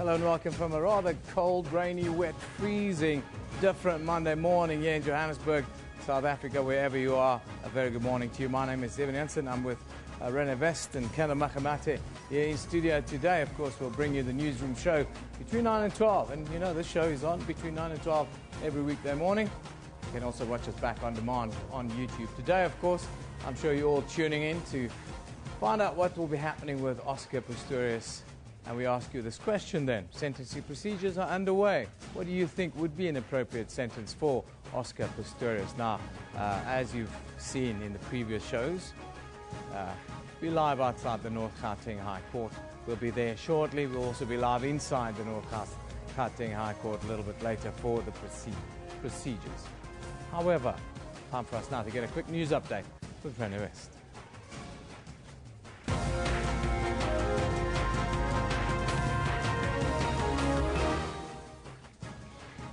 Hello and welcome from a rather cold, rainy, wet, freezing, different Monday morning here in Johannesburg, South Africa, wherever you are. A very good morning to you. My name is Zinde Jansen. I'm with Rene West and Kendall Machamate here in studio today. Of course, we'll bring you the Newsroom show between 9 and 12. And you know, this show is on between 9 and 12 every weekday morning. You can also watch us back on demand on YouTube. Today, of course, I'm sure you're all tuning in to find out what will be happening with Oscar Pistorius. And we ask you this question then. Sentencing procedures are underway. What do you think would be an appropriate sentence for Oscar Pistorius? Now, as you've seen in the previous shows, we're live outside the North Gauteng High Court. We'll be there shortly. We'll also be live inside the North Gauteng High Court a little bit later for the procedures. However, time for us now to get a quick news update with Rene West.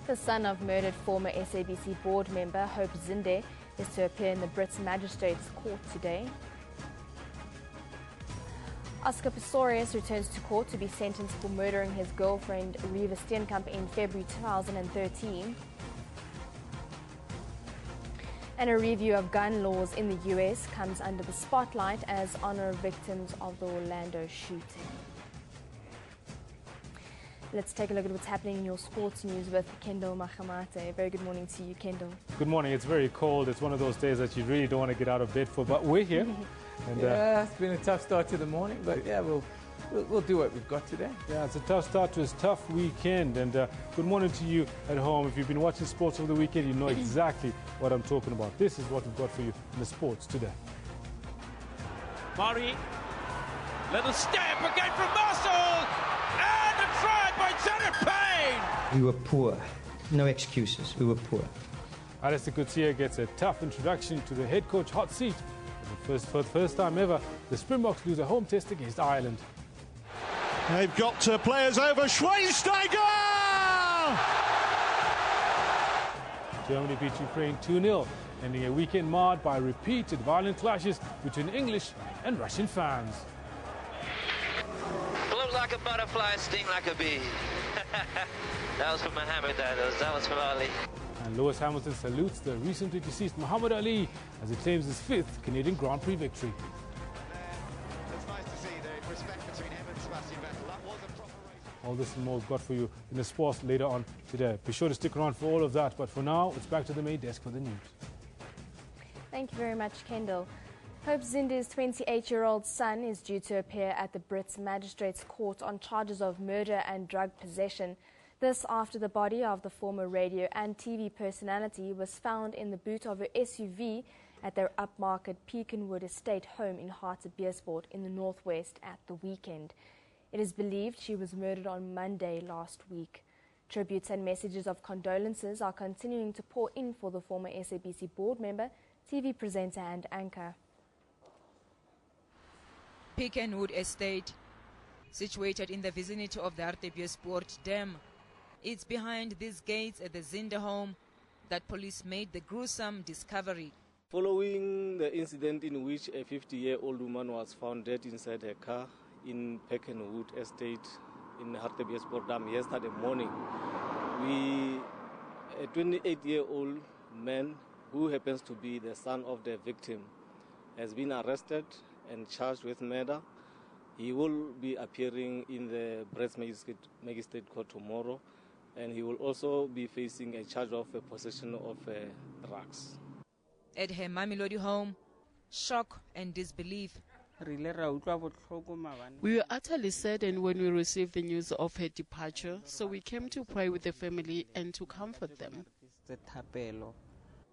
The son of murdered former SABC board member Hope Zinde is to appear in the Brits Magistrates Court today. Oscar Pistorius returns to court to be sentenced for murdering his girlfriend Reva Steenkamp in February 2013. And a review of gun laws in the US comes under the spotlight as honor victims of the Orlando shooting. Let's take a look at what's happening in your sports news with Kendall Machamate. Very good morning to you, Kendall. Good morning. It's very cold. It's one of those days that you really don't want to get out of bed for, but we're here. And, yeah, it's been a tough start to the morning, but yeah, we'll do what we've got today. Yeah, it's a tough start to a tough weekend. And good morning to you at home. If you've been watching sports over the weekend, you know exactly what I'm talking about. This is what we've got for you in the sports today. Murray, little step again from Marcel, and a try by Janet Payne. We were poor. No excuses. We were poor. Alistair Coetzee gets a tough introduction to the head coach hot seat. For the first time ever, the Springboks lose a home test against Ireland. They've got players over. Schweinsteiger! Germany beat Ukraine 2-0, ending a weekend marred by repeated violent clashes between English and Russian fans. Float like a butterfly, sting like a bee. That was for Muhammad, that was for Ali. And Lewis Hamilton salutes the recently deceased Muhammad Ali as he claims his 5th Canadian Grand Prix victory. It's nice to see the respect between him and Sebastian Vettel. That was a proper race. All this and more we've got for you in the sports later on today. Be sure to stick around for all of that, but for now, it's back to the main desk for the news. Thank you very much, Kendall. Hope Zinde's 28-year-old son is due to appear at the Brits Magistrates Court on charges of murder and drug possession. This after the body of the former radio and TV personality was found in the boot of her SUV at their upmarket Peakenwood estate home in Hartbeespoort in the northwest at the weekend. It is believed she was murdered on Monday last week. Tributes and messages of condolences are continuing to pour in for the former SABC board member, TV presenter and anchor. Peakenwood estate, situated in the vicinity of the Hartbeespoort Dam. It's behind these gates at the Zinde home that police made the gruesome discovery. Following the incident in which a 50-year-old woman was found dead inside her car in Peakenwood estate in Hartbeespoort Dam yesterday morning, a 28-year-old man who happens to be the son of the victim has been arrested and charged with murder. He will be appearing in the Brits Magistrate Court tomorrow, and he will also be facing a charge of possession of drugs. At her Mamelodi home, shock and disbelief. We were utterly saddened when we received the news of her departure, so we came to pray with the family and to comfort them.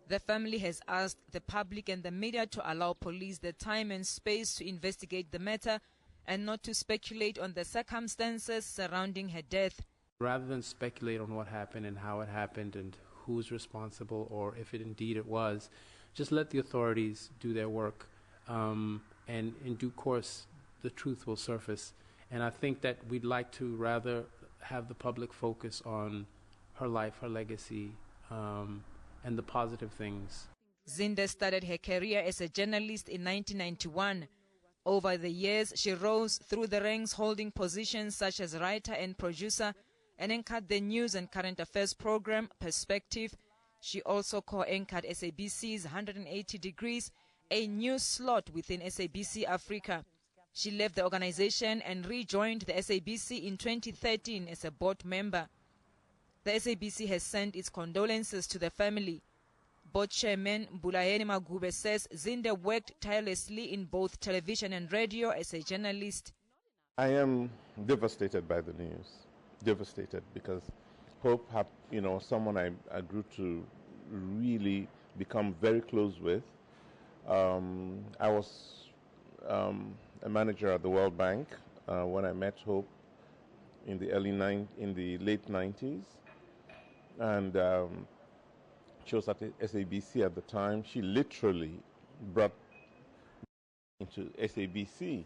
The family has asked the public and the media to allow police the time and space to investigate the matter and not to speculate on the circumstances surrounding her death. Rather than speculate on what happened and how it happened and who's responsible or if it indeed it was, just let the authorities do their work, and in due course the truth will surface. And I think that we'd like to rather have the public focus on her life, her legacy, and the positive things. Zinde started her career as a journalist in 1991. Over the years, she rose through the ranks, holding positions such as writer and producer, and anchored the news and current affairs program, Perspective. She also co-anchored SABC's 180 Degrees, a news slot within SABC Africa. She left the organization and rejoined the SABC in 2013 as a board member. The SABC has sent its condolences to the family. Board chairman Bulayeni Magube says Zinde worked tirelessly in both television and radio as a journalist. I am devastated by the news. Devastated because Hope, someone I grew to really become very close with. I was a manager at the World Bank when I met Hope in the late 90s, and she was at the SABC at the time. She literally brought into SABC.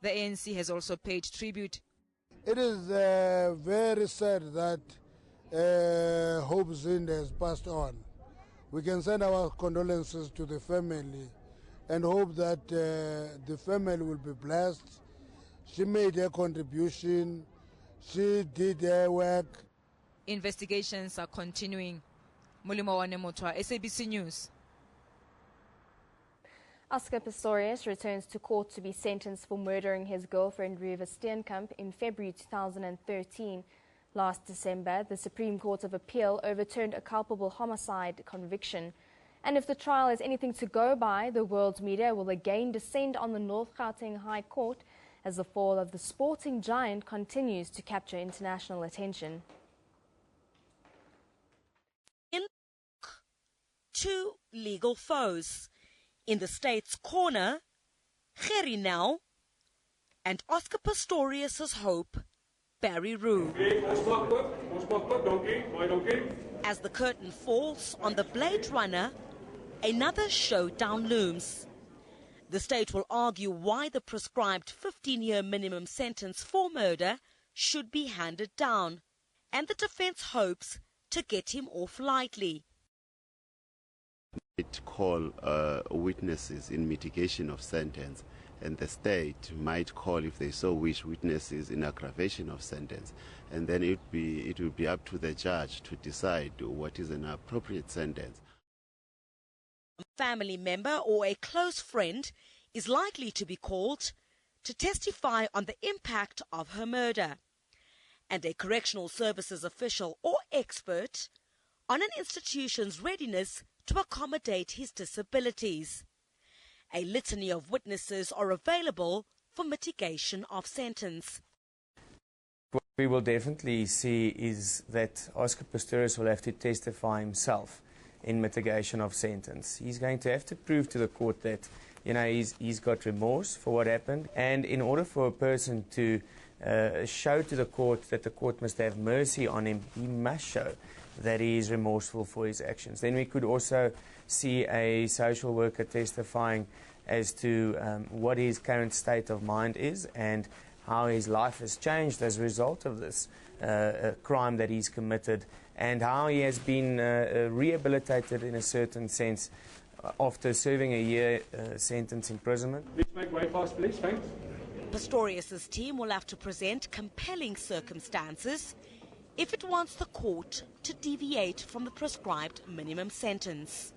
The ANC has also paid tribute. It is very sad that Hope Zinde has passed on. We can send our condolences to the family and hope that the family will be blessed. She made her contribution. She did her work. Investigations are continuing. Mulimo Wanemotwa, SABC News. Oscar Pistorius returns to court to be sentenced for murdering his girlfriend Ruva Steenkamp in February 2013. Last December, the Supreme Court of Appeal overturned a culpable homicide conviction. And if the trial is anything to go by, the world's media will again descend on the North Gauteng High Court as the fall of the sporting giant continues to capture international attention. Two legal foes. In the state's corner, Gerry Nel and Oscar Pistorius' hope, Barry Roo. As the curtain falls on the Blade Runner, another showdown looms. The state will argue why the prescribed 15-year minimum sentence for murder should be handed down, and the defense hopes to get him off lightly. It call witnesses in mitigation of sentence, and the state might call, if they so wish, witnesses in aggravation of sentence, and then it will be up to the judge to decide what is an appropriate sentence. A family member or a close friend is likely to be called to testify on the impact of her murder, and a correctional services official or expert on an institution's readiness to accommodate his disabilities. A litany of witnesses are available for mitigation of sentence. What we will definitely see is that Oscar Pistorius will have to testify himself in mitigation of sentence. He's going to have to prove to the court that, he's got remorse for what happened, and in order for a person to show to the court that the court must have mercy on him, he must show that he is remorseful for his actions. Then we could also see a social worker testifying as to what his current state of mind is and how his life has changed as a result of this crime that he's committed, and how he has been rehabilitated in a certain sense after serving a year sentence imprisonment. Let's make way fast, please. Thanks. Pistorius' team will have to present compelling circumstances if it wants the court to deviate from the prescribed minimum sentence.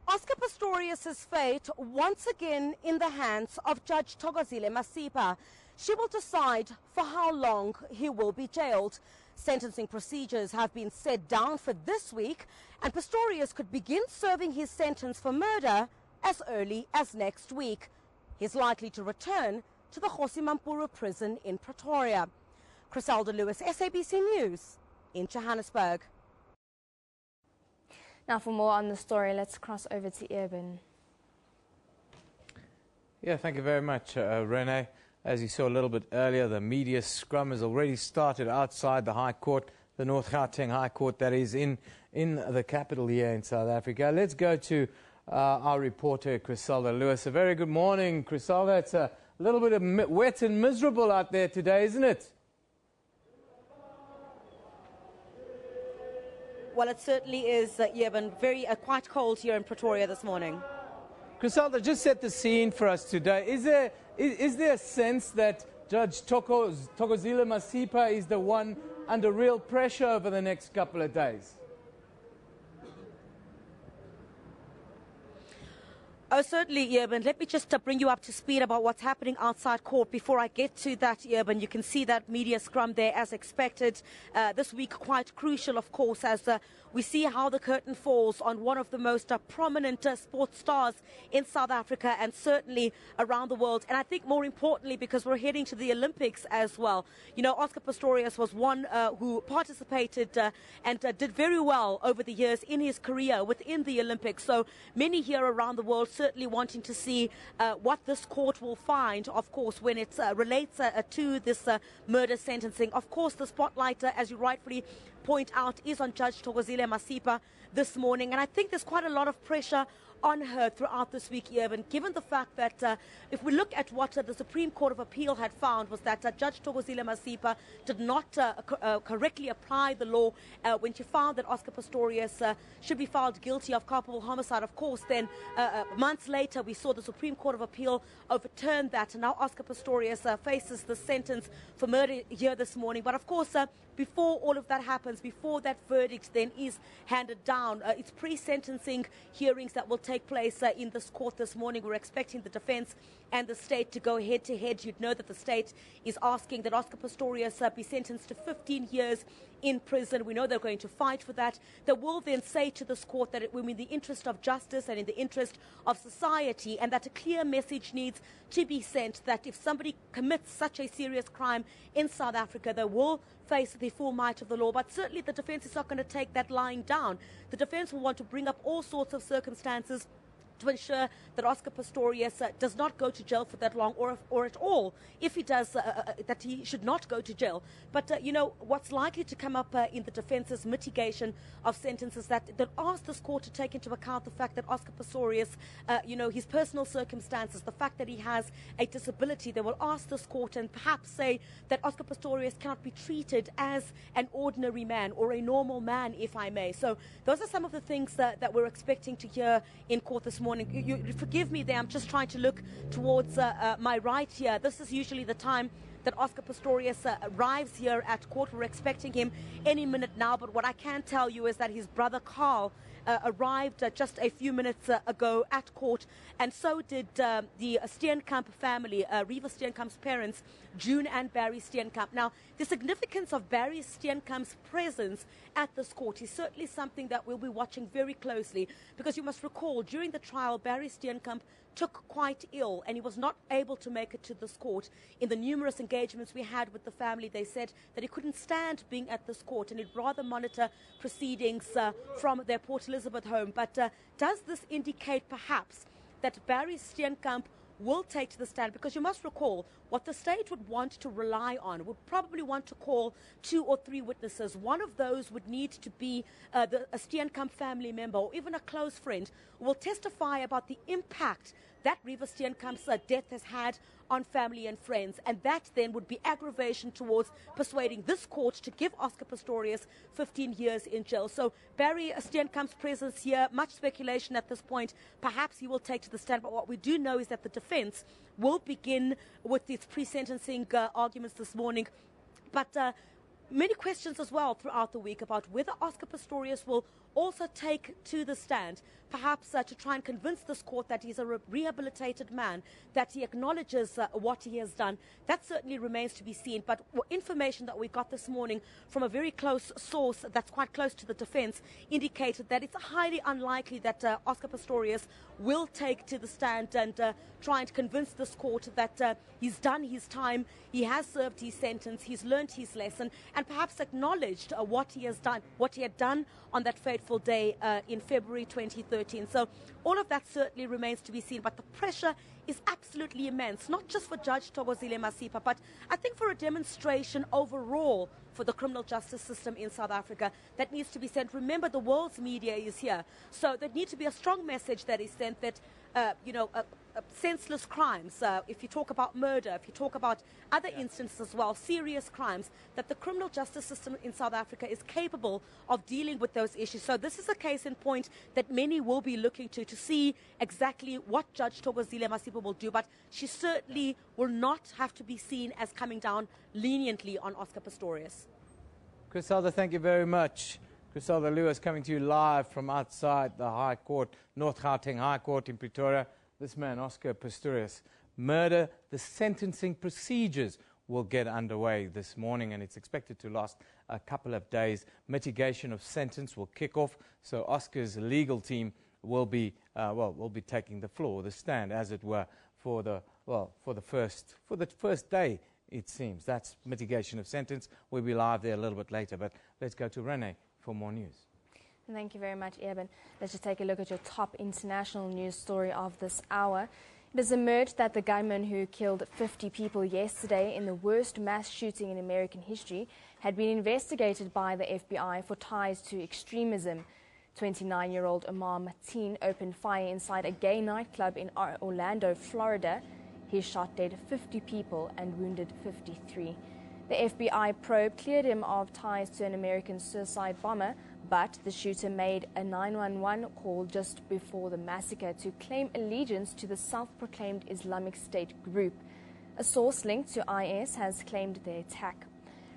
Oscar Pistorius' fate once again in the hands of Judge Thokozile Masipa. She will decide for how long he will be jailed. Sentencing procedures have been set down for this week, and Pistorius could begin serving his sentence for murder as early as next week. He's likely to return to the Kgosi Mampuru prison in Pretoria. Criselda Lewis, SABC News in Johannesburg. Now for more on the story, let's cross over to Urban. Yeah, thank you very much, Renee. As you saw a little bit earlier, the media scrum has already started outside the High Court, the North Gauteng High Court that is in the capital here in South Africa. Let's go to our reporter, Criselda Lewis. A very good morning, Criselda. It's a little bit of wet and miserable out there today, isn't it? Well, it certainly is, Yevon. Very quite cold here in Pretoria this morning. Griselda, just set the scene for us today. Is there a sense that Judge Thokozile Masipa is the one under real pressure over the next couple of days? Oh, certainly, Urban. Let me just bring you up to speed about what's happening outside court. Before I get to that, Urban, you can see that media scrum there as expected. This week quite crucial, of course, as we see how the curtain falls on one of the most prominent sports stars in South Africa and certainly around the world. And I think more importantly, because we're heading to the Olympics as well. You know, Oscar Pistorius was one who participated and did very well over the years in his career within the Olympics. So many here around the world certainly wanting to see what this court will find, of course, when it relates to this murder sentencing. Of course, the spotlight, as you rightfully point out, is on Judge Thokozile Masipa this morning. And I think there's quite a lot of pressure on her throughout this week, Irvin, given the fact that if we look at what the Supreme Court of Appeal had found was that Judge Thokozile Masipa did not correctly apply the law when she found that Oscar Pistorius should be found guilty of culpable homicide. Of course, then months later we saw the Supreme Court of Appeal overturn that, and now Oscar Pistorius faces the sentence for murder here this morning. But of course, before all of that happens, before that verdict then is handed down, it's pre-sentencing hearings that will take place in this court this morning. We're expecting the defense and the state to go head-to-head. You'd know that the state is asking that Oscar Pistorius be sentenced to 15 years in prison. We know they're going to fight for that. They will then say to this court that it will be in the interest of justice and in the interest of society, and that a clear message needs to be sent that if somebody commits such a serious crime in South Africa, they will face the full might of the law. But certainly the defense is not going to take that lying down. The defense will want to bring up all sorts of circumstances to ensure that Oscar Pistorius does not go to jail for that long, or at all. If he does, that he should not go to jail. But, you know, what's likely to come up in the defense's mitigation of sentences that ask this court to take into account the fact that Oscar Pistorius, you know, his personal circumstances, the fact that he has a disability. They will ask this court and perhaps say that Oscar Pistorius cannot be treated as an ordinary man or a normal man, if I may. So those are some of the things that we're expecting to hear in court this morning. You forgive me there, I'm just trying to look towards my right here. This is usually the time that Oscar Pistorius arrives here at court. We're expecting him any minute now, but what I can tell you is that his brother Carl arrived just a few minutes ago at court, and so did the Steenkamp family, Reva Steenkamp's parents, June and Barry Steenkamp. Now, the significance of Barry Steenkamp's presence at this court is certainly something that we'll be watching very closely, because you must recall, during the trial, Barry Steenkamp took quite ill and he was not able to make it to this court. In the numerous engagements we had with the family, they said that he couldn't stand being at this court and he'd rather monitor proceedings from their Port Elizabeth home. But does this indicate perhaps that Barry Steenkamp will take to the stand? Because you must recall, what the state would want to rely on, would probably want to call 2 or 3 witnesses. One of those would need to be a Steenkamp family member or even a close friend who will testify about the impact that Reva Steenkamp's death has had on family and friends, and that then would be aggravation towards persuading this court to give Oscar Pistorius 15 years in jail. So Barry Steenkamp's presence here, much speculation at this point. Perhaps he will take to the stand, but what we do know is that the defense will begin with its pre-sentencing arguments this morning. But many questions as well throughout the week about whether Oscar Pistorius will also take to the stand, perhaps to try and convince this court that he's a rehabilitated man, that he acknowledges what he has done. That certainly remains to be seen. But information that we got this morning from a very close source that's quite close to the defense indicated that it's highly unlikely that Oscar Pistorius will take to the stand and try and convince this court that he's done his time, he has served his sentence, he's learned his lesson, and perhaps acknowledged what he has done, what he had done on that fateful day in February 2013. So all of that certainly remains to be seen, but the pressure is absolutely immense, not just for Judge Thokozile Masipa, but I think for a demonstration overall for the criminal justice system in South Africa that needs to be sent. Remember, the world's media is here, so there needs to be a strong message that is sent that senseless crimes, if you talk about murder, if you talk about other instances as well, serious crimes, that the criminal justice system in South Africa is capable of dealing with those issues. So this is a case in point that many will be looking to see exactly what Judge Thokozile Masipa will do, but she certainly will not have to be seen as coming down leniently on Oscar Pistorius. Griselda, thank you very much. Griselda Lewis coming to you live from outside the High Court, North Gauteng High Court in Pretoria. This man, Oscar Pistorius, murder, the sentencing procedures will get underway this morning, and it's expected to last a couple of days. Mitigation of sentence will kick off, so Oscar's legal team will be taking the floor, the stand, as it were, for the first day. It seems that's mitigation of sentence. We'll be live there a little bit later, but let's go to Renee for more news. Thank you very much, Eben. Let's just take a look at your top international news story of this hour. It has emerged that the gunman who killed 50 people yesterday in the worst mass shooting in American history had been investigated by the FBI for ties to extremism. 29-year-old Omar Mateen opened fire inside a gay nightclub in Orlando, Florida. He shot dead 50 people and wounded 53. The FBI probe cleared him of ties to an American suicide bomber, but the shooter made a 911 call just before the massacre to claim allegiance to the self-proclaimed Islamic State group. A source linked to IS has claimed the attack.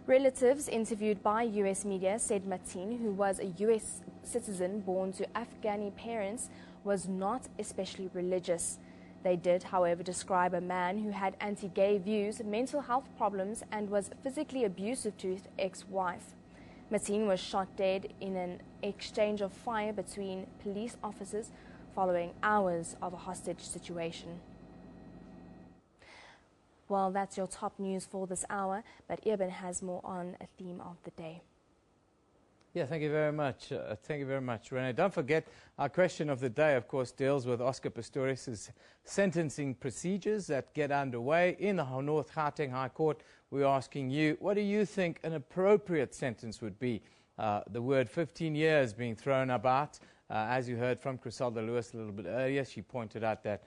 Relatives interviewed by U.S. media said Mateen, who was a U.S. citizen born to Afghani parents, was not especially religious. They did, however, describe a man who had anti-gay views, mental health problems, and was physically abusive to his ex-wife. Mateen was shot dead in an exchange of fire between police officers following hours of a hostage situation. Well, that's your top news for this hour, but Eben has more on a theme of the day. Yeah, thank you very much. Thank you very much, Renee. Don't forget, our question of the day, of course, deals with Oscar Pistorius' sentencing procedures that get underway in the North Gauteng High Court. We're asking you, what do you think an appropriate sentence would be? The word 15 years being thrown about. As you heard from Griselda Lewis a little bit earlier, she pointed out that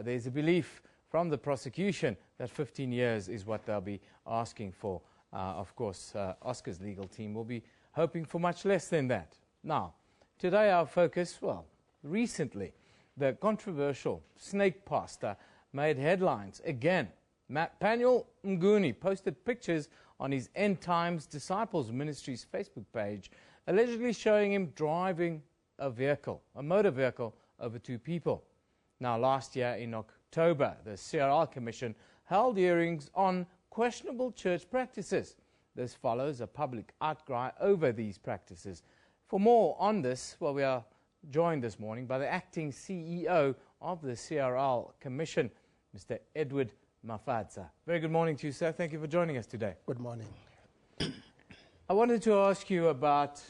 there's a belief from the prosecution that 15 years is what they'll be asking for. Of course, Oscar's legal team will be hoping for much less than that. Now, today our focus, recently, the controversial snake pastor made headlines again. Paniel Nguni posted pictures on his End Times Disciples Ministries Facebook page, allegedly showing him driving a motor vehicle, over two people. Now, last year in October, the CRL Commission held hearings on questionable church practices. This follows a public outcry over these practices. For more on this, we are joined this morning by the acting CEO of the CRL Commission, Mr. Edward Mafadza. Very good morning to you, sir. Thank you for joining us today. Good morning. I wanted to ask you about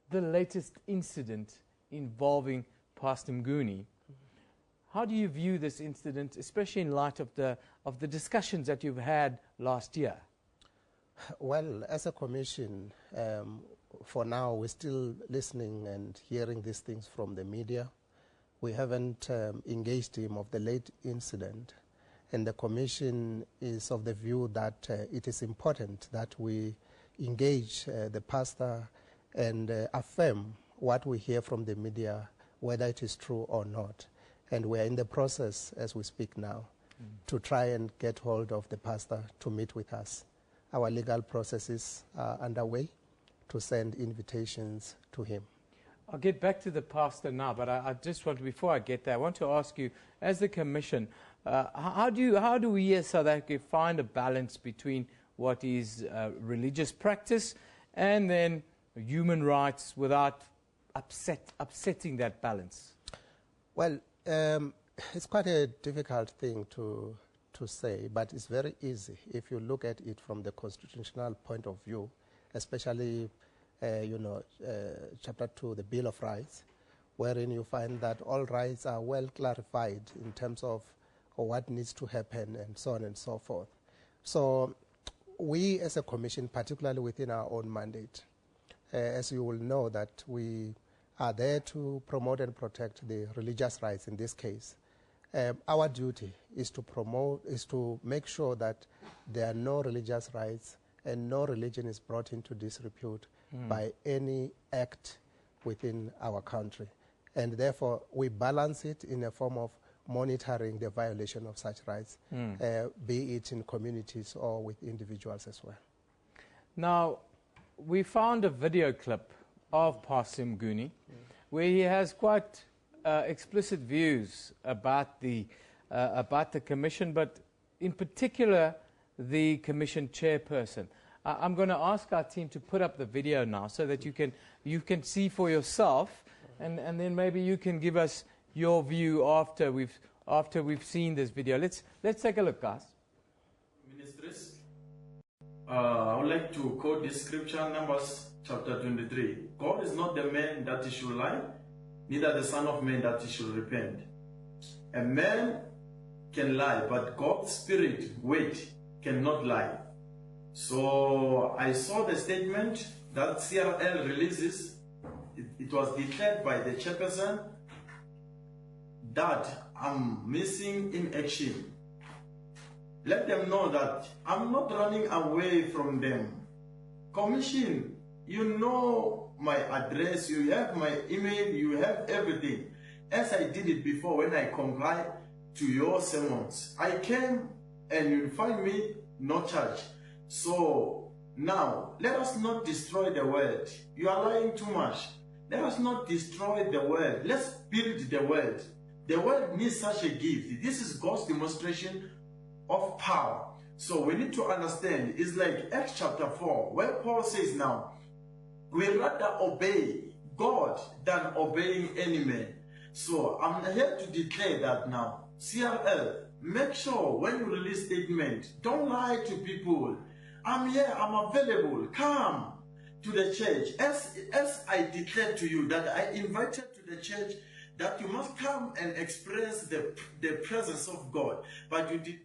the latest incident involving Pastor Nguni. How do you view this incident, especially in light of the discussions that you've had last year? Well, as a commission, for now, we're still listening and hearing these things from the media. We haven't engaged him of the late incident, and the commission is of the view that it is important that we engage the pastor and affirm what we hear from the media, whether it is true or not. And we are in the process, as we speak now, to try and get hold of the pastor to meet with us. Our legal processes are underway to send invitations to him. I'll get back to the pastor now, but I just want to, before I get there, I want to ask you, as the Commission, how do we as South Africa find a balance between what is religious practice and then human rights without upsetting that balance? Well, it's quite a difficult thing to say, but it's very easy if you look at it from the constitutional point of view, especially, Chapter 2, the Bill of Rights, wherein you find that all rights are well clarified in terms of what needs to happen and so on and so forth. So we as a commission, particularly within our own mandate, as you will know, that we are there to promote and protect the religious rights in this case. Our duty is to make sure that there are no religious rights and no religion is brought into disrepute by any act within our country. And therefore, we balance it in a form of monitoring the violation of such rights, be it in communities or with individuals as well. Now, we found a video clip of Pastor Mguni where he has quite explicit views about the commission, but in particular the commission chairperson. I'm going to ask our team to put up the video now so that you can see for yourself, and then maybe you can give us your view after we've seen this video. Let's take a look, guys. Ministries, I would like to quote this scripture, Numbers chapter 23. God is not the man that he should lie, neither the son of man that he should repent. A man can lie, but God's spirit, cannot lie. So I saw the statement that CRL releases. It was declared by the chairperson that I'm missing in action. Let them know that I'm not running away from them. Commission, you know my address, you have my email, you have everything. As I did it before when I complied to your sermons. I came and you'll find me no charge. So now, let us not destroy the world. You are lying too much. Let us not destroy the world. Let's build the world. The world needs such a gift. This is God's demonstration of power. So we need to understand, it's like Acts chapter 4, where Paul says now, we rather obey God than obeying any man. So I'm here to declare that now. CRL, make sure when you release statement, don't lie to people. I'm here, I'm available. Come to the church. As I declared to you that I invited to the church that you must come and express the presence of God. But you did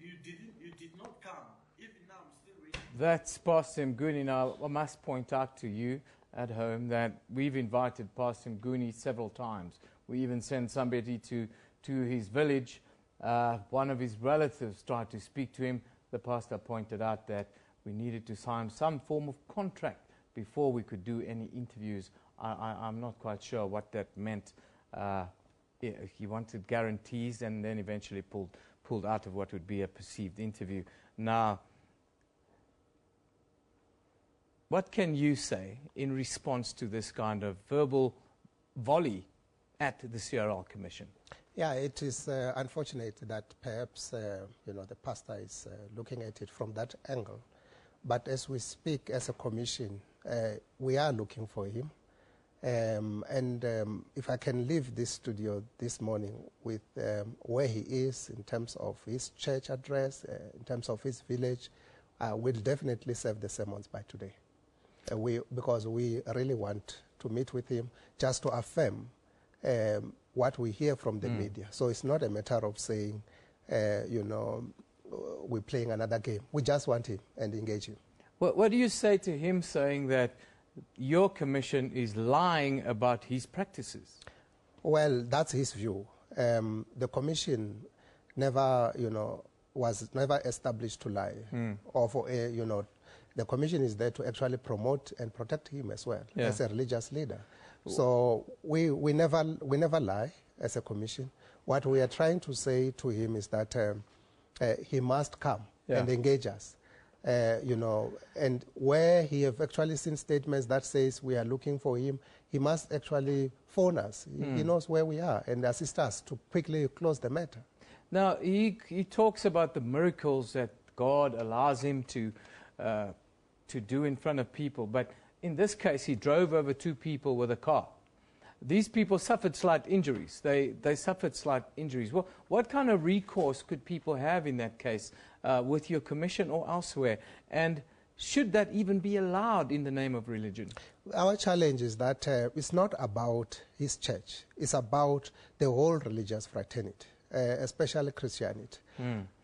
not come. Even now I'm still waiting. That's Pastor Mguni. Now, I must point out to you at home that we've invited Pastor Mguni several times. We even sent somebody to his village. One of his relatives tried to speak to him. The pastor pointed out that we needed to sign some form of contract before we could do any interviews. I'm not quite sure what that meant. He wanted guarantees and then eventually pulled out of what would be a perceived interview. Now, what can you say in response to this kind of verbal volley at the CRL Commission? Yeah, it is unfortunate that perhaps the pastor is looking at it from that angle. But as we speak as a commission, we are looking for him. If I can leave this studio this morning with where he is in terms of his church address, in terms of his village, we'll definitely serve the sermons by today. Because we really want to meet with him just to affirm what we hear from the media. So it's not a matter of saying, we're playing another game. We just want him and engage him. What do you say to him saying that your commission is lying about his practices? Well, that's his view. The commission never, was never established to lie. Or for, the commission is there to actually promote and protect him as well as a religious leader. So we never lie as a commission. What we are trying to say to him is that he must come and engage us. And where he have actually seen statements that says we are looking for him, he must actually phone us. He knows where we are and assist us to quickly close the matter. Now, he talks about the miracles that God allows him to do in front of people, but in this case, he drove over 2 people with a car. These people suffered slight injuries. They suffered slight injuries. Well, what kind of recourse could people have in that case with your commission or elsewhere? And should that even be allowed in the name of religion? Our challenge is that it's not about his church. It's about the whole religious fraternity, especially Christianity.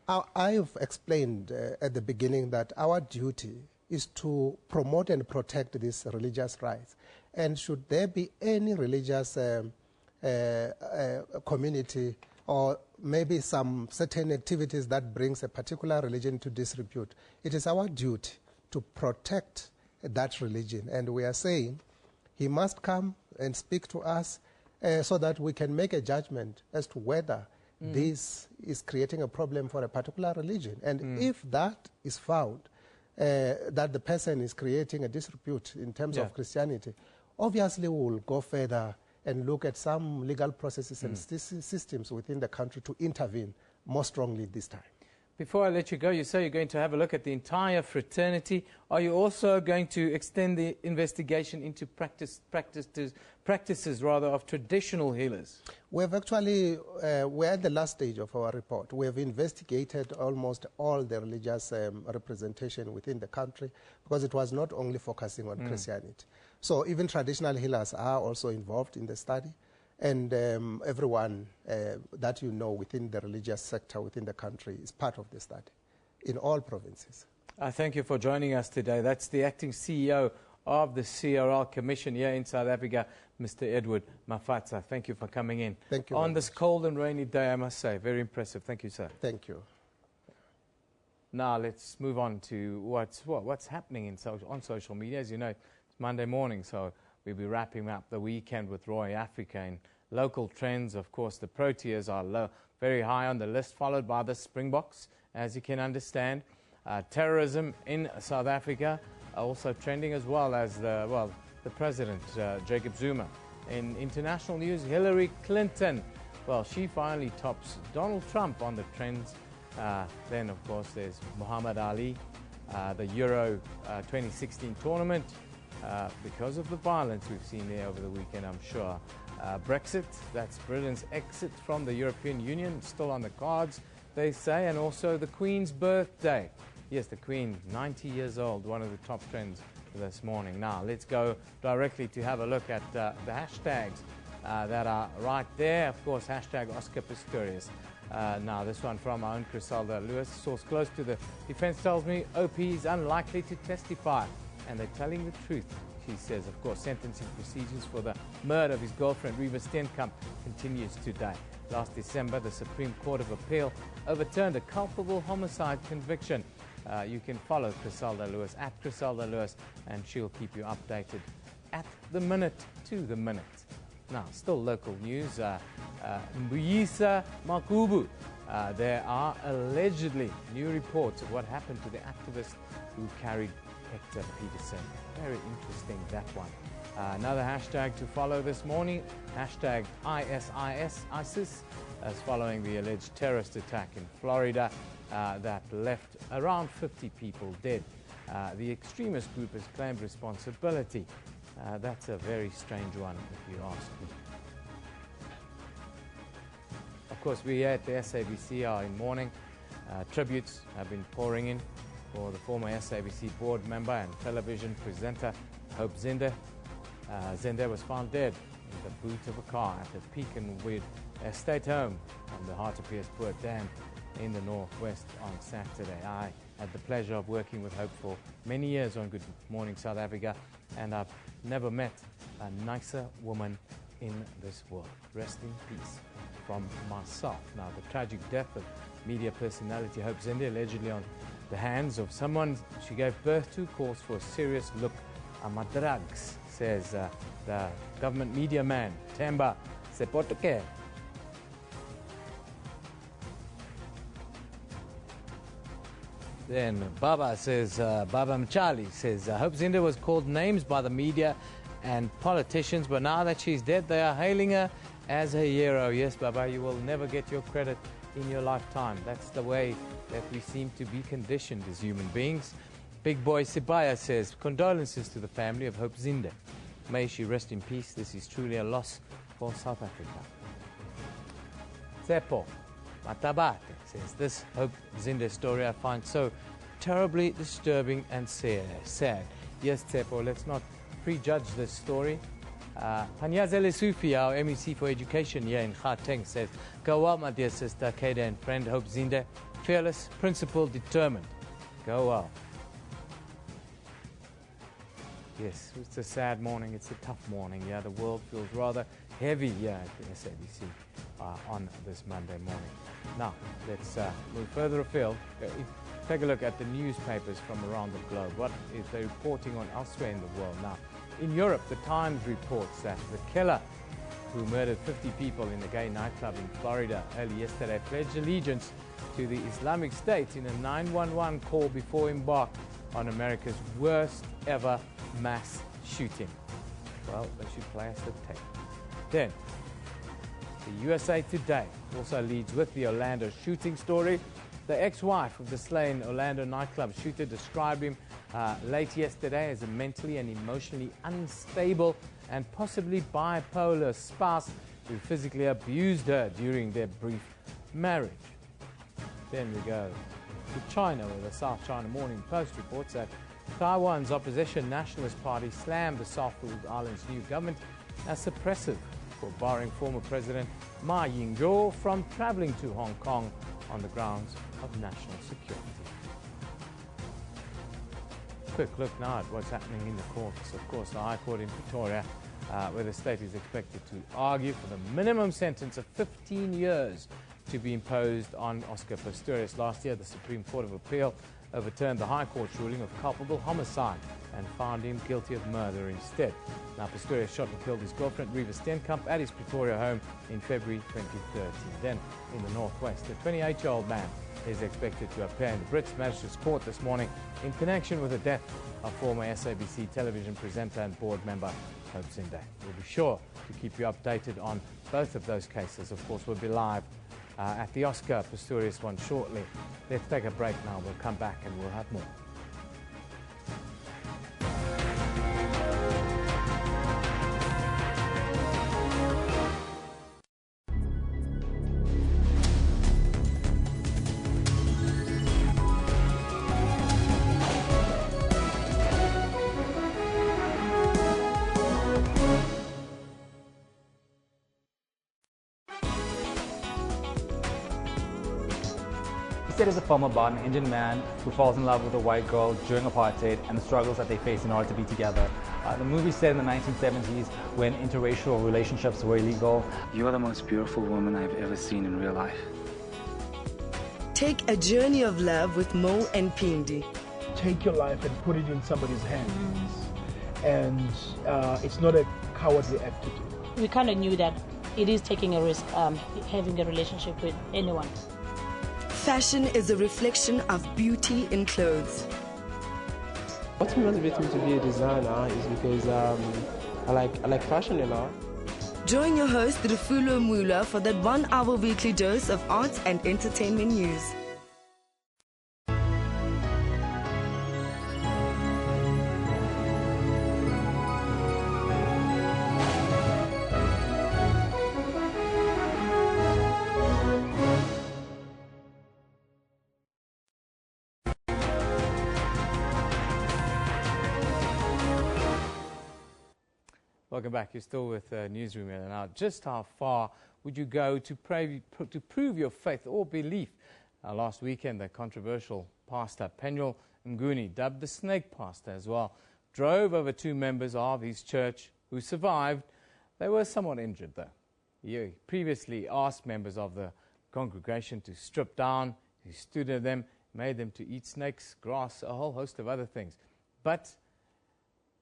I have explained at the beginning that our duty is to promote and protect these religious rights. And should there be any religious community or maybe some certain activities that brings a particular religion to disrepute, it is our duty to protect that religion. And we are saying he must come and speak to us so that we can make a judgment as to whether this is creating a problem for a particular religion. And if that is found, that the person is creating a disrepute in terms of Christianity, obviously we will go further and look at some legal processes and systems within the country to intervene more strongly this time. Before I let you go, you say you're going to have a look at the entire fraternity. Are you also going to extend the investigation into practices of traditional healers? We've actually, we're at the last stage of our report. We have investigated almost all the religious representation within the country, because it was not only focusing on Christianity. So even traditional healers are also involved in the study. And everyone that you know within the religious sector within the country is part of the study in all provinces. I thank you for joining us today. That's the acting CEO of the CRL Commission here in South Africa, Mr. Edward Mafatsa. Thank you for coming in. Thank you. On this cold and rainy day, I must say. Very impressive. Thank you, sir. Thank you. Now let's move on to what's happening on social media. As you know, it's Monday morning, so we'll be wrapping up the weekend with Roy Africa. In local trends, of course, the Proteas are very high on the list, followed by the Springboks, as you can understand. Terrorism in South Africa also trending, as well as the president, Jacob Zuma. In international news, Hillary Clinton, well, she finally tops Donald Trump on the trends. Then, of course, there's Muhammad Ali, the Euro 2016 tournament. Because of the violence we've seen there over the weekend, I'm sure. Brexit, that's Britain's exit from the European Union, still on the cards, they say, and also the Queen's birthday. Yes, the Queen, 90 years old, one of the top trends this morning. Now, let's go directly to have a look at the hashtags that are right there. Of course, hashtag Oscar Pistorius. Now, this one from our own Griselda Lewis. Source close to the defense tells me OP is unlikely to testify. And they're telling the truth, she says. Of course, sentencing procedures for the murder of his girlfriend, Reva Steenkamp, continues today. Last December, the Supreme Court of Appeal overturned a culpable homicide conviction. You can follow Griselda Lewis at Griselda Lewis, and she'll keep you updated at the minute to the minute. Now, still local news. Mbuyisa Makubu. There are allegedly new reports of what happened to the activist who carried Hector Peterson. Very interesting, that one. Another hashtag to follow this morning, hashtag ISIS, as following the alleged terrorist attack in Florida that left around 50 people dead. The extremist group has claimed responsibility. That's a very strange one, if you ask me. Of course, we here at the SABC are in mourning. Tributes have been pouring in for the former SABC board member and television presenter, Hope Zinde. Zinde was found dead in the boot of a car at the Peakenwood estate home on the Hartepeespoort Dam in the northwest on Saturday. I had the pleasure of working with Hope for many years on Good Morning South Africa, and I've never met a nicer woman in this world. Rest in peace from myself. Now, the tragic death of media personality Hope Zinde, allegedly on the hands of someone she gave birth to, calls for a serious look at my drugs, says the government media man, Themba Sepotoke. Then Baba Mchali says, Hope Zinde was called names by the media and politicians, but now that she's dead, they are hailing her as a hero. Yes, Baba, you will never get your credit in your lifetime. That's the way that we seem to be conditioned as human beings. Big Boy Sibaya says, condolences to the family of Hope Zinde. May she rest in peace. This is truly a loss for South Africa. Tsepo Matabate says, this Hope Zinde story I find so terribly disturbing and sad. Yes, Tsepo, let's not prejudge this story. Panyazele Sufi, our MEC for Education here in Gauteng, says, go well, my dear sister, Kada and friend Hope Zinde. Fearless, principled, determined. Go well. Yes, it's a sad morning. It's a tough morning. Yeah, the world feels rather heavy here at the SABC on this Monday morning. Now, let's move further afield. Take a look at the newspapers from around the globe. What is they reporting on elsewhere in the world now? In Europe, the Times reports that the killer who murdered 50 people in a gay nightclub in Florida early yesterday pledged allegiance to the Islamic State in a 911 call before he embarked on America's worst ever mass shooting. Well, they should play us the tape. Then, the USA Today also leads with the Orlando shooting story. The ex-wife of the slain Orlando nightclub shooter described him late yesterday as a mentally and emotionally unstable and possibly bipolar spouse who physically abused her during their brief marriage. Then we go to China, where the South China Morning Post reports that Taiwan's opposition Nationalist Party slammed the South Island's new government as suppressive for barring former President Ma Ying-jeou from traveling to Hong Kong on the grounds of national security. Quick look now at what's happening in the courts. Of course, the High Court in Pretoria, where the state is expected to argue for the minimum sentence of 15 years to be imposed on Oscar Pistorius. Last year, the Supreme Court of Appeal overturned the High Court's ruling of culpable homicide and found him guilty of murder instead. Now, Pistorius shot and killed his girlfriend, Reva Steenkamp, at his Pretoria home in February 2013. Then, in the northwest, the 28-year-old man is expected to appear in the Brits Magistrates Court this morning in connection with the death of former SABC television presenter and board member Hope Zinde. We'll be sure to keep you updated on both of those cases. Of course, we'll be live at the Oscar Pistorius one shortly. Let's take a break now. We'll come back and we'll have more. As a former Barton Indian man who falls in love with a white girl during apartheid and the struggles that they face in order to be together. The movie set in the 1970s when interracial relationships were illegal. You are the most beautiful woman I've ever seen in real life. Take a journey of love with Mo and Pindi. Take your life and put it in somebody's hands. And it's not a cowardly act to do. We kind of knew that it is taking a risk having a relationship with anyone. Fashion is a reflection of beauty in clothes. What motivates me to be a designer is because I like fashion and art. Join your host Rufulo Mula for that 1 hour weekly dose of arts and entertainment news. Welcome back. You're still with Newsroom here. Now, just how far would you go to prove your faith or belief? Last weekend, the controversial pastor, Penuel Nguni, dubbed the Snake Pastor as well, drove over 2 members of his church who survived. They were somewhat injured, though. He previously asked members of the congregation to strip down. He stood at them, made them to eat snakes, grass, a whole host of other things. But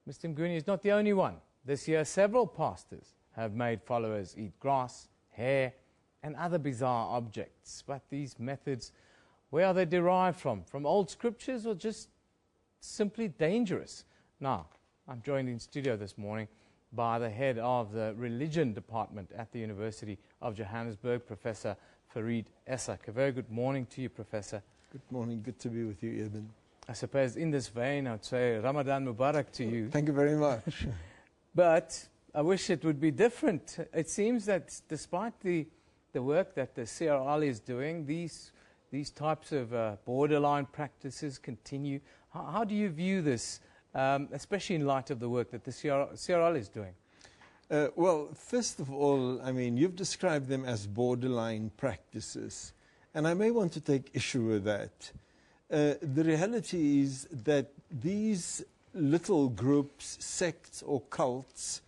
Mr. Nguni is not the only one. This year, several pastors have made followers eat grass, hair, and other bizarre objects. But these methods, where are they derived from? From old scriptures or just simply dangerous? Now, I'm joined in studio this morning by the head of the religion department at the University of Johannesburg, Professor Farid Essak. A very good morning to you, Professor. Good morning. Good to be with you, Eben. I suppose in this vein, I would say Ramadan Mubarak to you. Thank you very much. But I wish it would be different. It seems that despite the work that the CRL is doing, these types of borderline practices continue. How do you view this, especially in light of the work that the CRL is doing? Well, first of all, I mean, you've described them as borderline practices, and I may want to take issue with that. The reality is that these little groups, sects or cults,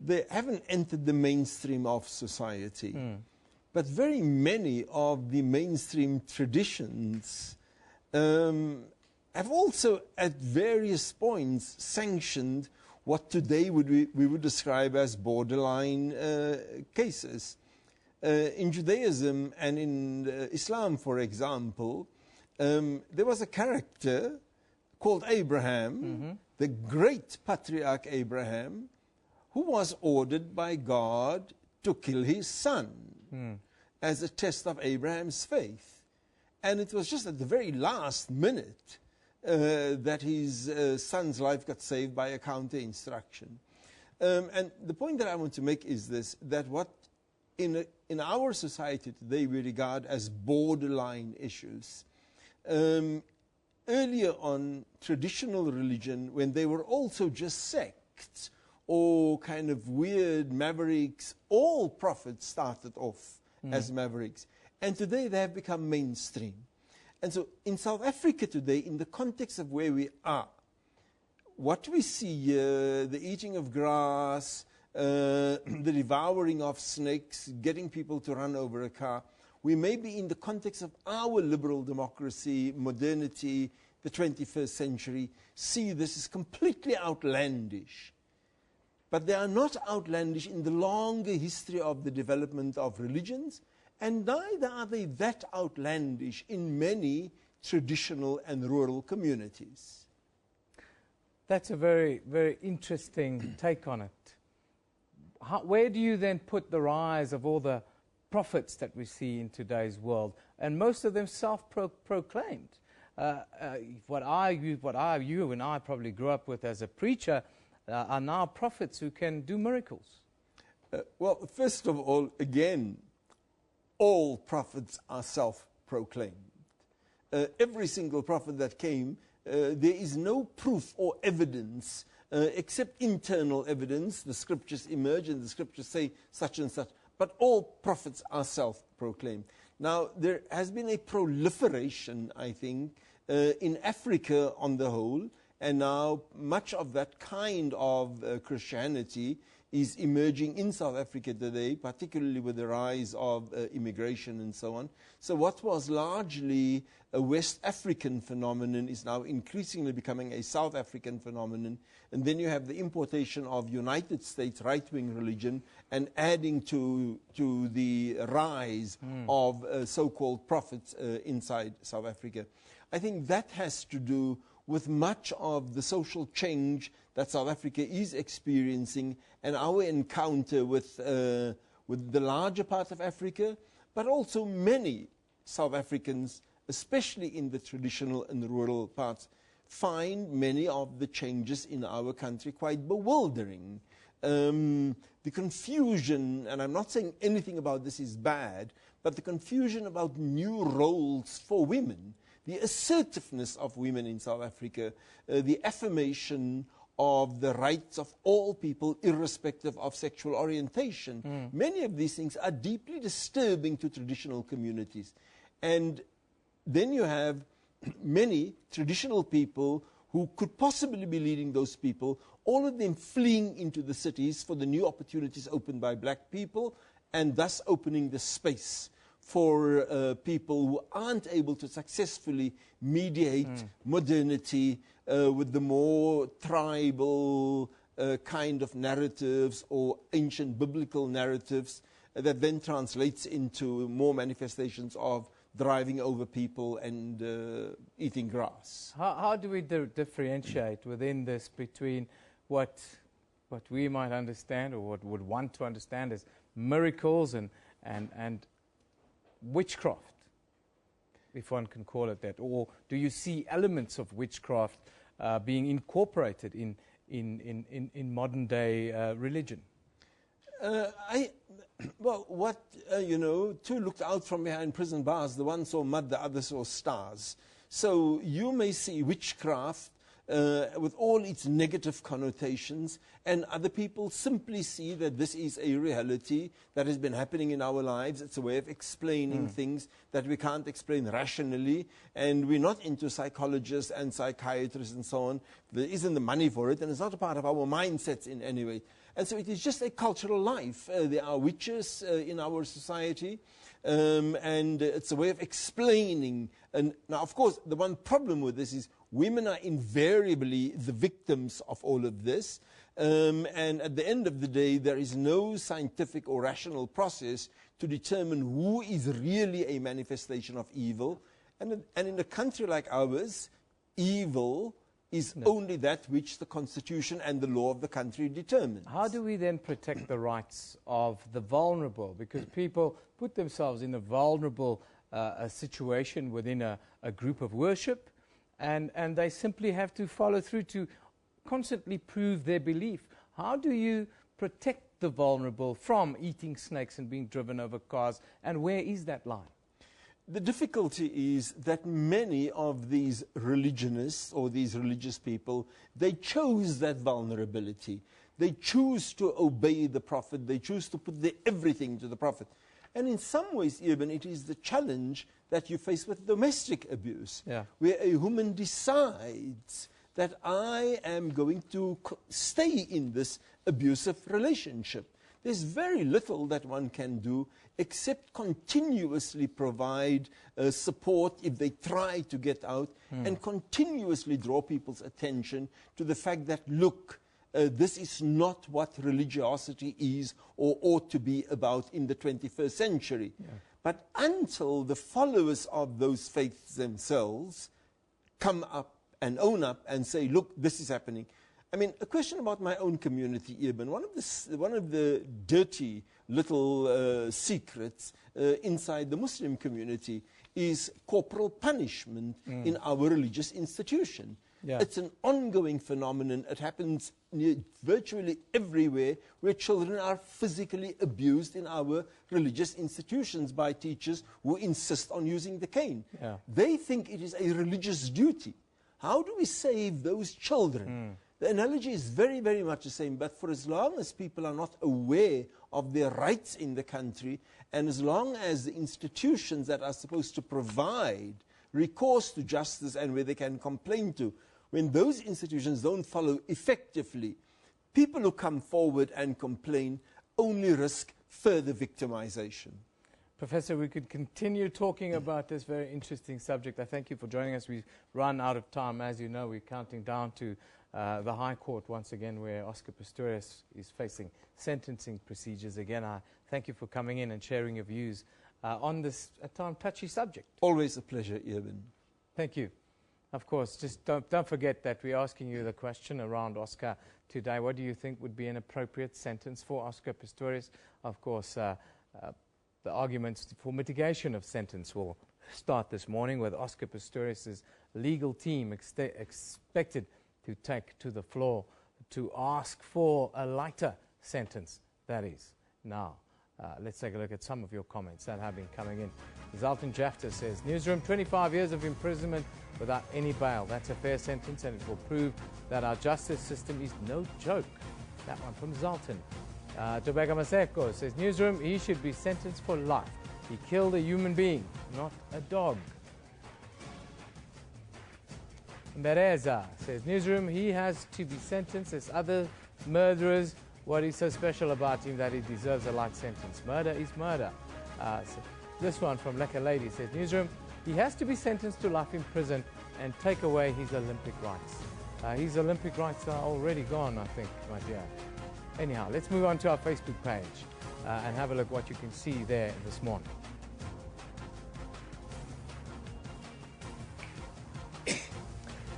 they haven't entered the mainstream of society. But very many of the mainstream traditions have also at various points sanctioned what today we would describe as borderline cases. In Judaism and in Islam, for example, there was a character called Abraham, the great patriarch Abraham, who was ordered by God to kill his son as a test of Abraham's faith. And it was just at the very last minute that his son's life got saved by a counter-instruction. And the point that I want to make is this, that what in our society today we regard as borderline issues, earlier on, traditional religion, when they were also just sects or kind of weird mavericks, all prophets started off as mavericks. And today they have become mainstream. And so in South Africa today, in the context of where we are, what we see here, the eating of grass, the devouring of snakes, getting people to run over a car, we may be in the context of our liberal democracy, modernity, the 21st century, see this is completely outlandish. But they are not outlandish in the longer history of the development of religions, and neither are they that outlandish in many traditional and rural communities. That's a very, very interesting take on it. Where do you then put the rise of all the prophets that we see in today's world, and most of them self-proclaimed? What you and I probably grew up with as a preacher are now prophets who can do miracles. Well, first of all, again, all prophets are self-proclaimed. Every single prophet that came, there is no proof or evidence except internal evidence. The scriptures emerge and the scriptures say such and such. But all prophets are self-proclaimed. Now, there has been a proliferation, I think, in Africa on the whole, and now much of that kind of Christianity is emerging in South Africa today, particularly with the rise of immigration and so on. So what was largely a West African phenomenon is now increasingly becoming a South African phenomenon. And then you have the importation of United States right-wing religion and adding to the rise of so-called prophets inside South Africa. I think that has to do with much of the social change that South Africa is experiencing and our encounter with the larger part of Africa, but also many South Africans, especially in the traditional and rural parts, find many of the changes in our country quite bewildering. The confusion, and I'm not saying anything about this is bad, but the confusion about new roles for women, the assertiveness of women in South Africa, the affirmation of the rights of all people irrespective of sexual orientation. Many of these things are deeply disturbing to traditional communities. And then you have many traditional people who could possibly be leading those people, all of them fleeing into the cities for the new opportunities opened by black people, and thus opening the space for people who aren't able to successfully mediate modernity with the more tribal kind of narratives or ancient biblical narratives that then translates into more manifestations of driving over people and eating grass. How do we differentiate within this between what we might understand or what would want to understand as miracles and witchcraft, if one can call it that? Or do you see elements of witchcraft being incorporated in modern day religion? Well, what, two looked out from behind prison bars. The one saw mud, the other saw stars. So you may see witchcraft with all its negative connotations, and other people simply see that this is a reality that has been happening in our lives. It's a way of explaining things that we can't explain rationally, and we're not into psychologists and psychiatrists and so on. There isn't the money for it, and it's not a part of our mindsets in any way. And so it is just a cultural life. There are witches in our society, and it's a way of explaining. And now, of course, the one problem with this is women are invariably the victims of all of this. And at the end of the day, there is no scientific or rational process to determine who is really a manifestation of evil. And in a country like ours, evil is only that which the constitution and the law of the country determines. How do we then protect the rights of the vulnerable? Because people put themselves in a vulnerable situation within a group of worship, and they simply have to follow through to constantly prove their belief. How do you protect the vulnerable from eating snakes and being driven over cars, and where is that line? The difficulty is that many of these religionists or these religious people, they chose that vulnerability. They choose to obey the Prophet. They choose to put their everything to the Prophet. And in some ways, even, it is the challenge that you face with domestic abuse, where a woman decides that I am going to stay in this abusive relationship. There's very little that one can do except continuously provide support if they try to get out, and continuously draw people's attention to the fact that, look, this is not what religiosity is or ought to be about in the 21st century. But until the followers of those faiths themselves come up and own up and say, look, this is happening. I mean, a question about my own community, Ibn. One of the dirty little secrets inside the Muslim community is corporal punishment in our religious institution. It's an ongoing phenomenon. It happens virtually everywhere where children are physically abused in our religious institutions by teachers who insist on using the cane. They think it is a religious duty. How do we save those children? The analogy is very, very much the same, but for as long as people are not aware of their rights in the country, and as long as the institutions that are supposed to provide recourse to justice and where they can complain to, when those institutions don't follow effectively, people who come forward and complain only risk further victimization. Professor, we could continue talking about this very interesting subject. I thank you for joining us. We've run out of time. As you know, we're counting down to the High Court once again, where Oscar Pistorius is facing sentencing procedures again. I thank you for coming in and sharing your views on this, at times, touchy subject. Always a pleasure, Irvin. Thank you. Of course, just don't forget that we're asking you the question around Oscar today. What do you think would be an appropriate sentence for Oscar Pistorius? Of course, the arguments for mitigation of sentence will start this morning with Oscar Pistorius' legal team expected to take to the floor to ask for a lighter sentence, that is. Now, let's take a look at some of your comments that have been coming in. Zalton Jafta says, Newsroom, 25 years of imprisonment without any bail. That's a fair sentence, and it will prove that our justice system is no joke. That one from Zalton. Tobeka Maseko says, Newsroom, he should be sentenced for life. He killed a human being, not a dog. Bereza says, Newsroom, he has to be sentenced as other murderers. What is so special about him that he deserves a light sentence? Murder is murder. So this one from Lekker Lady says, Newsroom, he has to be sentenced to life in prison and take away his Olympic rights. His Olympic rights are already gone, I think, my dear. Anyhow, let's move on to our Facebook page and have a look what you can see there this morning.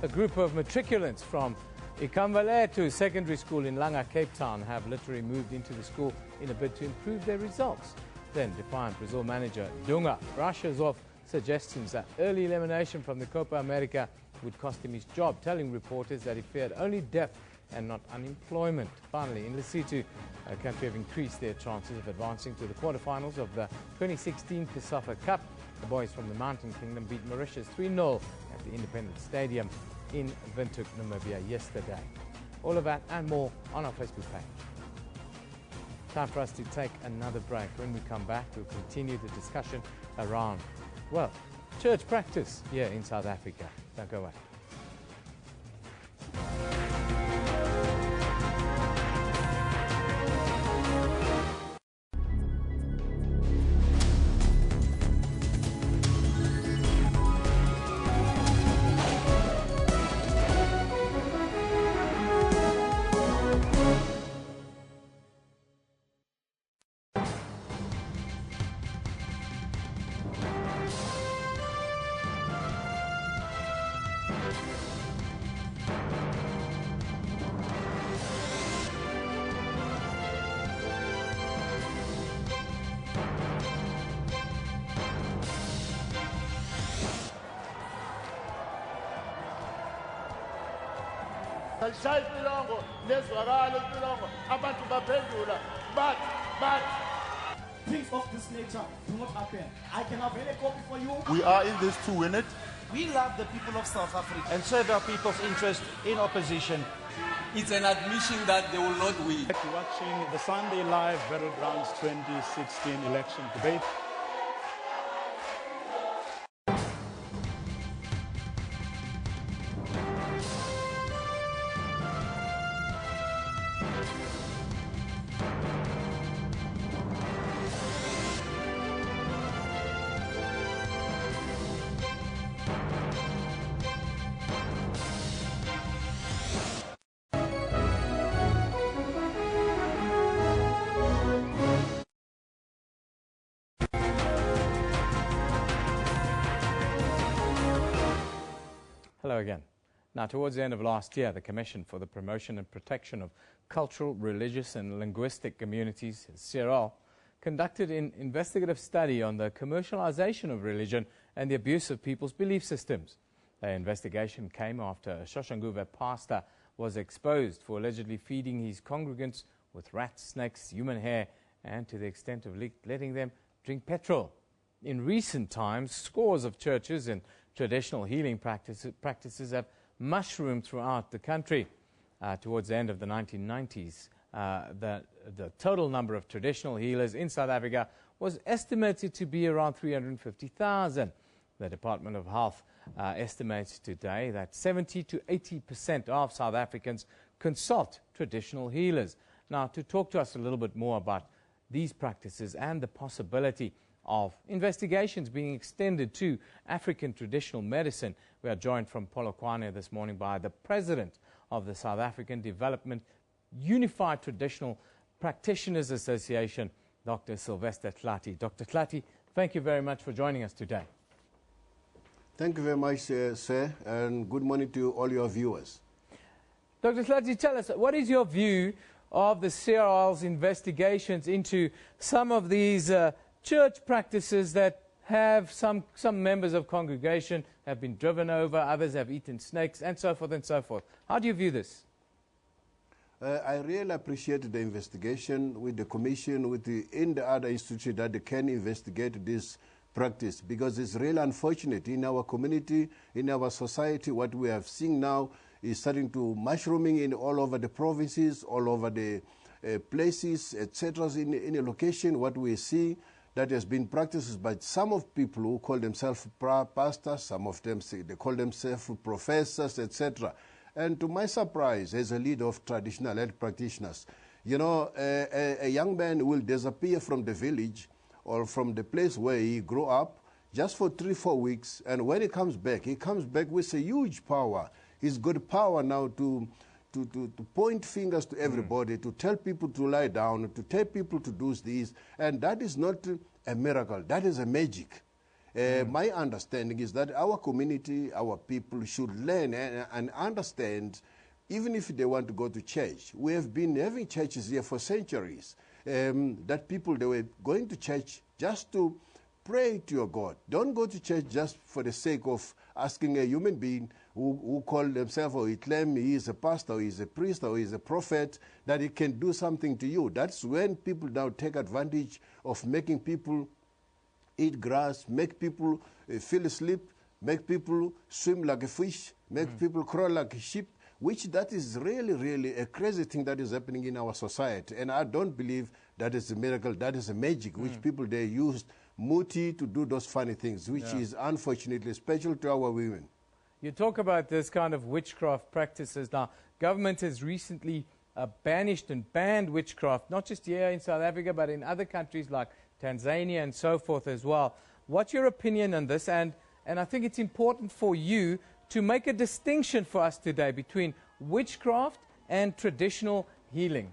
A group of matriculants from Ikamvaletu Secondary School in Langa, Cape Town have literally moved into the school in a bid to improve their results. Then defiant Brazil manager Dunga brushes off suggestions that early elimination from the Copa America would cost him his job, telling reporters that he feared only death and not unemployment. Finally, in Lesotho, a country have increased their chances of advancing to the quarterfinals of the 2016 COSAFA Cup. The boys from the Mountain Kingdom beat Mauritius 3-0 at the Independence Stadium. in Windhoek, Namibia yesterday. All of that and more on our Facebook page. Time for us to take another break. When we come back, we'll continue the discussion around, well, church practice here in South Africa. Don't go away. But things of this nature do not happen. I can have any copy for you. We are in this to win it. We love the people of South Africa and serve our people's interest in opposition. It's an admission that they will not win. Watching the Sunday Live Battlegrounds 2016 election debate. Hello again. Now, towards the end of last year, the Commission for the Promotion and Protection of Cultural, Religious and Linguistic Communities, CRL, conducted an investigative study on the commercialization of religion and the abuse of people's belief systems. The investigation came after a Shoshanguve pastor was exposed for allegedly feeding his congregants with rats, snakes, human hair, and to the extent of letting them drink petrol. In recent times, scores of churches and traditional healing practices have mushroomed throughout the country. Towards the end of the 1990s, the total number of traditional healers in South Africa was estimated to be around 350,000. The Department of Health estimates today that 70 to 80% of South Africans consult traditional healers. Now, to talk to us a little bit more about these practices and the possibility of investigations being extended to African traditional medicine, we are joined from Polokwane this morning by the President of the South African Development Unified Traditional Practitioners Association, Dr. Sylvester Tlati. Dr. Tlati, thank you very much for joining us today. Thank you very much, sir, and good morning to all your viewers. Dr. Tlati, tell us, what is your view of the CRL's investigations into some of these church practices that have some members of congregation have been driven over, others have eaten snakes, and so forth and so forth? How do you view this? I really appreciate the investigation with the Commission, with the other institute that they can investigate this practice, because it's really unfortunate in our community, in our society. What we have seen now is starting to mushrooming in all over the provinces, all over the places, etc. In a location, what we see that has been practiced by some of people who call themselves pastors, some of them say they call themselves professors, etc. And to my surprise, as a leader of traditional health practitioners, you know, a young man will disappear from the village or from the place where he grew up just for 3-4 weeks, and when he comes back with a huge power. He's got power now to point fingers to everybody, to tell people to lie down, to tell people to do this, and that is not a miracle, that is a magic. My understanding is that our community, our people should learn and understand, even if they want to go to church. We have been having churches here for centuries, that people, they were going to church just to pray to your God. Don't go to church just for the sake of asking a human being who call themselves or he claim he is a pastor, or he is a priest, or he is a prophet, that he can do something to you. That's when people now take advantage of making people eat grass, make people feel asleep, make people swim like a fish, make people crawl like sheep, which that is really, really a crazy thing that is happening in our society. And I don't believe that is a miracle, that is a magic, which people, they used muti to do those funny things, which is unfortunately special to our women. You talk about this kind of witchcraft practices. Now, government has recently banished and banned witchcraft, not just here in South Africa, but in other countries like Tanzania and so forth as well. What's your opinion on this? And I think it's important for you to make a distinction for us today between witchcraft and traditional healing.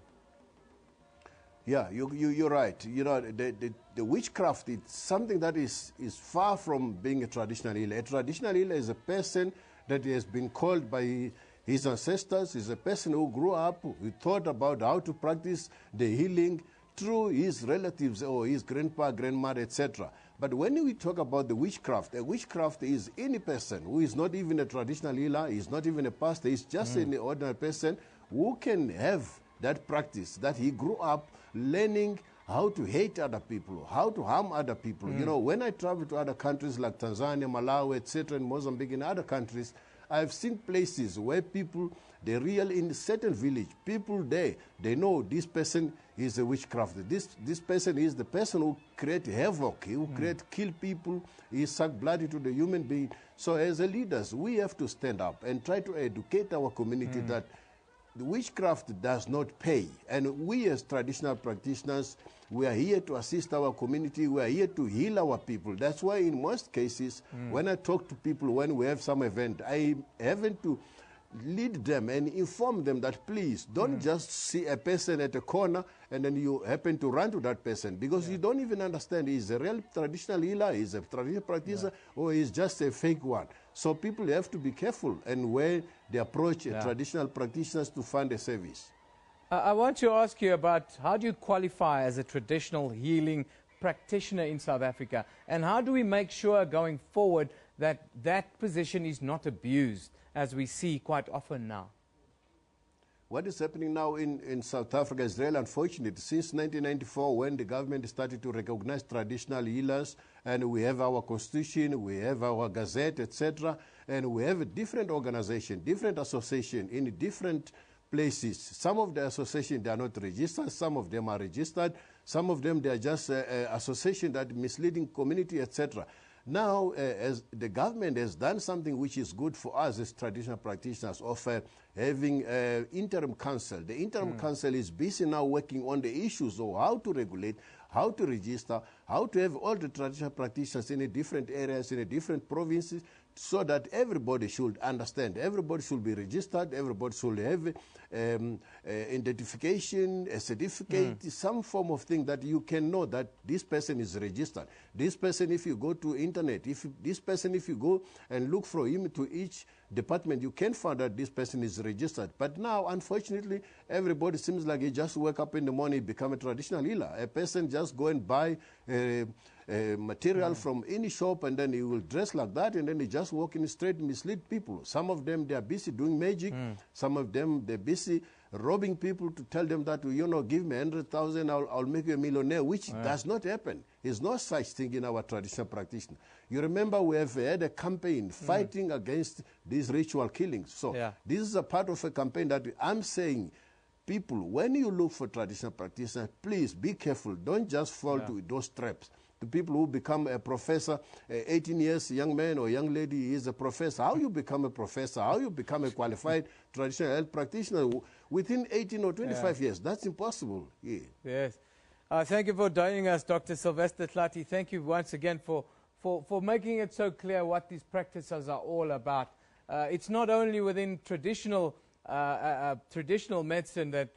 Yeah, you're right. You know, the witchcraft is something that is far from being a traditional healer. A traditional healer is a person that has been called by his ancestors, is a person who grew up, who thought about how to practice the healing through his relatives or his grandpa, grandmother, etc. But when we talk about the witchcraft, a witchcraft is any person who is not even a traditional healer, is not even a pastor, is just an ordinary person who can have that practice that he grew up learning how to hate other people, how to harm other people. You know, when I travel to other countries like Tanzania, Malawi, etc., and Mozambique, and other countries, I've seen places where people, in certain village, people there, they know this person is a witchcraft. This person is the person who create havoc, who kill people, he suck blood into the human being. So as a leaders, we have to stand up and try to educate our community that the witchcraft does not pay. And we as traditional practitioners, we are here to assist our community. We are here to heal our people. That's why in most cases, when I talk to people, when we have some event, I haven't to lead them and inform them that please don't just see a person at a corner and then you happen to run to that person, because you don't even understand is a real traditional healer, is a traditional practitioner, or is just a fake one. So people have to be careful and where they approach traditional practitioners to find a service. I want to ask you about how do you qualify as a traditional healing practitioner in South Africa, and how do we make sure going forward that that position is not abused, as we see quite often now? What is happening now in South Africa is really unfortunate. Since 1994, when the government started to recognize traditional healers, and we have our constitution, we have our gazette, etc., and we have a different organization, different association in different places. Some of the associations, they are not registered, some of them are registered, some of them, they are just association that misleading community, etc. Now, as the government has done something which is good for us as traditional practitioners of having interim council. The interim council is busy now working on the issues of how to regulate, how to register, how to have all the traditional practitioners in the different areas, in the different provinces, so that everybody should understand, everybody should be registered, everybody should have identification, a certificate, some form of thing that you can know that this person is registered. This person, if you go to internet, if you go and look for him to each department, you can find that this person is registered. But now, unfortunately, everybody seems like he just wake up in the morning, become a traditional healer. A person just go and buy material from any shop, and then he will dress like that, and then he just walk in the street and mislead people. Some of them, they are busy doing magic. Some of them, they're busy robbing people to tell them that, you know, give me 100,000, I'll make you a millionaire, which does not happen. There's no such thing in our traditional practitioner. You remember we have had a campaign fighting against these ritual killings. So this is a part of a campaign that I'm saying, people, when you look for traditional practitioners, please be careful. Don't just fall to those traps. The people who become a professor, 18 years, young man or young lady is a professor. How you become a professor, how you become a qualified traditional health practitioner within 18 or 25 years, that's impossible. Yes. Thank you for joining us, Dr. Sylvester Tlati. Thank you once again for making it so clear what these practices are all about. It's not only within traditional medicine that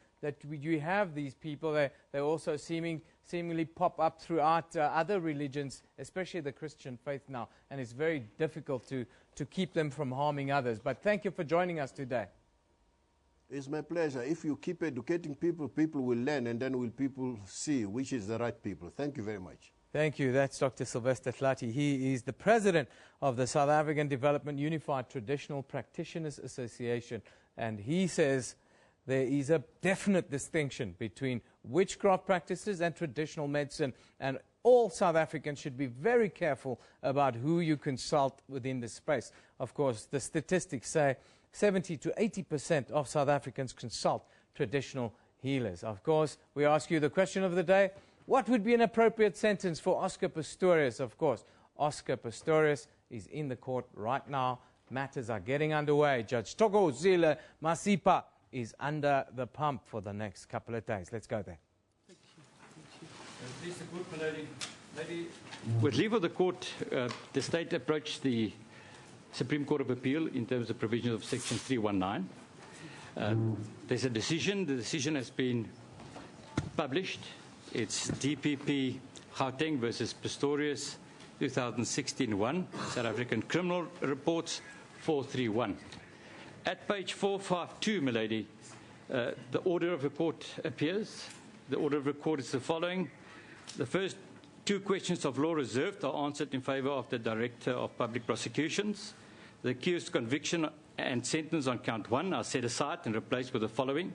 you have these people. They also seemingly pop up throughout other religions, especially the Christian faith now, and it's very difficult to keep them from harming others. But thank you for joining us today. It's my pleasure. If you keep educating people, people will learn, and then will people see which is the right people. Thank you very much. Thank you. That's Dr. Sylvester Tlati. He is the president of the South African Development Unified Traditional Practitioners Association, and he says there is a definite distinction between witchcraft practices and traditional medicine. And all South Africans should be very careful about who you consult within this space. Of course, the statistics say 70 to 80% of South Africans consult traditional healers. Of course, we ask you the question of the day: what would be an appropriate sentence for Oscar Pistorius? Of course, Oscar Pistorius is in the court right now. Matters are getting underway. Judge Thokozile Masipa is under the pump for the next couple of days. Let's go there. Please, the court, my lady. With leave of the court, the state approached the Supreme Court of Appeal in terms of provisions of Section 319. There's a decision. The decision has been published. It's DPP Gauteng versus Pistorius, 2016-1, South African Criminal Reports 431. At page 452, my lady, the order of the court appears. The order of the court is the following. The first two questions of law reserved are answered in favor of the Director of Public Prosecutions. The accused's conviction and sentence on count 1 are set aside and replaced with the following.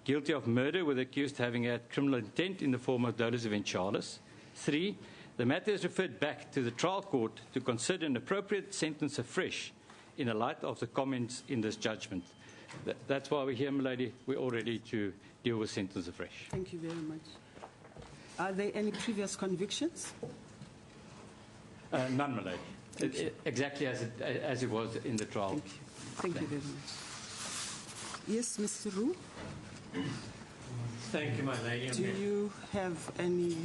Guilty of murder with the accused having had criminal intent in the form of dolus eventualis. 3. The matter is referred back to the trial court to consider an appropriate sentence afresh in the light of the comments in this judgment. That's why we're here, my lady. We're all ready to deal with sentence afresh. Thank you very much. Are there any previous convictions? None, my lady. Exactly as it was in the trial. Thank you very much. Yes, Mr. Roux? Thank you, my lady. Do you have any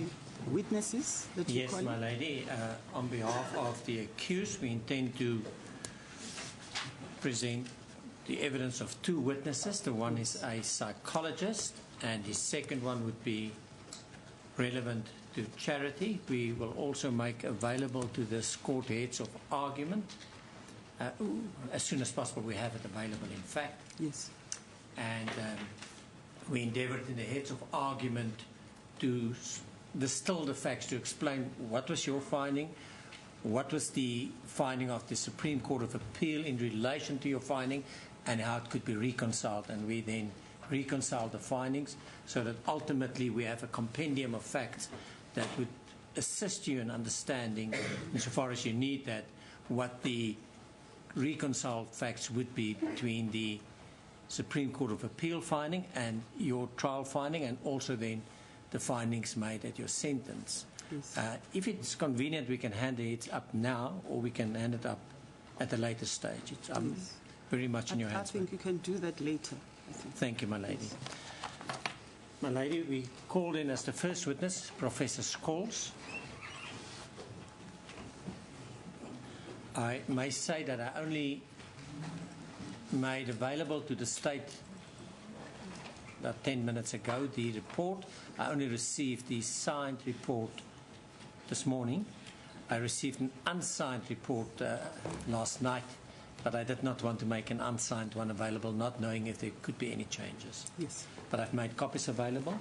witnesses that you call? Yes, my lady. On behalf of the accused, we intend to present the evidence of two witnesses. The one is a psychologist, and the second one would be relevant to charity. We will also make available to this court heads of argument as soon as possible. We have it available, in fact. Yes. And we endeavoured in the heads of argument to distill the facts, to explain what was your finding, what was the finding of the Supreme Court of Appeal in relation to your finding, and how it could be reconciled. And we then reconciled the findings so that ultimately we have a compendium of facts that would assist you in understanding, insofar as you need that, what the reconciled facts would be between the Supreme Court of Appeal finding and your trial finding, and also then the findings made at your sentence. Yes. If it's convenient, we can hand it up now, or we can hand it up at a later stage. It's very much in your hands. I think you can do that later. Thank you, my lady. My lady, we called in as the first witness, Professor Scholes. I may say that I only made available to the state about 10 minutes ago the report. I only received the signed report this morning. I received an unsigned report last night, but I did not want to make an unsigned one available, not knowing if there could be any changes. Yes. But I've made copies available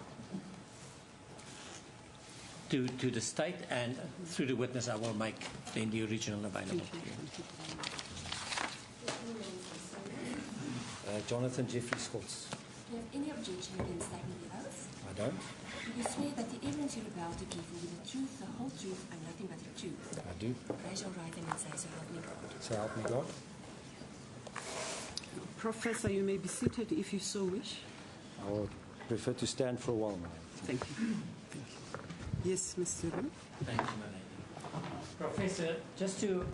to the state, and through the witness I will make then the original available to you. Jonathan Jeffrey Scholes. Do you have any objection against taking the oath? I don't. Do you swear that the evidence you're about to give will be the truth, the whole truth, and nothing but the truth? I do. Raise your right hand and say, so help me God. So help me God. Professor, you may be seated if you so wish. I will prefer to stand for a while, madam. Thank you. Yes, Mr. Roux. Thank you, my lady. Professor, just to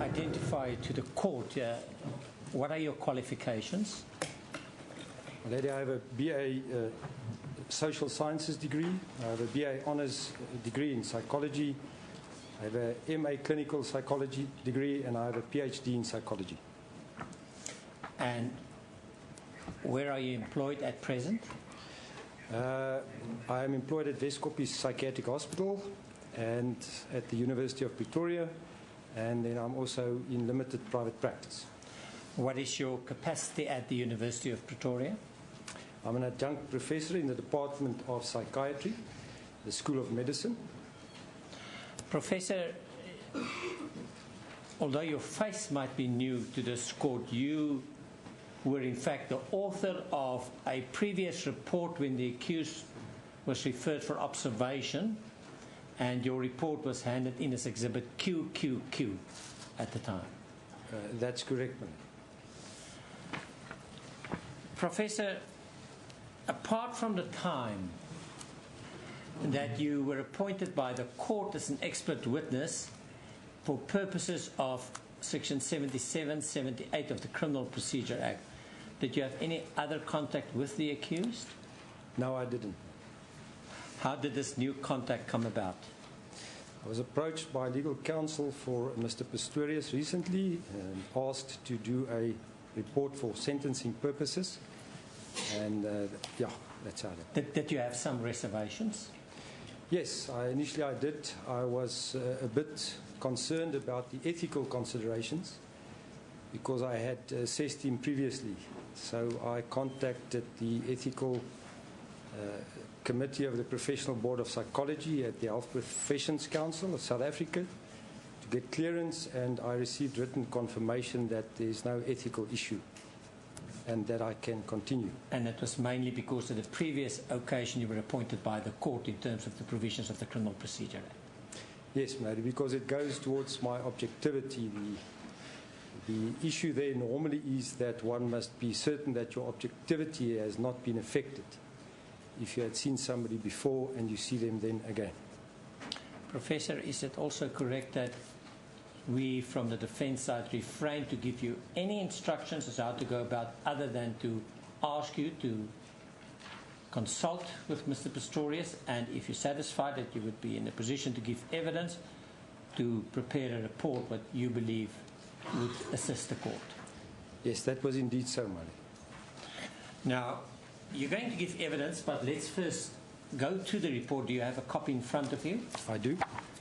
identify to the court, what are your qualifications? My lady, I have a BA Social Sciences degree. I have a BA Honours degree in Psychology. I have a MA Clinical Psychology degree, and I have a PhD in Psychology. And where are you employed at present? I am employed at Westkopje Psychiatric Hospital and at the University of Pretoria, and then I'm also in limited private practice. What is your capacity at the University of Pretoria? I'm an adjunct professor in the Department of Psychiatry, the School of Medicine. Professor, although your face might be new to this court, you were in fact the author of a previous report when the accused was referred for observation, and your report was handed in as Exhibit QQQ at the time. That's correct, ma'am. Professor, apart from the time that you were appointed by the court as an expert witness for purposes of Section 77, 78 of the Criminal Procedure Act, did you have any other contact with the accused? No, I didn't. How did this new contact come about? I was approached by legal counsel for Mr. Pistorius recently and asked to do a report for sentencing purposes. And yeah, that's how it. Did you have some reservations? Yes, initially I did. I was a bit concerned about the ethical considerations because I had assessed him previously. So I contacted the ethical committee of the Professional Board of Psychology at the Health Professions Council of South Africa to get clearance, and I received written confirmation that there is no ethical issue and that I can continue. And it was mainly because of the previous occasion you were appointed by the court in terms of the provisions of the Criminal Procedure Act? Yes, Mary, because it goes towards my objectivity. The issue there normally is that one must be certain that your objectivity has not been affected if you had seen somebody before and you see them then again. Professor, is it also correct that we from the defense side refrain to give you any instructions as how to go about other than to ask you to consult with Mr. Pistorius, and if you're satisfied that you would be in a position to give evidence, to prepare a report what you believe would assist the court? Yes, that was indeed so, Mary. Now, you're going to give evidence, but let's first go to the report. Do you have a copy in front of you? I do.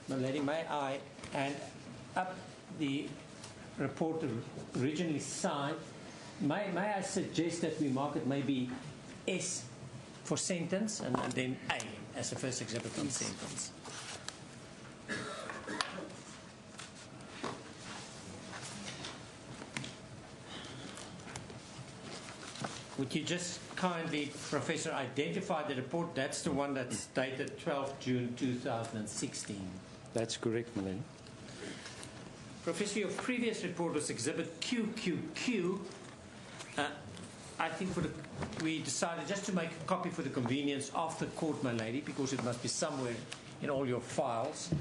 My lady, may I hand up the report originally signed? May I suggest that we mark it maybe S for sentence and then A as the first exhibit on sentence? Would you just kindly, Professor, identify the report? That's the one that's dated 12 June 2016. That's correct, Malene. Professor, your previous report was Exhibit QQQ. I think we decided just to make a copy for the convenience of the court, my lady, because it must be somewhere in all your files.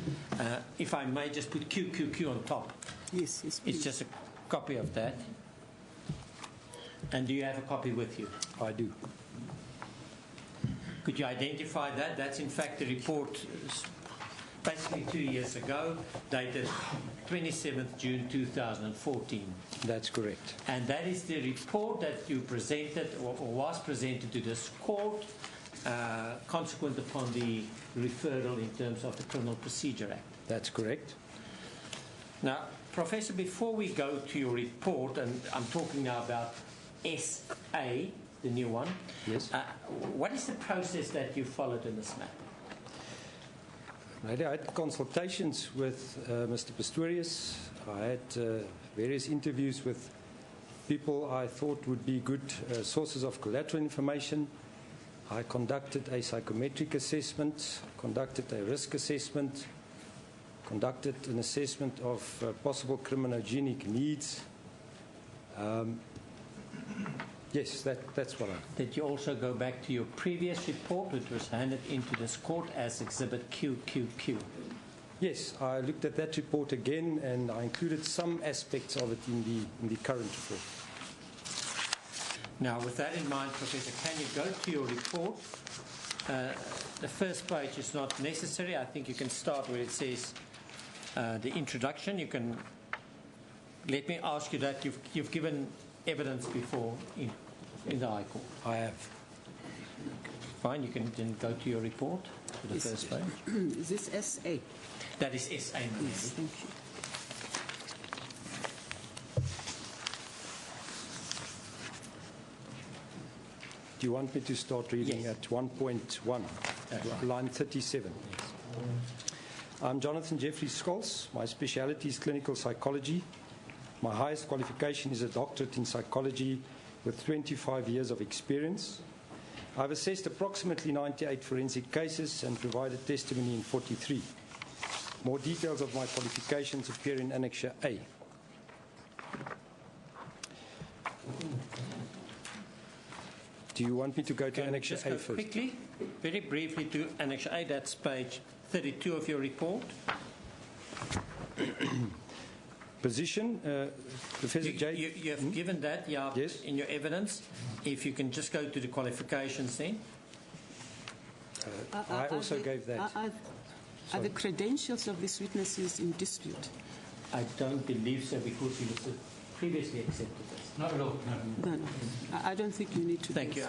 If I may just put QQQ on top. Yes, yes, please. It's just a copy of that. And do you have a copy with you? I do. Could you identify that? That's in fact the report basically 2 years ago, dated 27th June 2014. That's correct. And that is the report that you presented or was presented to this court consequent upon the referral in terms of the Criminal Procedure Act. That's correct. Now, Professor, before we go to your report, and I'm talking now about SA, the new one. Yes. What is the process that you followed in this matter? I had consultations with Mr. Pistorius. I had various interviews with people I thought would be good sources of collateral information. I conducted a psychometric assessment, conducted a risk assessment, conducted an assessment of possible criminogenic needs. Yes, that's what I did. Did you also go back to your previous report, which was handed into this court as Exhibit QQQ? Yes, I looked at that report again, and I included some aspects of it in the current report. Now, with that in mind, Professor, can you go to your report? The first page is not necessary. I think you can start where it says the introduction. You can let me ask you that you've given evidence before in the High Court. I have. Fine, you can then go to your report to the first page. Is this SA? That is SA. Yes, thank you. Do you want me to start reading Yes. at 1.1, line 37? Yes. I'm Jonathan Jeffrey Scholes. My speciality is clinical psychology. My highest qualification is a doctorate in psychology with 25 years of experience. I've assessed approximately 98 forensic cases and provided testimony in 43. More details of my qualifications appear in Annexure A. Do you want me to go to Annexure A first? Quickly, very briefly to Annexure A, that's page 32 of your report. Position, Professor J. You have given that, yes, in your evidence. If you can just go to the qualifications then. I also gave that. Are the credentials of these witnesses in dispute? I don't believe so, because you previously accepted this. No. No. I don't think you need to. Thank you.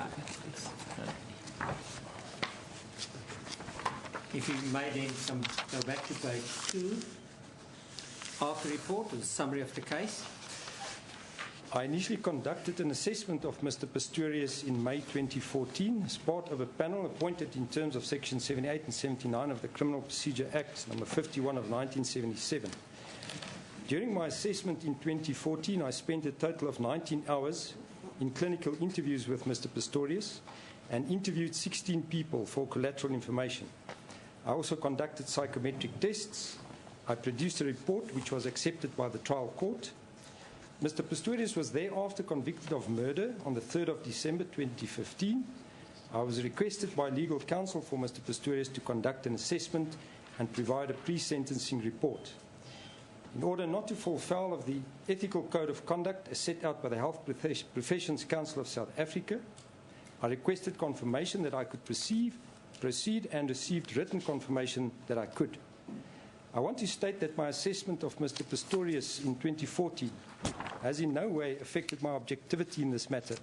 If you may then go back to page 2 of the report, the summary of the case. I initially conducted an assessment of Mr. Pistorius in May 2014 as part of a panel appointed in terms of Section 78 and 79 of the Criminal Procedure Act, number 51 of 1977. During my assessment in 2014, I spent a total of 19 hours in clinical interviews with Mr. Pistorius and interviewed 16 people for collateral information. I also conducted psychometric tests. I produced a report which was accepted by the trial court. Mr. Pistorius was thereafter convicted of murder on the 3rd of December 2015. I was requested by legal counsel for Mr. Pistorius to conduct an assessment and provide a pre-sentencing report. In order not to fall foul of the ethical code of conduct as set out by the Health Professions Council of South Africa, I requested confirmation that I could proceed and received written confirmation that I could. I want to state that my assessment of Mr. Pistorius in 2014 has in no way affected my objectivity in this matter.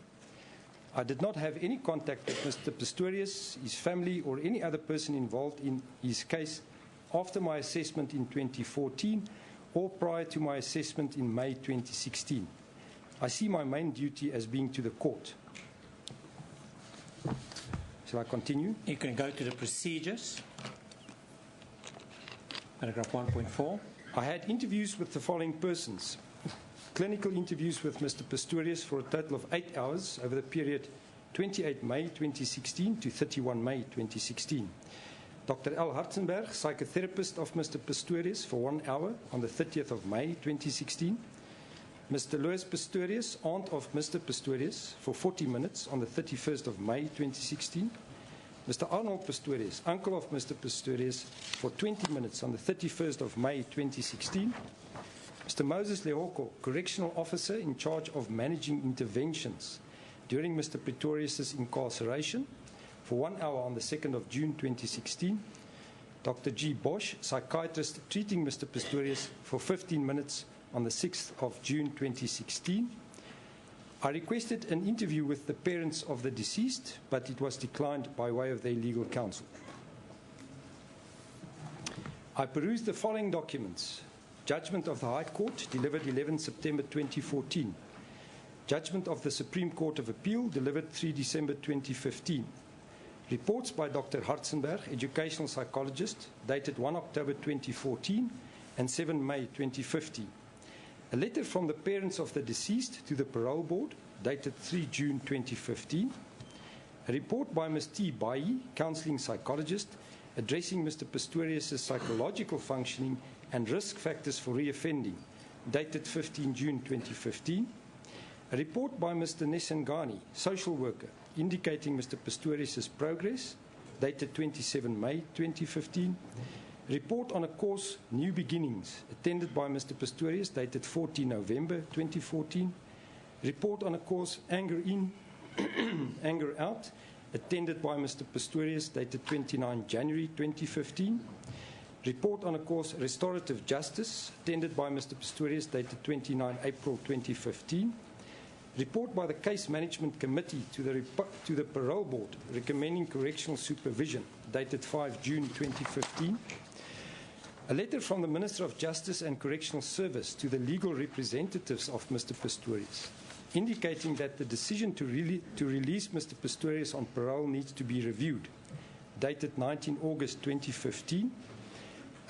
I did not have any contact with Mr. Pistorius, his family, or any other person involved in his case after my assessment in 2014 or prior to my assessment in May 2016. I see my main duty as being to the court. Shall I continue? You can go to the procedures. Paragraph 1.4. I had interviews with the following persons. Clinical interviews with Mr. Pistorius for a total of 8 hours over the period 28 May 2016 to 31 May 2016. Dr. L. Hartzenberg, psychotherapist of Mr. Pistorius, for 1 hour on the 30th of May 2016. Mr. Louis Pistorius, aunt of Mr. Pistorius, for 40 minutes on the 31st of May 2016. Mr. Arnold Pistorius, uncle of Mr. Pistorius, for 20 minutes on the 31st of May 2016. Mr. Moses Lehoko, correctional officer in charge of managing interventions during Mr. Pistorius' incarceration, for 1 hour on the 2nd of June 2016. Dr. G. Bosch, psychiatrist treating Mr. Pistorius, for 15 minutes on the 6th of June 2016. I requested an interview with the parents of the deceased, but it was declined by way of their legal counsel. I perused the following documents. Judgment of the High Court, delivered 11 September 2014. Judgment of the Supreme Court of Appeal, delivered 3 December 2015. Reports by Dr. Hartzenberg, educational psychologist, dated 1 October 2014 and 7 May 2015. A letter from the parents of the deceased to the parole board, dated 3 June 2015. A report by Ms. T. Bayi, counseling psychologist, addressing Mr. Pistorius' psychological functioning and risk factors for reoffending, dated 15 June 2015. A report by Mr. Nesengani, social worker, indicating Mr. Pistorius' progress, dated 27 May 2015. Report on a course, New Beginnings, attended by Mr. Pistorius, dated 14 November 2014. Report on a course, Anger In, Anger Out, attended by Mr. Pistorius, dated 29 January 2015. Report on a course, Restorative Justice, attended by Mr. Pistorius, dated 29 April 2015. Report by the Case Management Committee to the Parole Board, recommending correctional supervision, dated 5 June 2015. A letter from the Minister of Justice and Correctional Service to the legal representatives of Mr. Pistorius, indicating that the decision to release Mr. Pistorius on parole needs to be reviewed, dated 19 August 2015.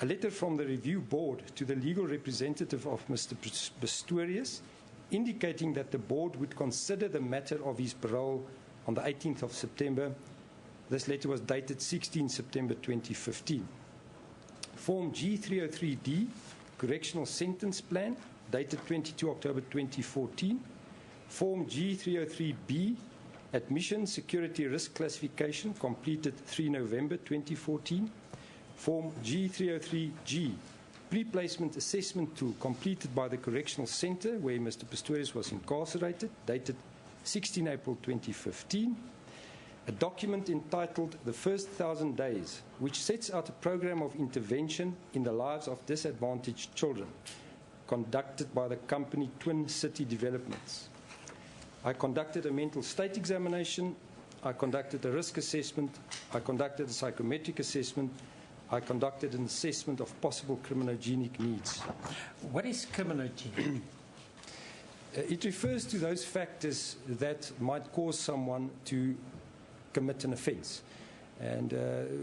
A letter from the Review Board to the legal representative of Mr. Pistorius, indicating that the board would consider the matter of his parole on the 18th of September. This letter was dated 16 September 2015. Form G303D, Correctional Sentence Plan, dated 22 October 2014. Form G303B, Admission Security Risk Classification, completed 3 November 2014. Form G303G, Pre-Placement Assessment Tool, completed by the Correctional Centre where Mr. Pistorius was incarcerated, dated 16 April 2015. A document entitled The First 1,000 Days, which sets out a program of intervention in the lives of disadvantaged children, conducted by the company Twin City Developments. I conducted a mental state examination, I conducted a risk assessment, I conducted a psychometric assessment, I conducted an assessment of possible criminogenic needs. What is criminogenic? It refers to those factors that might cause someone to commit an offence. And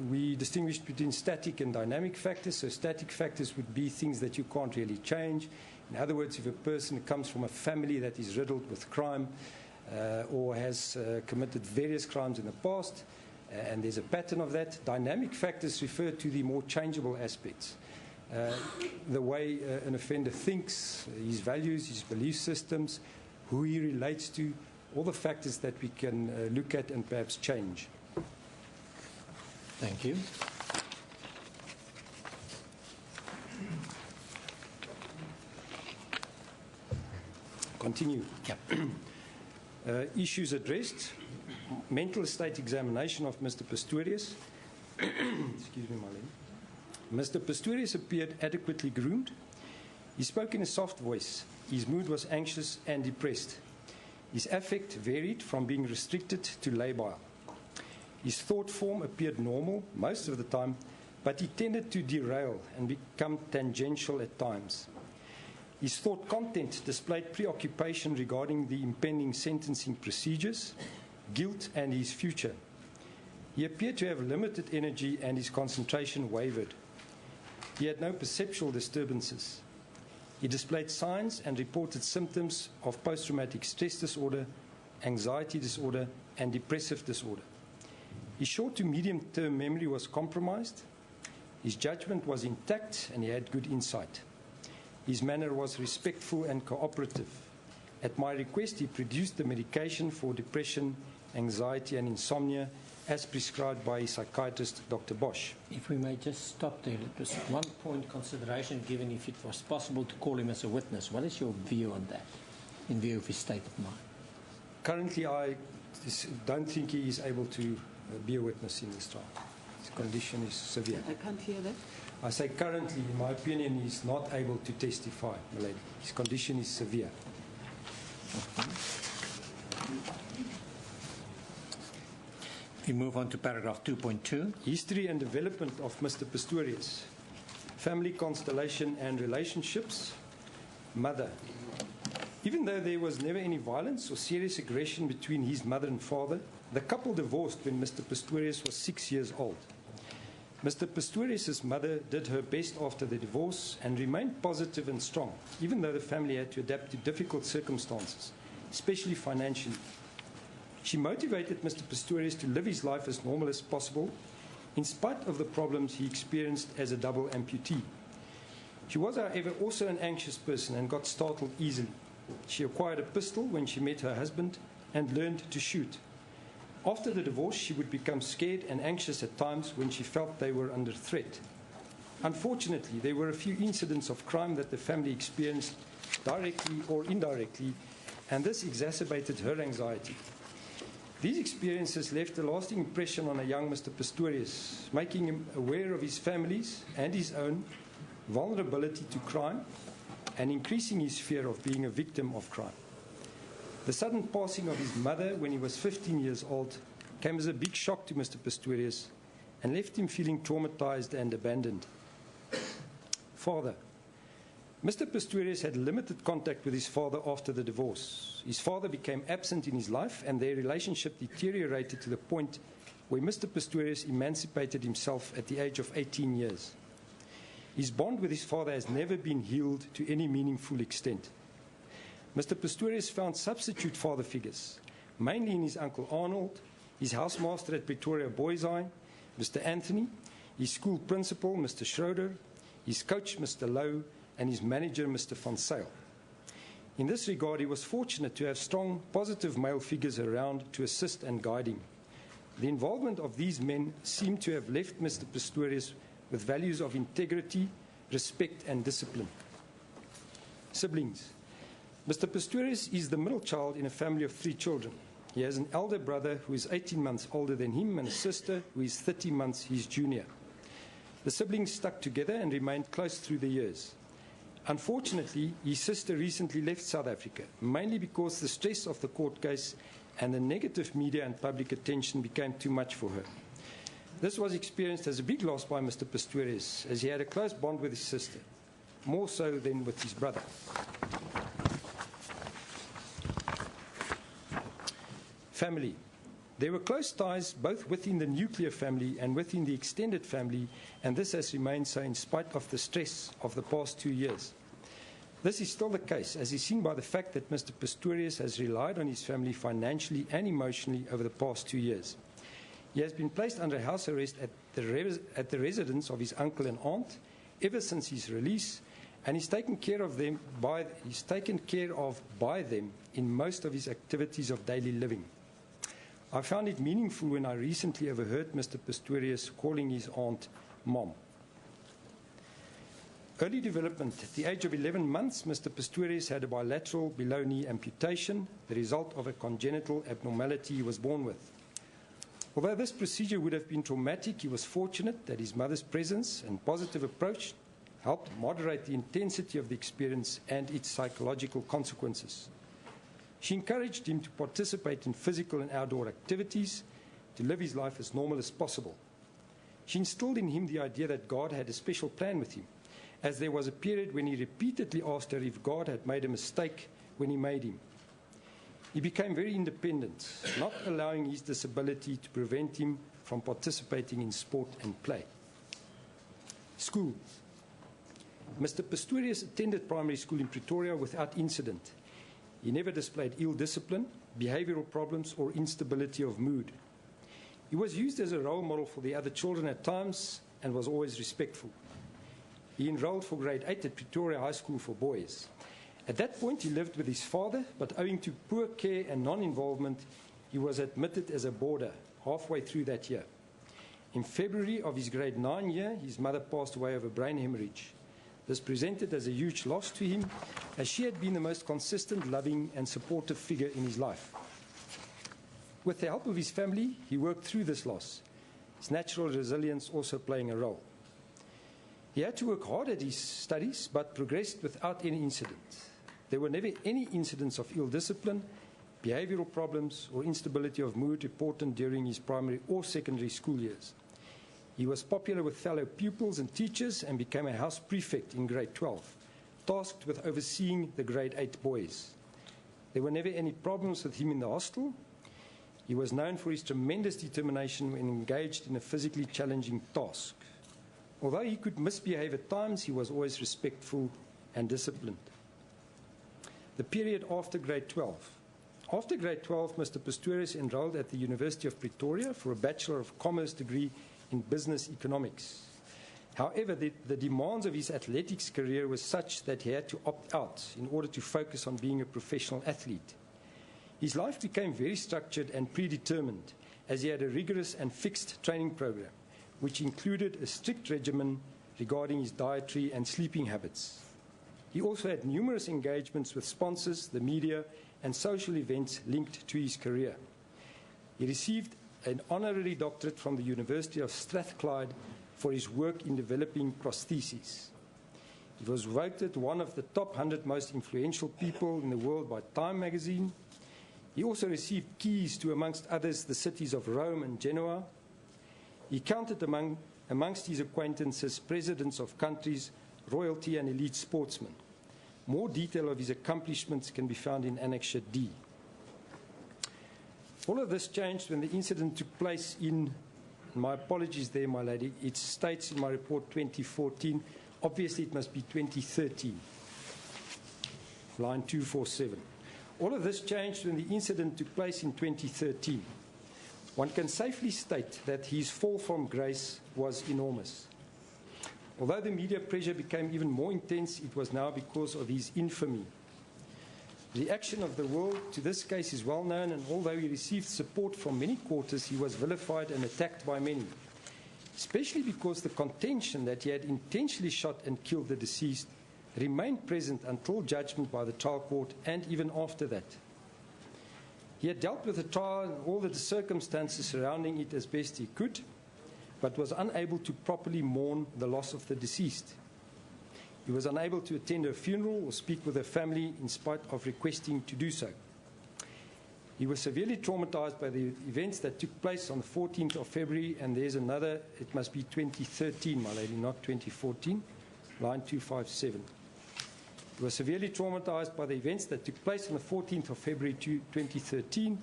we distinguished between static and dynamic factors. So static factors would be things that you can't really change. In other words, if a person comes from a family that is riddled with crime or has committed various crimes in the past, and there's a pattern of that, dynamic factors refer to the more changeable aspects. The way an offender thinks, his values, his belief systems, who he relates to, all the factors that we can look at and perhaps change. Thank you. Continue. Yep. Issues addressed. Mental state examination of Mr. Pistorius. Excuse me, Marlene. Mr. Pistorius appeared adequately groomed. He spoke in a soft voice. His mood was anxious and depressed. His affect varied from being restricted to labile. His thought form appeared normal most of the time, but he tended to derail and become tangential at times. His thought content displayed preoccupation regarding the impending sentencing procedures, guilt, and his future. He appeared to have limited energy and his concentration wavered. He had no perceptual disturbances. He displayed signs and reported symptoms of post-traumatic stress disorder, anxiety disorder, and depressive disorder. His short to medium-term memory was compromised. His judgment was intact, and he had good insight. His manner was respectful and cooperative. At my request, he produced the medication for depression, anxiety, and insomnia as prescribed by his psychiatrist, Dr. Bosch. If we may just stop there, just one point consideration given if it was possible to call him as a witness. What is your view on that, in view of his state of mind? Currently, I don't think he is able to be a witness in this trial. His condition is severe. I can't hear that. I say currently, in my opinion, he is not able to testify, my lady. His condition is severe. We move on to paragraph 2.2. History and development of Mr. Pistorius. Family constellation and relationships. Mother. Even though there was never any violence or serious aggression between his mother and father, the couple divorced when Mr. Pistorius was 6 years old. Mr. Pistorius' mother did her best after the divorce and remained positive and strong, even though the family had to adapt to difficult circumstances, especially financially. She motivated Mr. Pistorius to live his life as normal as possible, in spite of the problems he experienced as a double amputee. She was, however, also an anxious person and got startled easily. She acquired a pistol when she met her husband and learned to shoot. After the divorce, she would become scared and anxious at times when she felt they were under threat. Unfortunately, there were a few incidents of crime that the family experienced directly or indirectly, and this exacerbated her anxiety. These experiences left a lasting impression on a young Mr. Pistorius, making him aware of his family's and his own vulnerability to crime and increasing his fear of being a victim of crime. The sudden passing of his mother when he was 15 years old came as a big shock to Mr. Pistorius and left him feeling traumatized and abandoned. Father. Mr. Pistorius had limited contact with his father after the divorce. His father became absent in his life, and their relationship deteriorated to the point where Mr. Pistorius emancipated himself at the age of 18 years. His bond with his father has never been healed to any meaningful extent. Mr. Pistorius found substitute father figures, mainly in his uncle Arnold, his housemaster at Pretoria Boys' Eye, Mr. Anthony, his school principal, Mr. Schroeder, his coach, Mr. Lowe, and his manager, Mr. Van Sale. In this regard, he was fortunate to have strong, positive male figures around to assist and guide him. The involvement of these men seemed to have left Mr. Pistorius with values of integrity, respect, and discipline. Siblings. Mr. Pistorius is the middle child in a family of 3 children. He has an elder brother who is 18 months older than him and a sister who is 30 months his junior. The siblings stuck together and remained close through the years. Unfortunately, his sister recently left South Africa, mainly because the stress of the court case and the negative media and public attention became too much for her. This was experienced as a big loss by Mr. Pistorius, as he had a close bond with his sister, more so than with his brother. Family. There were close ties both within the nuclear family and within the extended family, and this has remained so in spite of the stress of the past 2 years. This is still the case, as is seen by the fact that Mr. Pistorius has relied on his family financially and emotionally over the past 2 years. He has been placed under house arrest at the residence of his uncle and aunt ever since his release, and is taken care of by them in most of his activities of daily living. I found it meaningful when I recently overheard Mr. Pistorius calling his aunt Mom. Early development. At the age of 11 months, Mr. Pistorius had a bilateral below-knee amputation, the result of a congenital abnormality he was born with. Although this procedure would have been traumatic, he was fortunate that his mother's presence and positive approach helped moderate the intensity of the experience and its psychological consequences. She encouraged him to participate in physical and outdoor activities, to live his life as normal as possible. She instilled in him the idea that God had a special plan with him, as there was a period when he repeatedly asked her if God had made a mistake when he made him. He became very independent, not allowing his disability to prevent him from participating in sport and play. School. Mr. Pistorius attended primary school in Pretoria without incident. He never displayed ill discipline, behavioral problems, or instability of mood. He was used as a role model for the other children at times and was always respectful. He enrolled for grade 8 at Pretoria High School for boys. At that point, he lived with his father, but owing to poor care and non-involvement, he was admitted as a boarder halfway through that year. In February of his grade 9 year, his mother passed away of a brain hemorrhage. This presented as a huge loss to him, as she had been the most consistent, loving, and supportive figure in his life. With the help of his family, he worked through this loss, his natural resilience also playing a role. He had to work hard at his studies, but progressed without any incident. There were never any incidents of ill discipline, behavioral problems, or instability of mood reported during his primary or secondary school years. He was popular with fellow pupils and teachers and became a house prefect in grade 12, tasked with overseeing the grade 8 boys. There were never any problems with him in the hostel. He was known for his tremendous determination when engaged in a physically challenging task. Although he could misbehave at times, he was always respectful and disciplined. The period after grade 12. After grade 12, Mr. Pistorius enrolled at the University of Pretoria for a Bachelor of Commerce degree in business economics. However, the demands of his athletics career were such that he had to opt out in order to focus on being a professional athlete. His life became very structured and predetermined, as he had a rigorous and fixed training program, which included a strict regimen regarding his dietary and sleeping habits. He also had numerous engagements with sponsors, the media, and social events linked to his career. He received an honorary doctorate from the University of Strathclyde for his work in developing prostheses. He was voted one of the top 100 most influential people in the world by Time magazine. He also received keys to, amongst others, the cities of Rome and Genoa. He counted amongst his acquaintances presidents of countries, royalty, and elite sportsmen. More detail of his accomplishments can be found in Annexure D. All of this changed when the incident took place in, my apologies there, my lady, it states in my report 2014, obviously it must be 2013, line 247. All of this changed when the incident took place in 2013. One can safely state that his fall from grace was enormous. Although the media pressure became even more intense, it was now because of his infamy. The reaction of the world to this case is well known, and although he received support from many quarters, he was vilified and attacked by many, especially because the contention that he had intentionally shot and killed the deceased remained present until judgment by the trial court and even after that. He had dealt with the trial and all the circumstances surrounding it as best he could, but was unable to properly mourn the loss of the deceased. He was unable to attend her funeral or speak with her family in spite of requesting to do so. He was severely traumatized by the events that took place on the 14th of February, and there's another, it must be 2013, my lady, not 2014, line 257. He was severely traumatized by the events that took place on the 14th of February 2013,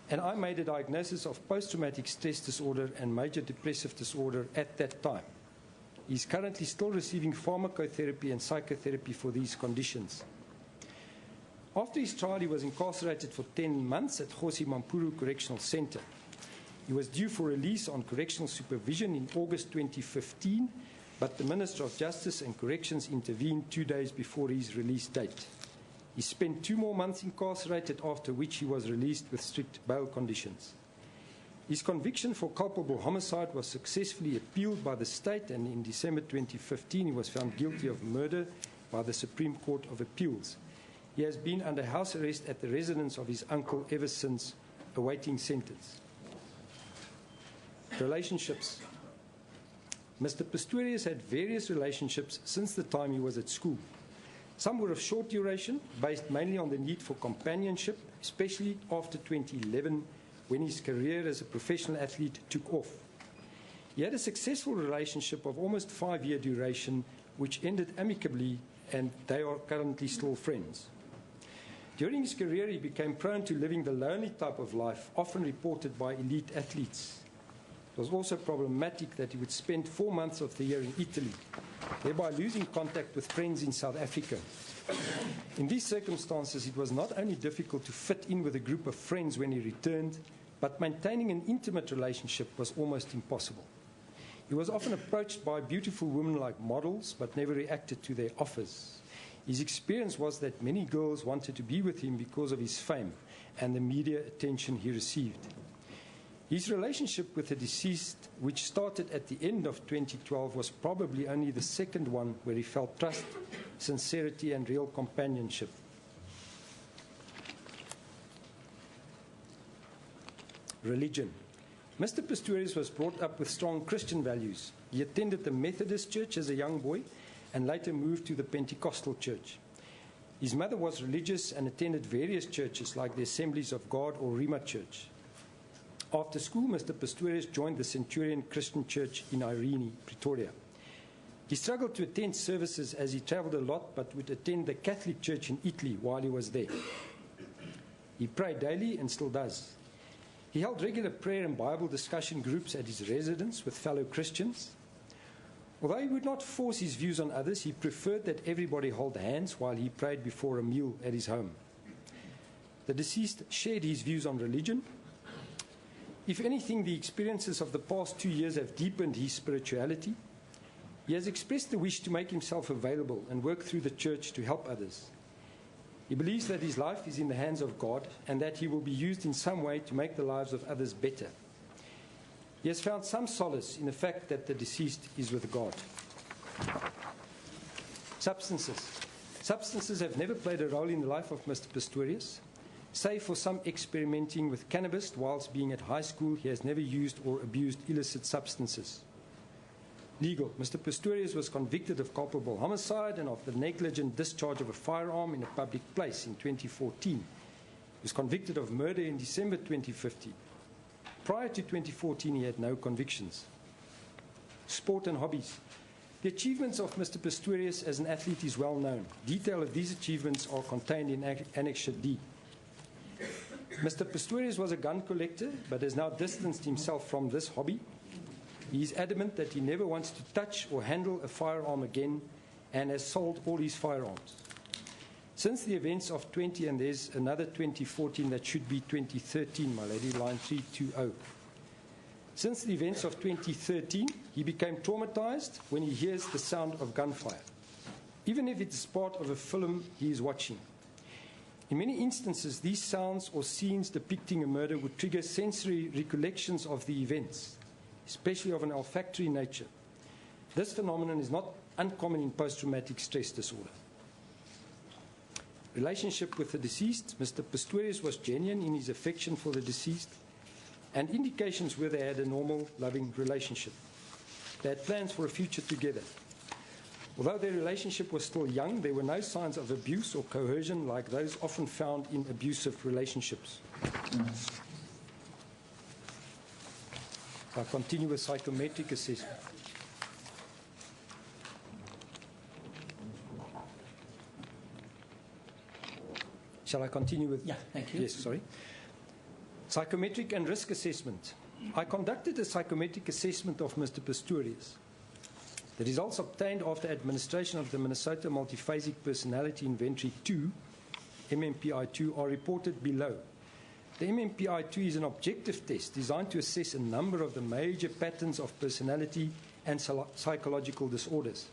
and I made a diagnosis of post-traumatic stress disorder and major depressive disorder at that time. He is currently still receiving pharmacotherapy and psychotherapy for these conditions. After his trial, he was incarcerated for 10 months at Kgosi Mampuru Correctional Center. He was due for release on correctional supervision in August 2015, but the Minister of Justice and Corrections intervened 2 days before his release date. He spent 2 more months incarcerated, after which he was released with strict bail conditions. His conviction for culpable homicide was successfully appealed by the state, and in December 2015 he was found guilty of murder by the Supreme Court of Appeals. He has been under house arrest at the residence of his uncle ever since, awaiting sentence. Relationships. Mr. Pistorius had various relationships since the time he was at school. Some were of short duration, based mainly on the need for companionship, especially after 2011, when his career as a professional athlete took off. He had a successful relationship of almost 5-year duration, which ended amicably, and they are currently still friends. During his career, he became prone to living the lonely type of life, often reported by elite athletes. It was also problematic that he would spend 4 months of the year in Italy, thereby losing contact with friends in South Africa. In these circumstances, it was not only difficult to fit in with a group of friends when he returned, but maintaining an intimate relationship was almost impossible. He was often approached by beautiful women like models, but never reacted to their offers. His experience was that many girls wanted to be with him because of his fame and the media attention he received. His relationship with the deceased, which started at the end of 2012, was probably only the second one where he felt trust, sincerity, and real companionship. Religion. Mr. Pistorius was brought up with strong Christian values. He attended the Methodist Church as a young boy and later moved to the Pentecostal Church. His mother was religious and attended various churches like the Assemblies of God or Rima Church. After school, Mr. Pistorius joined the Centurion Christian Church in Irene, Pretoria. He struggled to attend services as he traveled a lot, but would attend the Catholic Church in Italy while he was there. He prayed daily and still does. He held regular prayer and Bible discussion groups at his residence with fellow Christians. Although he would not force his views on others, he preferred that everybody hold hands while he prayed before a meal at his home. The deceased shared his views on religion. If anything, the experiences of the past 2 years have deepened his spirituality. He has expressed the wish to make himself available and work through the church to help others. He believes that his life is in the hands of God and that he will be used in some way to make the lives of others better. He has found some solace in the fact that the deceased is with God. Substances. Substances have never played a role in the life of Mr. Pistorius. Save for some experimenting with cannabis whilst being at high school, he has never used or abused illicit substances. Legal. Mr. Pistorius was convicted of culpable homicide and of the negligent discharge of a firearm in a public place in 2014. He was convicted of murder in December 2015. Prior to 2014, he had no convictions. Sport and hobbies. The achievements of Mr. Pistorius as an athlete is well known. Detail of these achievements are contained in Annexure D. Mr. Pistorius was a gun collector, but has now distanced himself from this hobby. He is adamant that he never wants to touch or handle a firearm again and has sold all his firearms. Since the events of 20, and there's another 2014 that should be 2013, my lady, line 320. Since the events of 2013, he became traumatized when he hears the sound of gunfire, even if it is part of a film he is watching. In many instances, these sounds or scenes depicting a murder would trigger sensory recollections of the events, especially of an olfactory nature. This phenomenon is not uncommon in post-traumatic stress disorder. Relationship with the deceased, Mr. Pistorius was genuine in his affection for the deceased, and indications were they had a normal, loving relationship. They had plans for a future together. Although their relationship was still young, there were no signs of abuse or coercion like those often found in abusive relationships. I continue with psychometric assessment. Shall I continue with? Yeah, thank you. Yes, sorry. Psychometric and risk assessment. I conducted a psychometric assessment of Mr. Pistorius. The results obtained after administration of the Minnesota Multiphasic Personality Inventory 2, MMPI-2, are reported below. The MMPI-2 is an objective test designed to assess a number of the major patterns of personality and psychological disorders.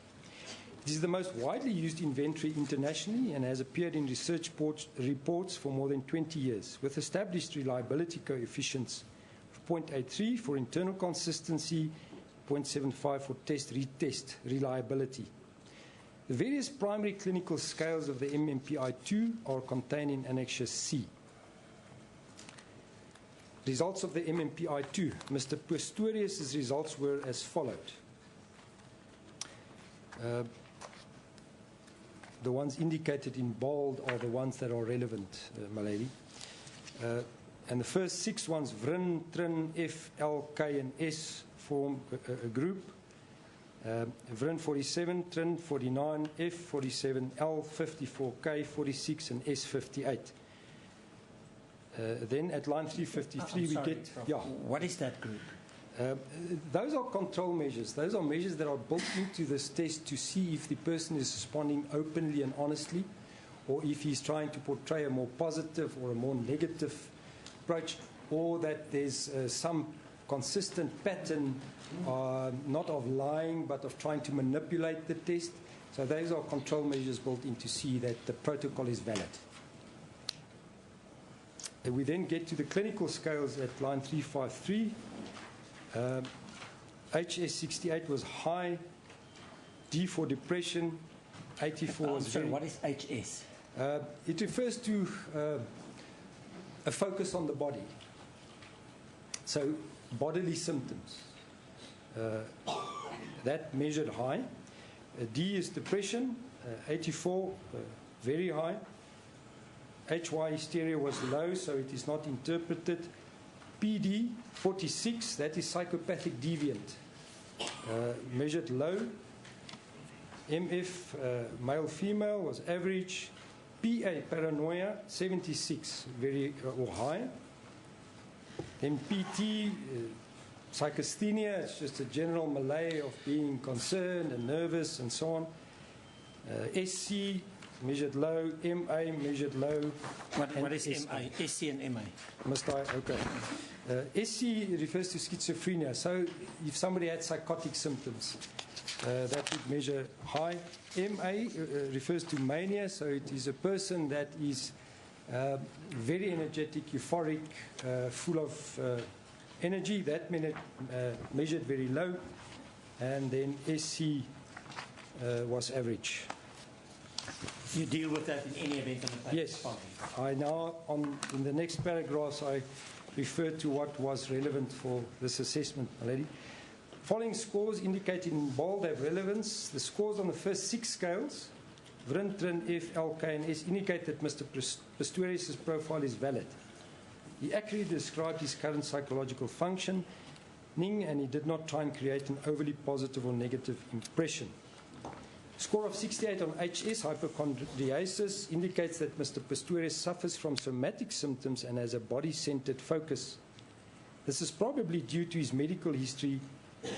It is the most widely used inventory internationally and has appeared in research reports for more than 20 years, with established reliability coefficients of 0.83 for internal consistency, 0.75 for test-retest reliability. The various primary clinical scales of the MMPI-2 are contained in Annexure C. Results of the MMPI-2. Mr. Pistorius' results were as followed. The ones indicated in bold are the ones that are relevant, my lady. And the first 6 ones, VRIN, TRIN, F, L, K, and S, form a group. VRIN 47, TRIN 49, F 47, L 54, K 46, and S 58. Then at line 353 we get... Yeah. What is that group? Those are control measures. Those are measures that are built into this test to see if the person is responding openly and honestly, or if he's trying to portray a more positive or a more negative approach, or that there's some consistent pattern, not of lying, but of trying to manipulate the test. So those are control measures built in to see that the protocol is valid. And we then get to the clinical scales at line 353. HS68 was high, D for depression, 84 was sorry, what is HS? It refers to a focus on the body. So bodily symptoms. That measured high. D is depression, 84, very high. HY hysteria was low, so it is not interpreted. PD, 46, that is psychopathic deviant, measured low. MF, male-female, was average. PA, paranoia, 76, very or high. Then PT, psychasthenia, it's just a general malay of being concerned and nervous and so on. SC, measured low. MA, measured low. What is MA? SC and MA? Must I? Okay. SC refers to schizophrenia. So if somebody had psychotic symptoms, that would measure high. MA refers to mania. So it is a person that is very energetic, euphoric, full of energy. That measured very low. And then SC was average. You deal with that in any event on the paper? Yes. I now, in the next paragraphs, I refer to what was relevant for this assessment, my lady. Following scores indicated in bold have relevance. The scores on the first 6 scales, VRIN, TRIN, F, L, K, and S, indicate that Mr. Pistorius' profile is valid. He accurately described his current psychological functioning, and he did not try and create an overly positive or negative impression. Score of 68 on HS, hypochondriasis, indicates that Mr. Pistorius suffers from somatic symptoms and has a body-centered focus. This is probably due to his medical history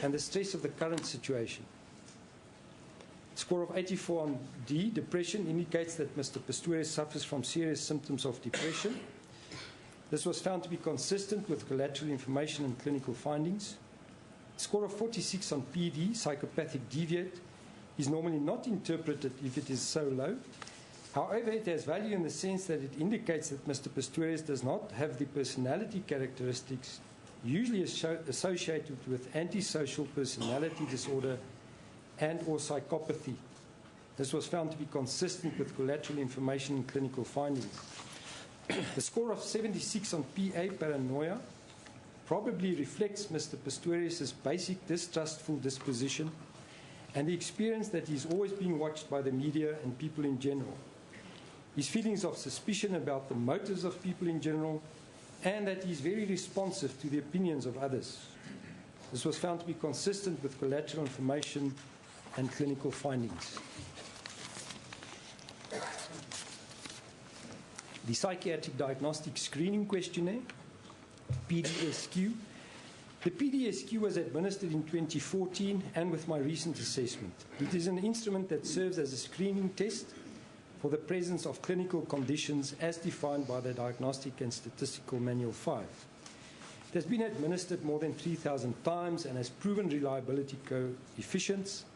and the stress of the current situation. Score of 84 on D, depression, indicates that Mr. Pistorius suffers from serious symptoms of depression. This was found to be consistent with collateral information and clinical findings. A score of 46 on PD, psychopathic deviate, is normally not interpreted if it is so low. However, it has value in the sense that it indicates that Mr. Pistorius does not have the personality characteristics usually associated with antisocial personality disorder and or psychopathy. This was found to be consistent with collateral information and clinical findings. The score of 76 on PA, paranoia, probably reflects Mr. Pistorius' basic distrustful disposition and the experience that he is always being watched by the media and people in general. His feelings of suspicion about the motives of people in general, and that he is very responsive to the opinions of others. This was found to be consistent with collateral information and clinical findings. The Psychiatric Diagnostic Screening Questionnaire, PDSQ. The PDSQ was administered in 2014 and with my recent assessment. It is an instrument that serves as a screening test for the presence of clinical conditions as defined by the Diagnostic and Statistical Manual 5. It has been administered more than 3,000 times and has proven reliability coefficients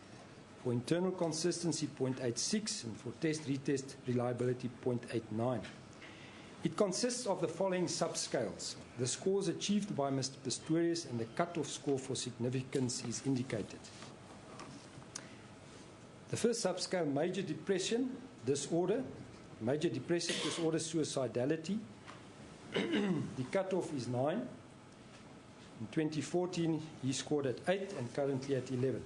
for internal consistency 0.86 and for test-retest reliability 0.89. It consists of the following subscales. The scores achieved by Mr. Pistorius and the cutoff score for significance is indicated. The first subscale, major depression disorder, major depressive disorder, suicidality. The cutoff is 9. In 2014, he scored at 8 and currently at 11.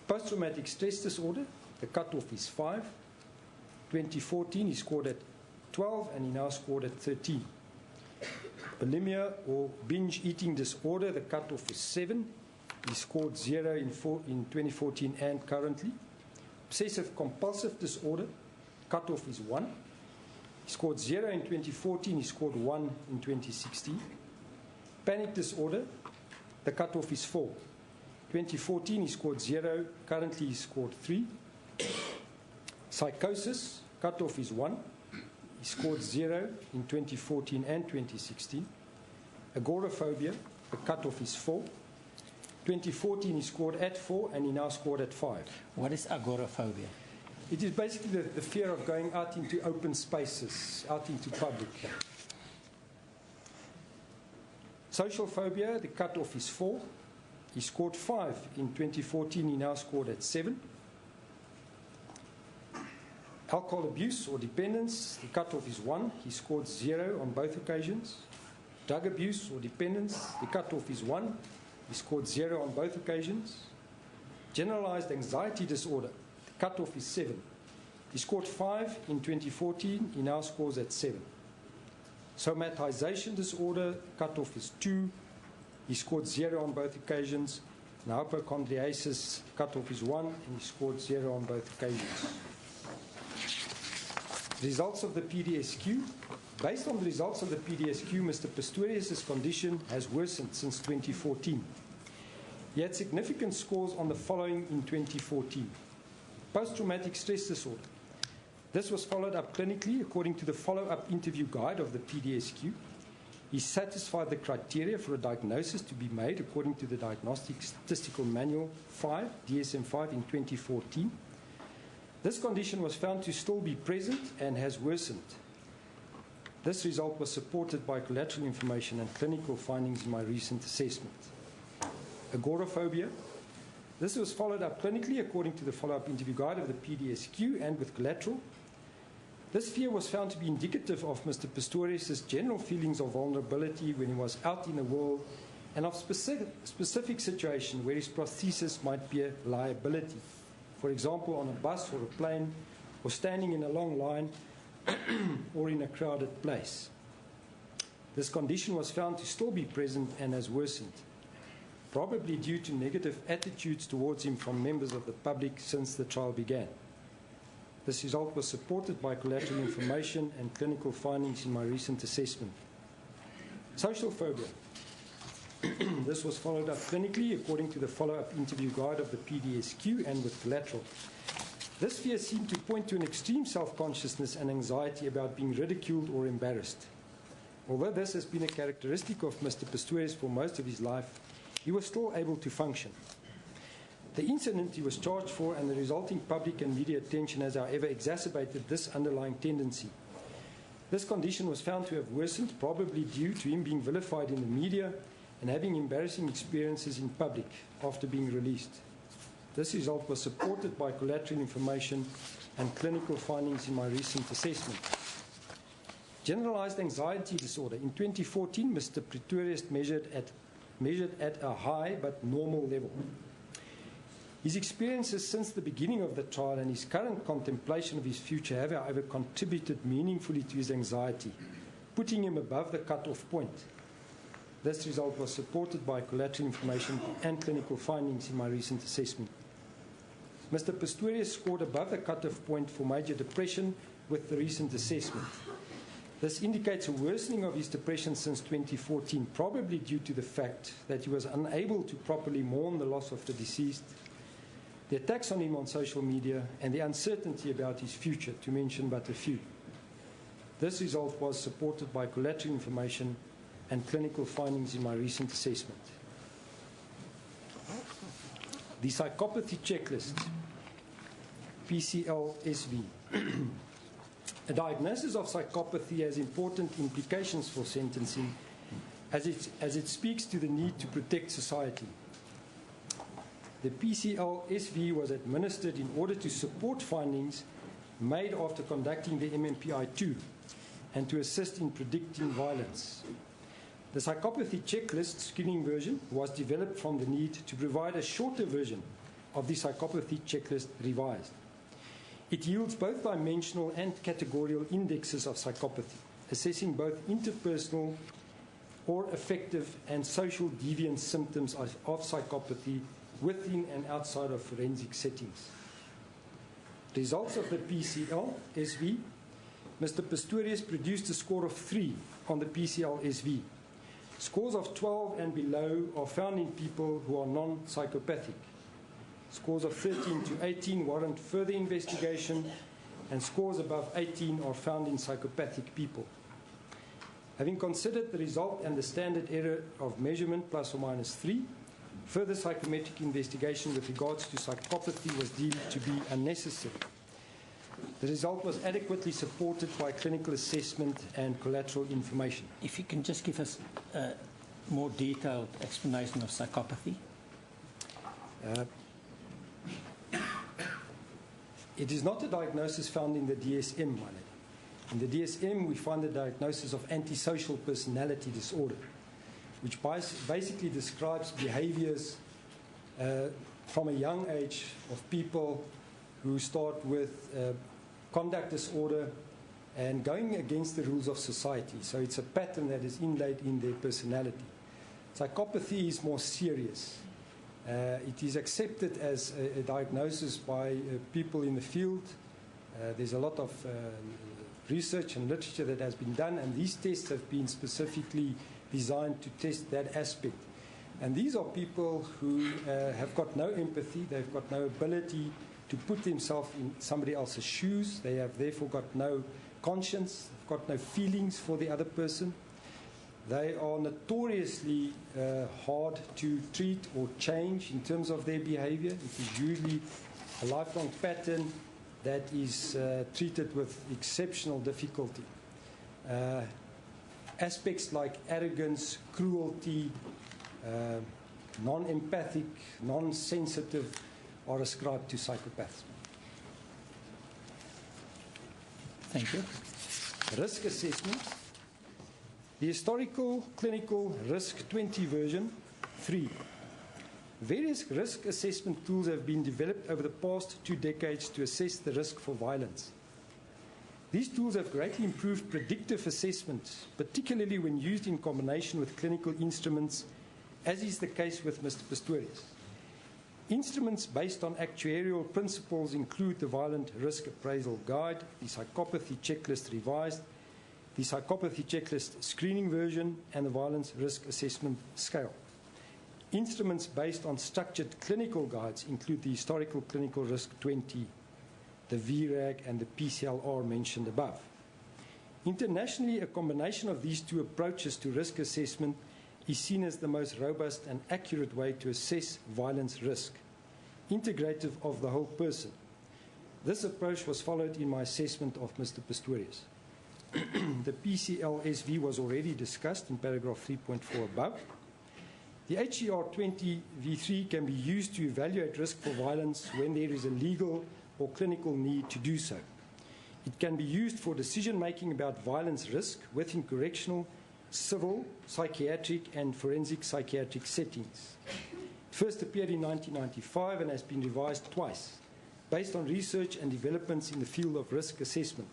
Post-traumatic stress disorder, the cutoff is 5. 2014, he scored at 12 and he now scored at 13. Bulimia or binge eating disorder, the cutoff is 7. He scored 0 in 2014 and currently. Obsessive compulsive disorder, cutoff is 1. He scored 0 in 2014, he scored 1 in 2016. Panic disorder, the cutoff is 4. 2014 he scored 0, currently he scored 3. Psychosis, cutoff is 1. He scored 0 in 2014 and 2016. Agoraphobia, the cutoff is 4. 2014 he scored at 4 and he now scored at 5. What is agoraphobia? It is basically the fear of going out into open spaces, out into public. Social phobia, the cutoff is 4. He scored 5 in 2014, he now scored at 7. Alcohol abuse or dependence, the cutoff is 1. He scored 0 on both occasions. Drug abuse or dependence, the cutoff is 1. He scored 0 on both occasions. Generalized anxiety disorder, the cutoff is 7. He scored 5 in 2014, he now scores at 7. Somatization disorder, cutoff is 2. He scored 0 on both occasions. Now hypochondriasis, cutoff is 1, and he scored 0 on both occasions. Results of the PDSQ. Based on the results of the PDSQ, Mr. Pistorius' condition has worsened since 2014. He had significant scores on the following in 2014. Post-traumatic stress disorder. This was followed up clinically according to the follow-up interview guide of the PDSQ. He satisfied the criteria for a diagnosis to be made according to the Diagnostic Statistical Manual 5, DSM-5 in 2014. This condition was found to still be present and has worsened. This result was supported by collateral information and clinical findings in my recent assessment. Agoraphobia. This was followed up clinically according to the follow-up interview guide of the PDSQ and with collateral. This fear was found to be indicative of Mr. Pistorius' general feelings of vulnerability when he was out in the world and of specific situations where his prosthesis might be a liability. For example, on a bus or a plane, or standing in a long line, or in a crowded place. This condition was found to still be present and has worsened, probably due to negative attitudes towards him from members of the public since the trial began. This result was supported by collateral information and clinical findings in my recent assessment. Social phobia. This was followed up clinically according to the follow-up interview guide of the PDSQ and with collateral. This fear seemed to point to an extreme self-consciousness and anxiety about being ridiculed or embarrassed. Although this has been a characteristic of Mr. Pistorius for most of his life, he was still able to function. The incident he was charged for and the resulting public and media attention has, however, exacerbated this underlying tendency. This condition was found to have worsened, probably due to him being vilified in the media and having embarrassing experiences in public after being released. This result was supported by collateral information and clinical findings in my recent assessment. Generalized anxiety disorder. In 2014, Mr. Pistorius measured at a high but normal level. His experiences since the beginning of the trial and his current contemplation of his future have, however, contributed meaningfully to his anxiety, putting him above the cut-off point. This result was supported by collateral information and clinical findings in my recent assessment. Mr. Pistorius scored above the cut-off point for major depression with the recent assessment. This indicates a worsening of his depression since 2014, probably due to the fact that he was unable to properly mourn the loss of the deceased, the attacks on him on social media, and the uncertainty about his future, to mention but a few. This result was supported by collateral information and clinical findings in my recent assessment. The psychopathy checklist, PCL-SV. A diagnosis of psychopathy has important implications for sentencing as it speaks to the need to protect society. The PCL-SV was administered in order to support findings made after conducting the MMPI-2 and to assist in predicting violence. The psychopathy checklist screening version was developed from the need to provide a shorter version of the psychopathy checklist revised. It yields both dimensional and categorical indexes of psychopathy, assessing both interpersonal or affective and social deviant symptoms of psychopathy within and outside of forensic settings. Results of the PCL-SV. Mr. Pistorius produced a score of 3 on the PCL-SV. Scores of 12 and below are found in people who are non-psychopathic. Scores of 13 to 18 warrant further investigation, and scores above 18 are found in psychopathic people. Having considered the result and the standard error of measurement plus or minus 3, further psychometric investigation with regards to psychopathy was deemed to be unnecessary. The result was adequately supported by clinical assessment and collateral information. If you can just give us a more detailed explanation of psychopathy. It is not a diagnosis found in the DSM, my lady. In the DSM, we find the diagnosis of antisocial personality disorder, which basically describes behaviors from a young age of people who start with conduct disorder and going against the rules of society. So it's a pattern that is inlaid in their personality. Psychopathy is more serious. It is accepted as a diagnosis by people in the field. There's a lot of research and literature that has been done, and these tests have been specifically designed to test that aspect. And these are people who have got no empathy, they've got no ability to put themselves in somebody else's shoes, they have therefore got no conscience, they've got no feelings for the other person. They are notoriously hard to treat or change in terms of their behavior. It is usually a lifelong pattern that is treated with exceptional difficulty. Aspects like arrogance, cruelty, non-empathic, non-sensitive are ascribed to psychopaths. Thank you. Risk assessment. The historical clinical risk 20 version 3. Various risk assessment tools have been developed over the past 2 decades to assess the risk for violence. These tools have greatly improved predictive assessment, particularly when used in combination with clinical instruments, as is the case with Mr. Pistorius. Instruments based on actuarial principles include the Violent Risk Appraisal Guide, the Psychopathy Checklist Revised, the Psychopathy Checklist Screening Version, and the Violence Risk Assessment Scale. Instruments based on structured clinical guides include the Historical Clinical Risk 20, the VRAG, and the PCLR mentioned above. Internationally, a combination of these two approaches to risk assessment is seen as the most robust and accurate way to assess violence risk, integrative of the whole person. This approach was followed in my assessment of Mr. Pistorius. The PCLSV was already discussed in paragraph 3.4 above. The HER20 V3 can be used to evaluate risk for violence when there is a legal or clinical need to do so. It can be used for decision-making about violence risk within correctional, civil, psychiatric, and forensic psychiatric settings. It first appeared in 1995 and has been revised twice, based on research and developments in the field of risk assessment.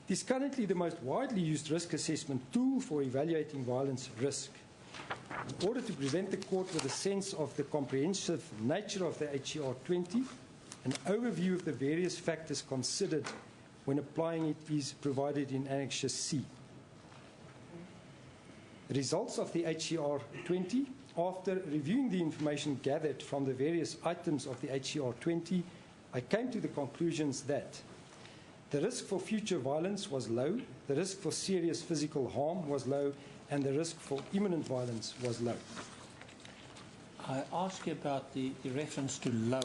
It is currently the most widely used risk assessment tool for evaluating violence risk. In order to present the court with a sense of the comprehensive nature of the HER20, an overview of the various factors considered when applying it is provided in Annexure C. The results of the HER20, after reviewing the information gathered from the various items of the HER20, I came to the conclusions that the risk for future violence was low, the risk for serious physical harm was low, and the risk for imminent violence was low. I ask you about the reference to low.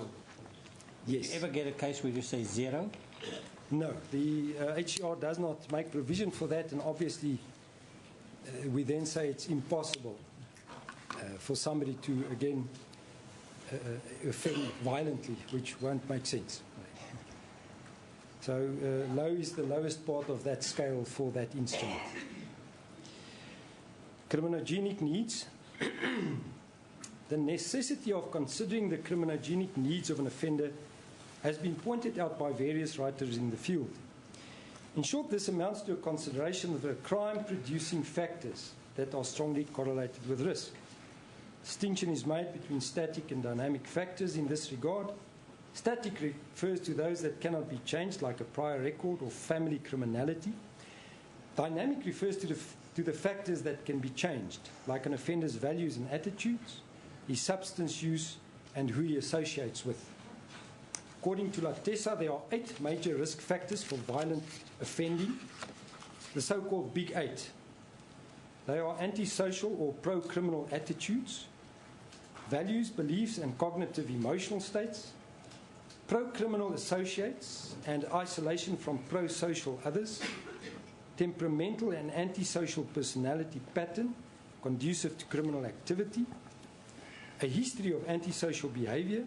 Yes. Do you ever get a case where you say 0? No, the HER does not make provision for that, and obviously we then say it's impossible for somebody to, again, offend violently, which won't make sense. So low is the lowest part of that scale for that instrument. Criminogenic needs. The necessity of considering the criminogenic needs of an offender has been pointed out by various writers in the field. In short, this amounts to a consideration of the crime-producing factors that are strongly correlated with risk. Distinction is made between static and dynamic factors in this regard. Static refers to those that cannot be changed, like a prior record or family criminality. Dynamic refers to the factors that can be changed, like an offender's values and attitudes, his substance use, and who he associates with. According to Latessa, there are 8 major risk factors for violent offending, the so-called Big 8. They are antisocial or pro-criminal attitudes, values, beliefs, and cognitive emotional states, pro-criminal associates and isolation from pro-social others, temperamental and antisocial personality pattern conducive to criminal activity, a history of antisocial behavior,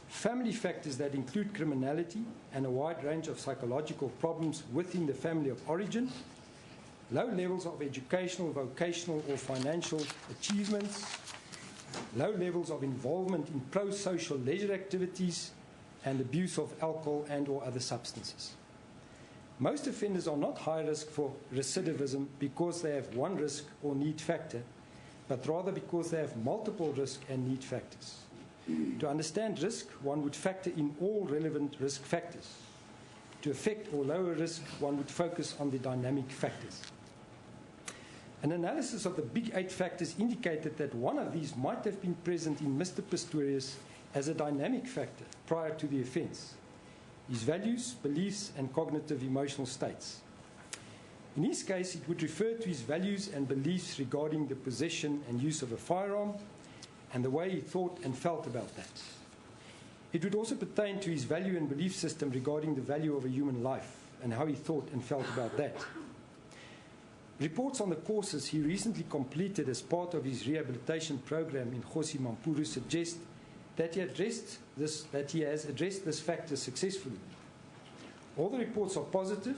family factors that include criminality and a wide range of psychological problems within the family of origin, low levels of educational, vocational, or financial achievements, low levels of involvement in pro-social leisure activities, and abuse of alcohol and or other substances. Most offenders are not high risk for recidivism because they have one risk or need factor, but rather because they have multiple risk and need factors. To understand risk, one would factor in all relevant risk factors. To affect or lower risk, one would focus on the dynamic factors. An analysis of the Big 8 factors indicated that one of these might have been present in Mr. Pistorius as a dynamic factor prior to the offence, his values, beliefs, and cognitive emotional states. In his case, it would refer to his values and beliefs regarding the possession and use of a firearm and the way he thought and felt about that. It would also pertain to his value and belief system regarding the value of a human life and how he thought and felt about that. Reports on the courses he recently completed as part of his rehabilitation program in Kgosi Mampuru suggest that he has addressed this factor successfully. All the reports are positive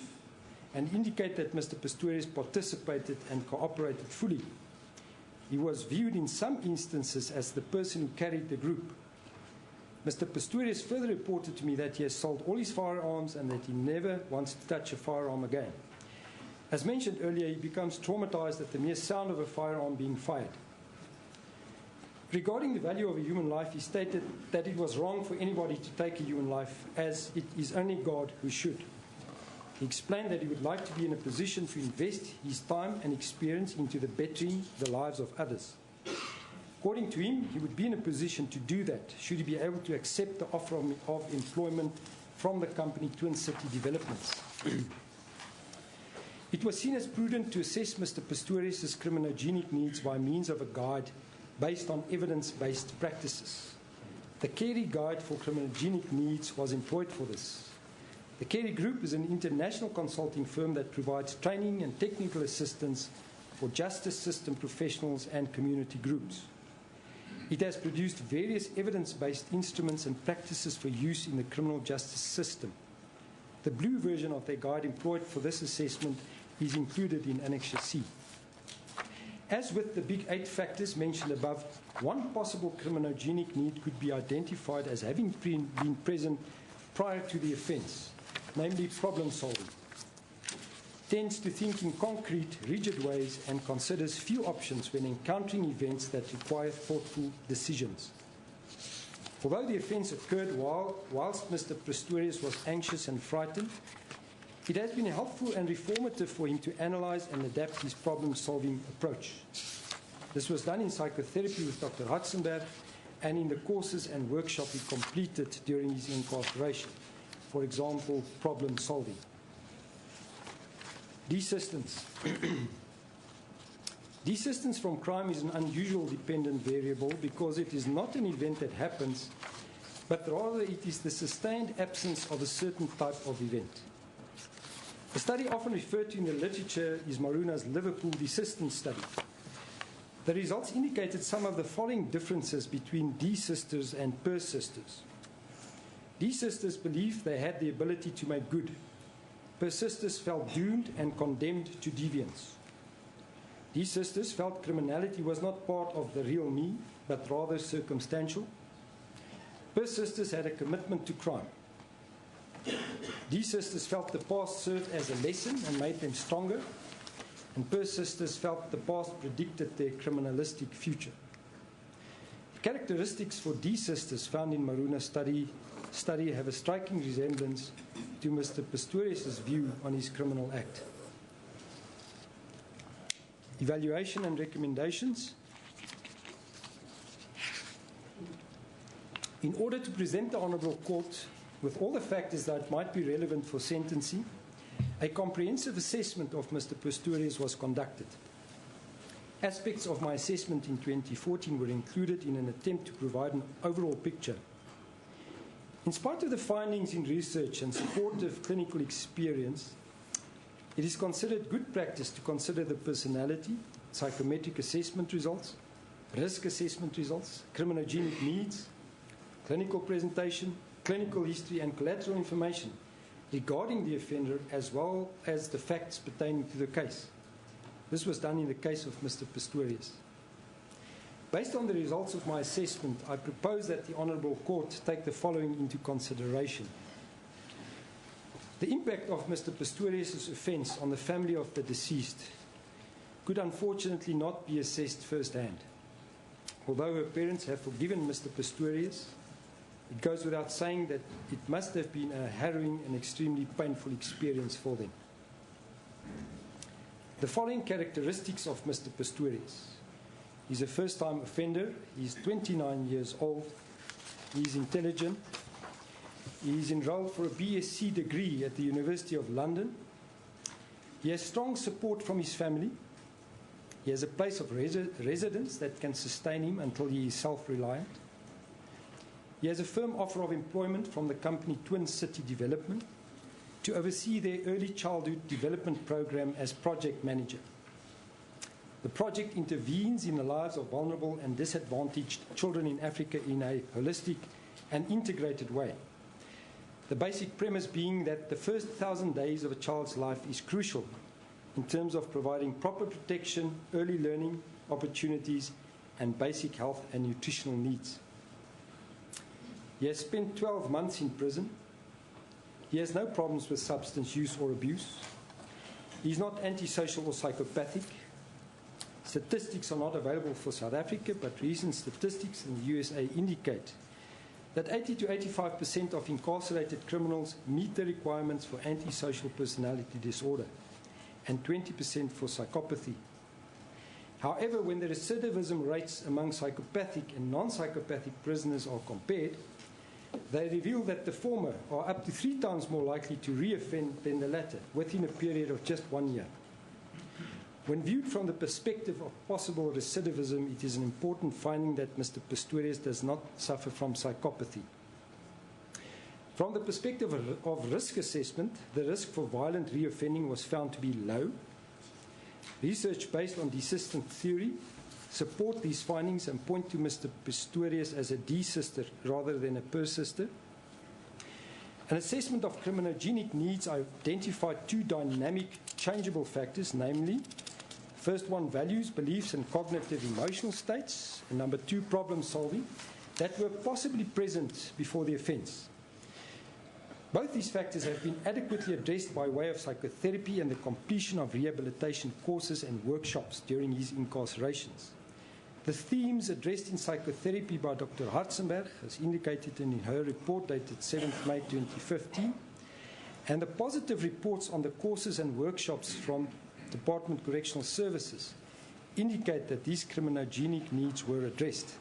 and indicate that Mr. Pistorius participated and cooperated fully. He was viewed in some instances as the person who carried the group. Mr. Pistorius further reported to me that he has sold all his firearms and that he never wants to touch a firearm again. As mentioned earlier, he becomes traumatized at the mere sound of a firearm being fired. Regarding the value of a human life, he stated that it was wrong for anybody to take a human life, as it is only God who should. He explained that he would like to be in a position to invest his time and experience into the bettering the lives of others. According to him, he would be in a position to do that should he be able to accept the offer of employment from the company Twin City Developments. It was seen as prudent to assess Mr. Pistorius' criminogenic needs by means of a guide based on evidence-based practices. The Carey Guide for Criminogenic Needs was employed for this. The Carey Group is an international consulting firm that provides training and technical assistance for justice system professionals and community groups. It has produced various evidence-based instruments and practices for use in the criminal justice system. The blue version of their guide employed for this assessment is included in Annexure C. As with the big 8 factors mentioned above, one possible criminogenic need could be identified as having been present prior to the offence, namely problem solving. Tends to think in concrete, rigid ways and considers few options when encountering events that require thoughtful decisions. Although the offence occurred whilst Mr. Pistorius was anxious and frightened, it has been helpful and reformative for him to analyse and adapt his problem-solving approach. This was done in psychotherapy with Dr. Hutzenberg and in the courses and workshops he completed during his incarceration. For example, problem-solving. Desistance. Desistance from crime is an unusual dependent variable because it is not an event that happens, but rather it is the sustained absence of a certain type of event. A study often referred to in the literature is Maruna's Liverpool desistance study. The results indicated some of the following differences between desisters and persisters. Desisters believed they had the ability to make good. Persisters felt doomed and condemned to deviance. Desisters felt criminality was not part of the real me, but rather circumstantial. Persisters had a commitment to crime. Desisters felt the past served as a lesson and made them stronger, and persisters felt the past predicted their criminalistic future. The characteristics for desisters found in Maruna's study have a striking resemblance to Mr. Pistorius' view on his criminal act. Evaluation and recommendations. In order to present the Honourable Court with all the factors that might be relevant for sentencing, a comprehensive assessment of Mr. Pistorius was conducted. Aspects of my assessment in 2014 were included in an attempt to provide an overall picture. In spite of the findings in research and supportive clinical experience, it is considered good practice to consider the personality, psychometric assessment results, risk assessment results, criminogenic needs, clinical presentation, clinical history and collateral information regarding the offender as well as the facts pertaining to the case. This was done in the case of Mr. Pistorius. Based on the results of my assessment, I propose that the Honourable Court take the following into consideration. The impact of Mr. Pistorius' offence on the family of the deceased could unfortunately not be assessed firsthand. Although her parents have forgiven Mr. Pistorius, it goes without saying that it must have been a harrowing and extremely painful experience for them. The following characteristics of Mr. Pistorius. He's a first-time offender. He's 29 years old. He's intelligent. He's enrolled for a BSc degree at the University of London. He has strong support from his family. He has a place of residence that can sustain him until he is self-reliant. He has a firm offer of employment from the company Twin City Development to oversee their early childhood development program as project manager. The project intervenes in the lives of vulnerable and disadvantaged children in Africa in a holistic and integrated way. The basic premise being that the first 1,000 days of a child's life is crucial in terms of providing proper protection, early learning opportunities, and basic health and nutritional needs. He has spent 12 months in prison. He has no problems with substance use or abuse. He is not antisocial or psychopathic. Statistics are not available for South Africa, but recent statistics in the USA indicate that 80 to 85% of incarcerated criminals meet the requirements for antisocial personality disorder and 20% for psychopathy. However, when the recidivism rates among psychopathic and non-psychopathic prisoners are compared, They reveal that the former are up to 3 times more likely to reoffend than the latter within a period of just 1 year. When viewed from the perspective of possible recidivism, it is an important finding that Mr. Pistorius does not suffer from psychopathy. From the perspective of risk assessment, the risk for violent reoffending was found to be low. Research based on desistant theory support these findings and point to Mr. Pistorius as a desister rather than a persister. An assessment of criminogenic needs identified 2 dynamic, changeable factors, namely, first one, values, beliefs, and cognitive emotional states, and number 2, problem solving, that were possibly present before the offence. Both these factors have been adequately addressed by way of psychotherapy and the completion of rehabilitation courses and workshops during his incarcerations. The themes addressed in psychotherapy by Dr. Hartzenberg, as indicated in her report dated 7th May 2015, and the positive reports on the courses and workshops from Department of Correctional Services indicate that these criminogenic needs were addressed.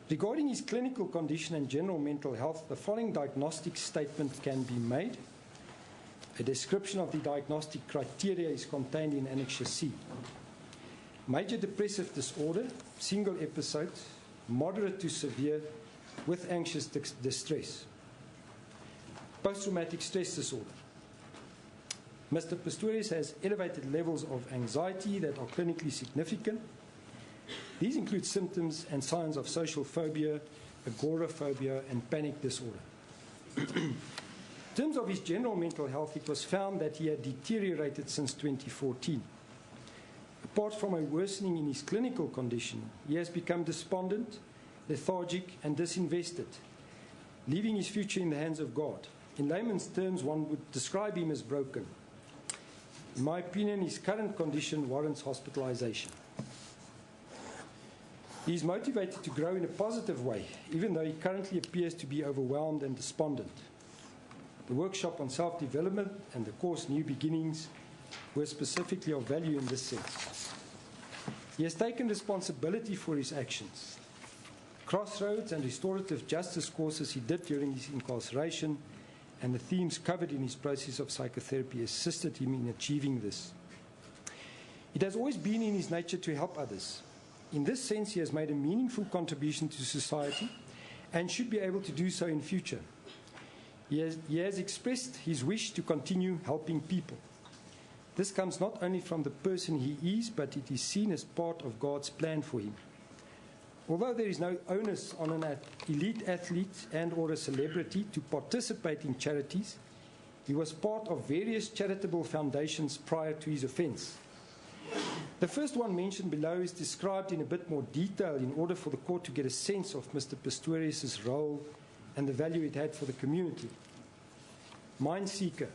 Regarding his clinical condition and general mental health, the following diagnostic statement can be made. A description of the diagnostic criteria is contained in Annexure C. Major depressive disorder, single episode, moderate to severe, with anxious distress. Post-traumatic stress disorder. Mr. Pistorius has elevated levels of anxiety that are clinically significant. These include symptoms and signs of social phobia, agoraphobia, and panic disorder. In terms of his general mental health, it was found that he had deteriorated since 2014. Apart from a worsening in his clinical condition, he has become despondent, lethargic, and disinvested, leaving his future in the hands of God. In layman's terms, one would describe him as broken. In my opinion, his current condition warrants hospitalization. He is motivated to grow in a positive way, even though he currently appears to be overwhelmed and despondent. The workshop on self-development and the course New Beginnings were specifically of value in this sense. He has taken responsibility for his actions. Crossroads and restorative justice courses he did during his incarceration and the themes covered in his process of psychotherapy assisted him in achieving this. It has always been in his nature to help others. In this sense, he has made a meaningful contribution to society and should be able to do so in future. He has expressed his wish to continue helping people. This comes not only from the person he is, but it is seen as part of God's plan for him. Although there is no onus on an elite athlete and or a celebrity to participate in charities, he was part of various charitable foundations prior to his offence. The first one mentioned below is described in a bit more detail in order for the court to get a sense of Mr. Pistorius' role and the value it had for the community. Mineseeker.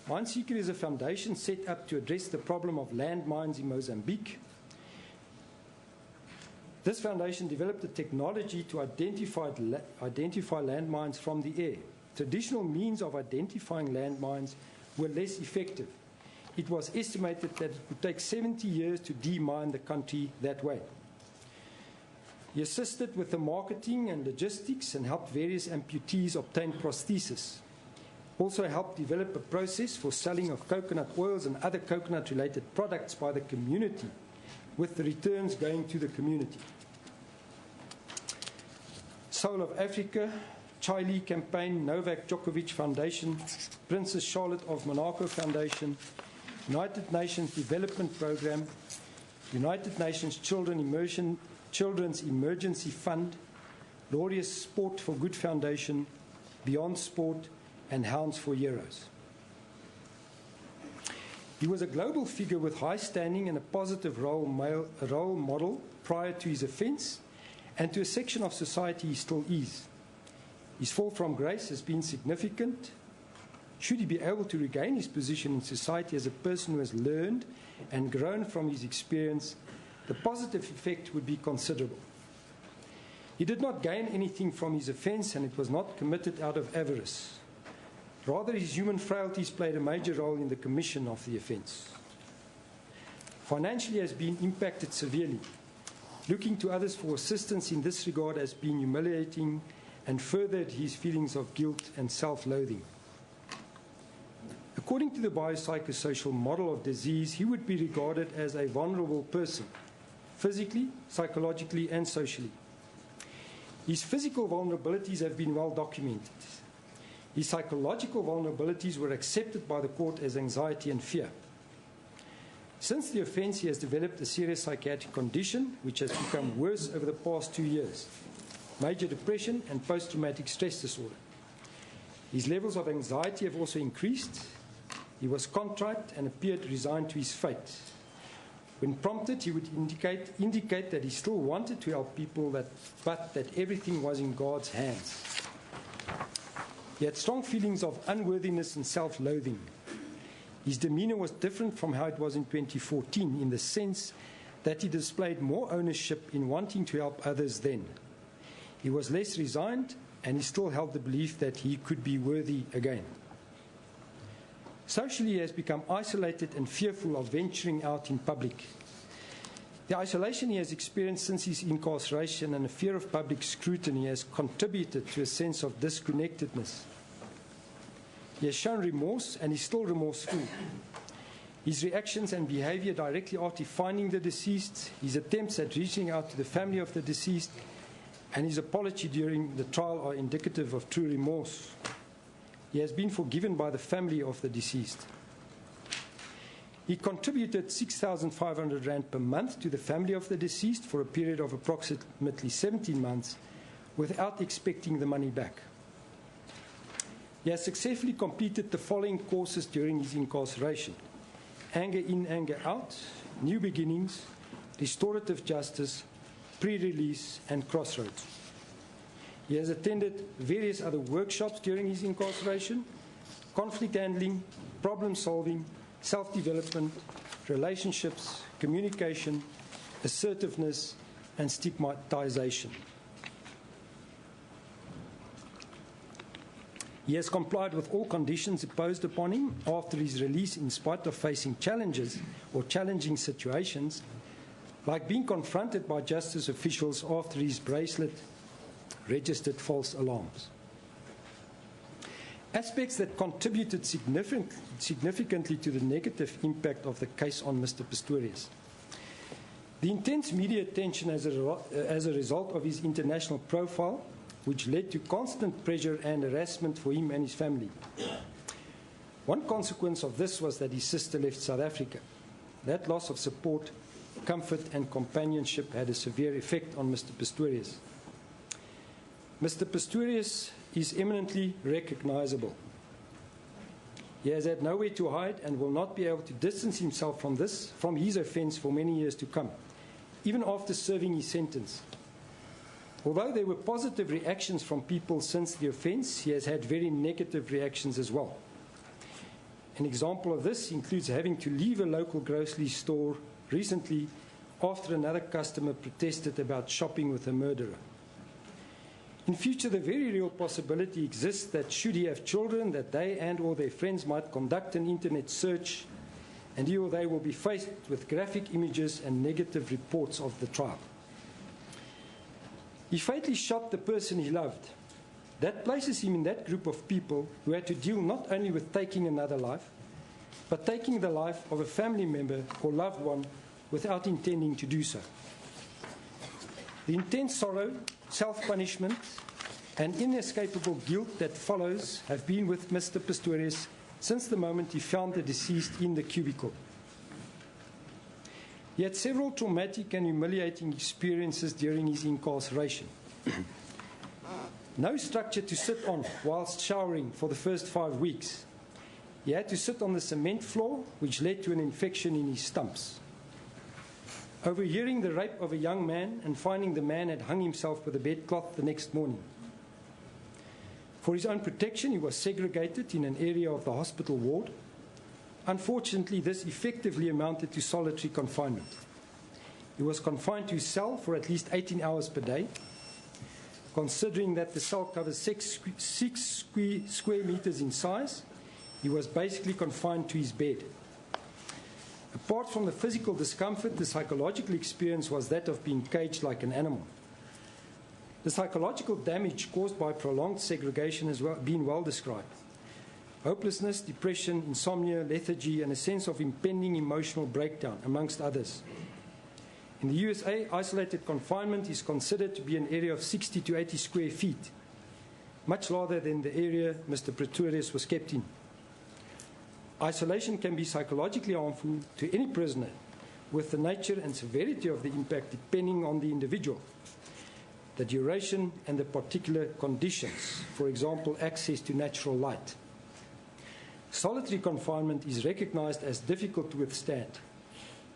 Mineseeker is a foundation set up to address the problem of landmines in Mozambique. This foundation developed a technology to identify landmines from the air. Traditional means of identifying landmines were less effective. It was estimated that it would take 70 years to demine the country that way. He assisted with the marketing and logistics and helped various amputees obtain prosthesis. Also helped develop a process for selling of coconut oils and other coconut-related products by the community, with the returns going to the community. Soul of Africa, Chile Campaign, Novak Djokovic Foundation, Princess Charlotte of Monaco Foundation, United Nations Development Programme, United Nations Children's Emergency Fund, Glorious Sport for Good Foundation, Beyond Sport, and Hounds for Heroes. He was a global figure with high standing and a positive role model prior to his offence, and to a section of society he still is. His fall from grace has been significant. Should he be able to regain his position in society as a person who has learned and grown from his experience, the positive effect would be considerable. He did not gain anything from his offence, and it was not committed out of avarice. Rather, his human frailties played a major role in the commission of the offence. Financially, he has been impacted severely. Looking to others for assistance in this regard has been humiliating and furthered his feelings of guilt and self-loathing. According to the biopsychosocial model of disease, he would be regarded as a vulnerable person, physically, psychologically, and socially. His physical vulnerabilities have been well documented. His psychological vulnerabilities were accepted by the court as anxiety and fear. Since the offence, he has developed a serious psychiatric condition which has become worse over the past 2 years: major depression and post-traumatic stress disorder. His levels of anxiety have also increased. He was contrite and appeared resigned to his fate. When prompted, he would indicate that he still wanted to help people, but that everything was in God's hands. He had strong feelings of unworthiness and self-loathing. His demeanor was different from how it was in 2014 in the sense that he displayed more ownership in wanting to help others then. He was less resigned, and he still held the belief that he could be worthy again. Socially, he has become isolated and fearful of venturing out in public. The isolation he has experienced since his incarceration and a fear of public scrutiny has contributed to a sense of disconnectedness. He has shown remorse and is still remorseful. His reactions and behavior directly after finding the deceased, his attempts at reaching out to the family of the deceased, and his apology during the trial are indicative of true remorse. He has been forgiven by the family of the deceased. He contributed 6,500 rand per month to the family of the deceased for a period of approximately 17 months without expecting the money back. He has successfully completed the following courses during his incarceration: Anger In, Anger Out, New Beginnings, Restorative Justice, Pre-Release, and Crossroads. He has attended various other workshops during his incarceration: conflict handling, problem solving, self-development, relationships, communication, assertiveness, and stigmatization. He has complied with all conditions imposed upon him after his release in spite of facing challenges or challenging situations, like being confronted by justice officials after his bracelet registered false alarms. Aspects that contributed significantly to the negative impact of the case on Mr. Pistorius: the intense media attention as a result of his international profile, which led to constant pressure and harassment for him and his family. One consequence of this was that his sister left South Africa. That loss of support, comfort, and companionship had a severe effect on Mr. Pistorius. Mr. Pistorius is eminently recognizable. He has had nowhere to hide and will not be able to distance himself from his offence for many years to come, even after serving his sentence. Although there were positive reactions from people since the offence, he has had very negative reactions as well. An example of this includes having to leave a local grocery store recently after another customer protested about shopping with a murderer. In future, the very real possibility exists that should he have children, that they and or their friends might conduct an internet search, and he or they will be faced with graphic images and negative reports of the trial. He fatally shot the person he loved. That places him in that group of people who had to deal not only with taking another life, but taking the life of a family member or loved one without intending to do so. The intense sorrow, self-punishment, and inescapable guilt that follows have been with Mr. Pistorius since the moment he found the deceased in the cubicle. He had several traumatic and humiliating experiences during his incarceration. No structure to sit on whilst showering for the first 5 weeks. He had to sit on the cement floor, which led to an infection in his stumps. Overhearing the rape of a young man and finding the man had hung himself with a bedcloth the next morning. For his own protection, he was segregated in an area of the hospital ward. Unfortunately, this effectively amounted to solitary confinement. He was confined to his cell for at least 18 hours per day. Considering that the cell covers 6 square meters in size, he was basically confined to his bed. Apart from the physical discomfort, the psychological experience was that of being caged like an animal. The psychological damage caused by prolonged segregation has been well described. Hopelessness, depression, insomnia, lethargy, and a sense of impending emotional breakdown, amongst others. In the USA, isolated confinement is considered to be an area of 60 to 80 square feet, much larger than the area Mr. Pistorius was kept in. Isolation can be psychologically harmful to any prisoner, with the nature and severity of the impact depending on the individual, the duration and the particular conditions, for example, access to natural light. Solitary confinement is recognized as difficult to withstand.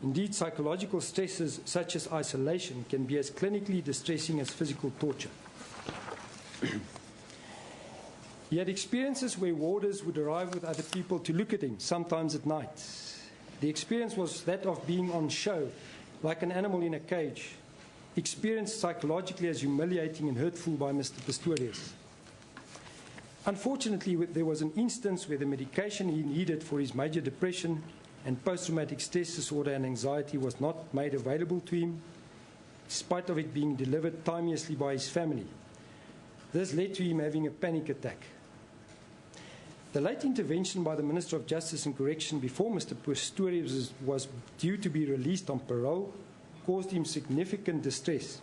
Indeed, psychological stresses such as isolation can be as clinically distressing as physical torture. He had experiences where warders would arrive with other people to look at him, sometimes at night. The experience was that of being on show, like an animal in a cage, experienced psychologically as humiliating and hurtful by Mr. Pistorius. Unfortunately, there was an instance where the medication he needed for his major depression and post-traumatic stress disorder and anxiety was not made available to him, despite of it being delivered timeously by his family. This led to him having a panic attack. The late intervention by the Minister of Justice and Correction before Mr. Pistorius was due to be released on parole caused him significant distress.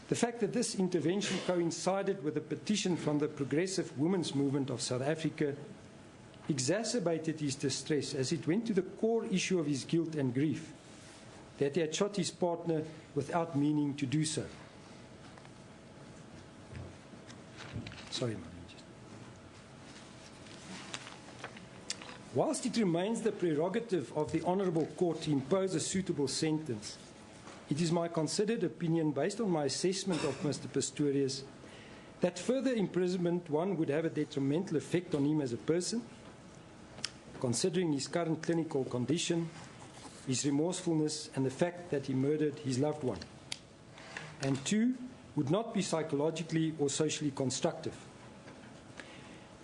The fact that this intervention coincided with a petition from the Progressive Women's Movement of South Africa exacerbated his distress as it went to the core issue of his guilt and grief, that he had shot his partner without meaning to do so. Sorry, Madam. Whilst it remains the prerogative of the Honourable Court to impose a suitable sentence, it is my considered opinion, based on my assessment of Mr. Pistorius, that further imprisonment, one, would have a detrimental effect on him as a person, considering his current clinical condition, his remorsefulness, and the fact that he murdered his loved one, and two, would not be psychologically or socially constructive.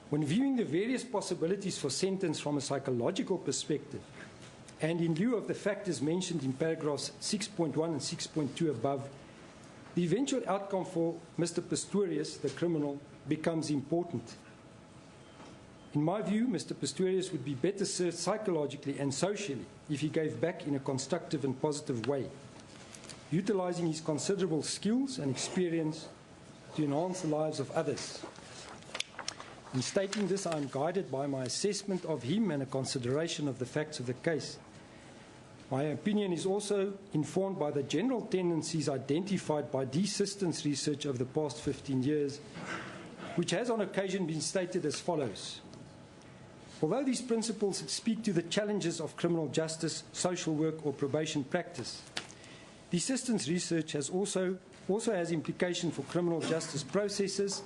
When viewing the various possibilities for sentence from a psychological perspective, and in lieu of the factors mentioned in paragraphs 6.1 and 6.2 above, the eventual outcome for Mr. Pistorius, the criminal, becomes important. In my view, Mr. Pistorius would be better served psychologically and socially if he gave back in a constructive and positive way, utilizing his considerable skills and experience to enhance the lives of others. In stating this, I am guided by my assessment of him and a consideration of the facts of the case. My opinion is also informed by the general tendencies identified by desistance research over the past 15 years, which has on occasion been stated as follows. Although these principles speak to the challenges of criminal justice, social work, or probation practice, desistance research also has implication for criminal justice processes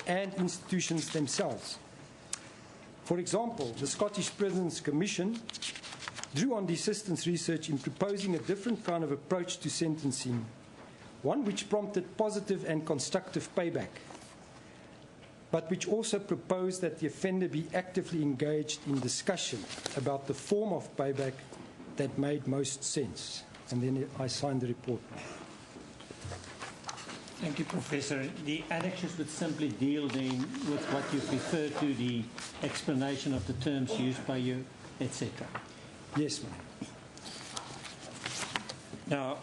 and institutions themselves. For example, the Scottish Prisons Commission drew on desistance research in proposing a different kind of approach to sentencing, one which prompted positive and constructive payback, but which also proposed that the offender be actively engaged in discussion about the form of payback that made most sense. And then I signed the report. Thank you, Professor. The annexes would simply deal then with what you refer to, the explanation of the terms used by you, etc. Yes, ma'am. Now,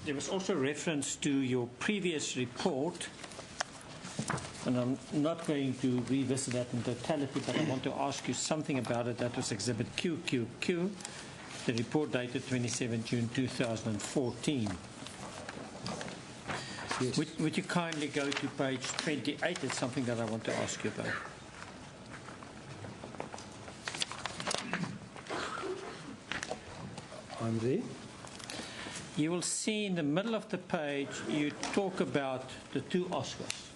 there was also reference to your previous report, and I'm not going to revisit that in totality, but I want to ask you something about it. That was Exhibit QQQ, the report dated 27 June 2014. Yes. Would you kindly go to page 28? It's something that I want to ask you about. I'm there. You will see in the middle of the page, you talk about the two Oscars.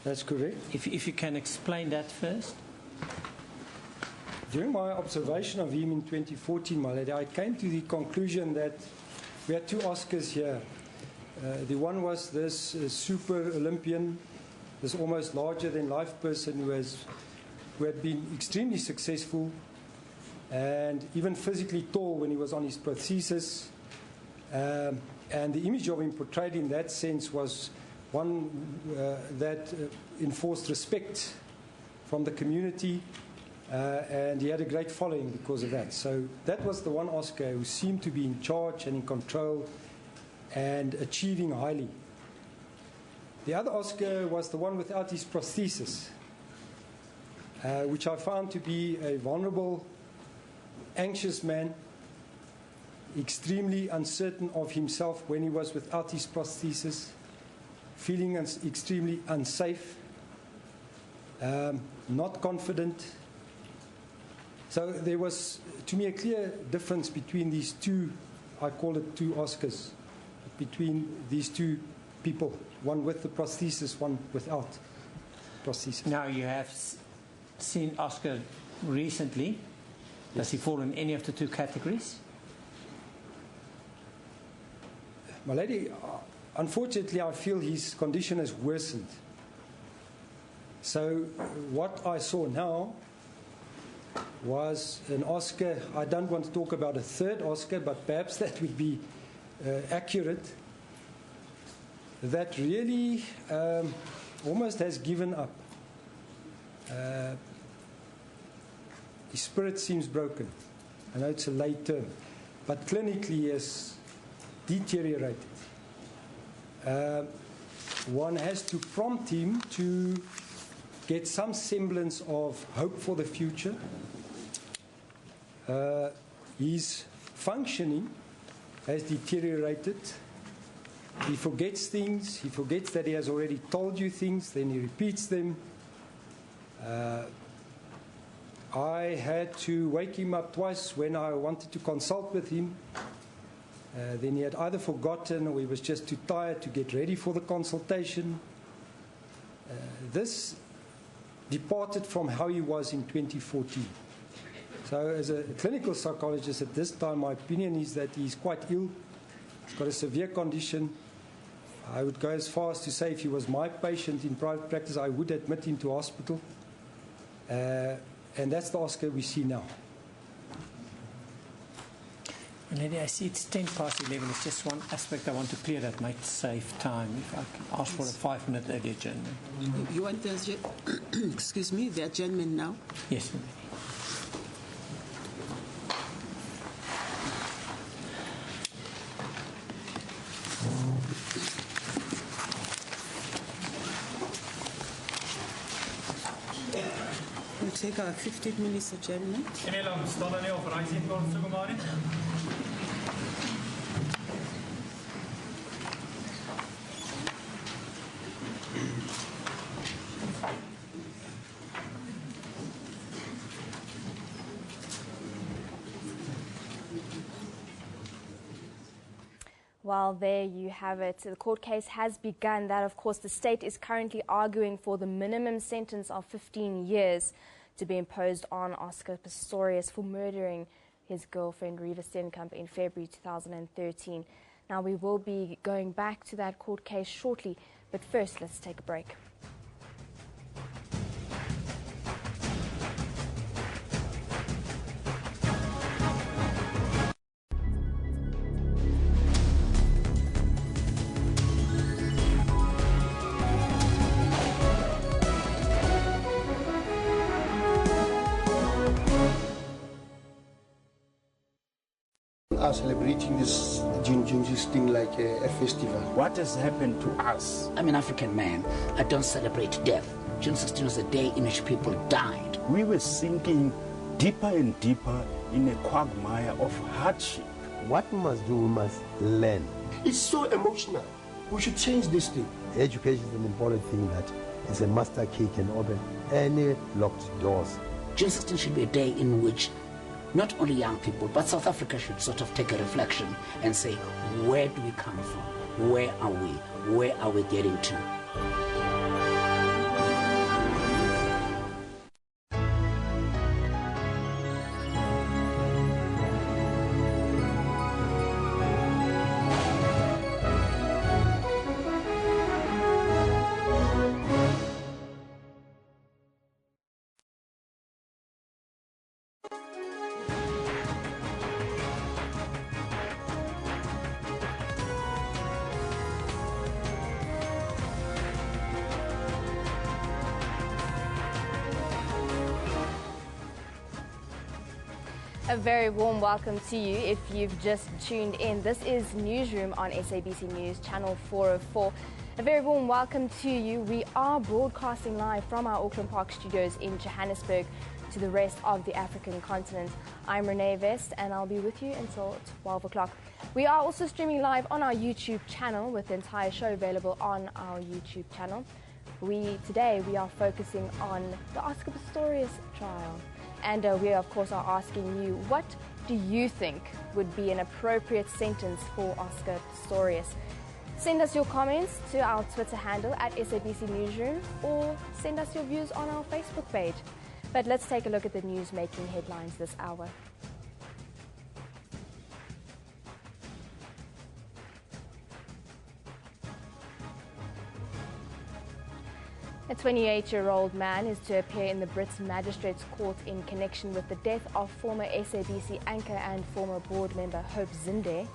That's correct. If you can explain that first. During my observation of him in 2014, my lady, I came to the conclusion that we had two Oscars here. The one was this super Olympian, this almost larger-than-life person who had been extremely successful and even physically tall when he was on his prosthesis. And the image of him portrayed in that sense was one that enforced respect from the community, and he had a great following because of that. So that was the one Oscar who seemed to be in charge and in control and achieving highly. The other Oscar was the one without his prosthesis, which I found to be a vulnerable, anxious man, extremely uncertain of himself when he was without his prosthesis, feeling extremely unsafe, not confident. So there was, to me, a clear difference between these two, I call it two Oscars, between these two people, one with the prosthesis, one without prosthesis. Now you have seen Oscar recently. Does he fall in any of the two categories? My lady, unfortunately, I feel his condition has worsened. So what I saw now was an Oscar. I don't want to talk about a third Oscar, but perhaps that would be accurate, that really almost has given up. His spirit seems broken. I know it's a late term, but clinically he has deteriorated. One has to prompt him to get some semblance of hope for the future. His functioning has deteriorated. He forgets things. He forgets that he has already told you things, then he repeats them. I had to wake him up twice when I wanted to consult with him. Then he had either forgotten or he was just too tired to get ready for the consultation. This departed from how he was in 2014. So as a clinical psychologist at this time, my opinion is that he's quite ill. He's got a severe condition. I would go as far as to say if he was my patient in private practice, I would admit him to hospital. And that's the Oscar we see now. Lady, I see it's 11:10. It's just one aspect I want to clear that might save time. If I can ask for a 5-minute early adjournment. You want the excuse me, the adjournment now? Yes, lady. We'll take our 15 minutes adjournment. Well, there you have it. The court case has begun. That, of course, the state is currently arguing for the minimum sentence of 15 years to be imposed on Oscar Pistorius for murdering his girlfriend, Reva Steenkamp, in February 2013. Now, we will be going back to that court case shortly, but first, let's take a break. Are celebrating this Junjunji thing like a festival. What has happened to us? I'm an African man. I don't celebrate death. June 16 was a day in which people died. We were sinking deeper and deeper in a quagmire of hardship. What we must do, we must learn. It's so emotional. We should change this thing. Education is an important thing that is a master key, can open any locked doors. June 16 should be a day in which not only young people, but South Africa should sort of take a reflection and say, where do we come from? Where are we? Where are we getting to? A very warm welcome to you if you've just tuned in. This is Newsroom on SABC News, Channel 404. A very warm welcome to you. We are broadcasting live from our Auckland Park studios in Johannesburg to the rest of the African continent. I'm Renee Vest and I'll be with you until 12 o'clock. We are also streaming live on our YouTube channel with the entire show available on our YouTube channel. Today we are focusing on the Oscar Pistorius trial. And we, of course, are asking you, what do you think would be an appropriate sentence for Oscar Pistorius? Send us your comments to our Twitter handle at SABC Newsroom or send us your views on our Facebook page. But let's take a look at the news-making headlines this hour. A 28-year-old man is to appear in the Brits Magistrates Court in connection with the death of former SABC anchor and former board member Hope Zinde.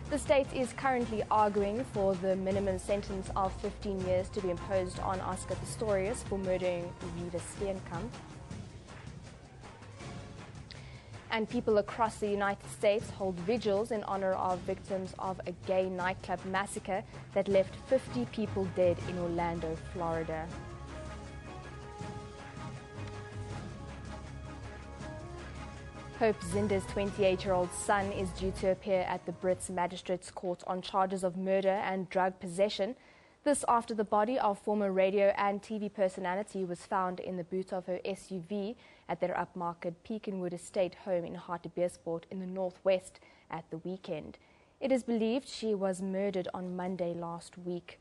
The state is currently arguing for the minimum sentence of 15 years to be imposed on Oscar Pistorius for murdering Rita Steenkamp. And people across the United States hold vigils in honor of victims of a gay nightclub massacre that left 50 people dead in Orlando, Florida. Hope Zinde's 28-year-old son is due to appear at the Brits Magistrates Court on charges of murder and drug possession. This after the body of former radio and TV personality was found in the boot of her SUV at their upmarket Peakenwood Estate home in Hartbeespoort in the northwest at the weekend. It is believed she was murdered on Monday last week.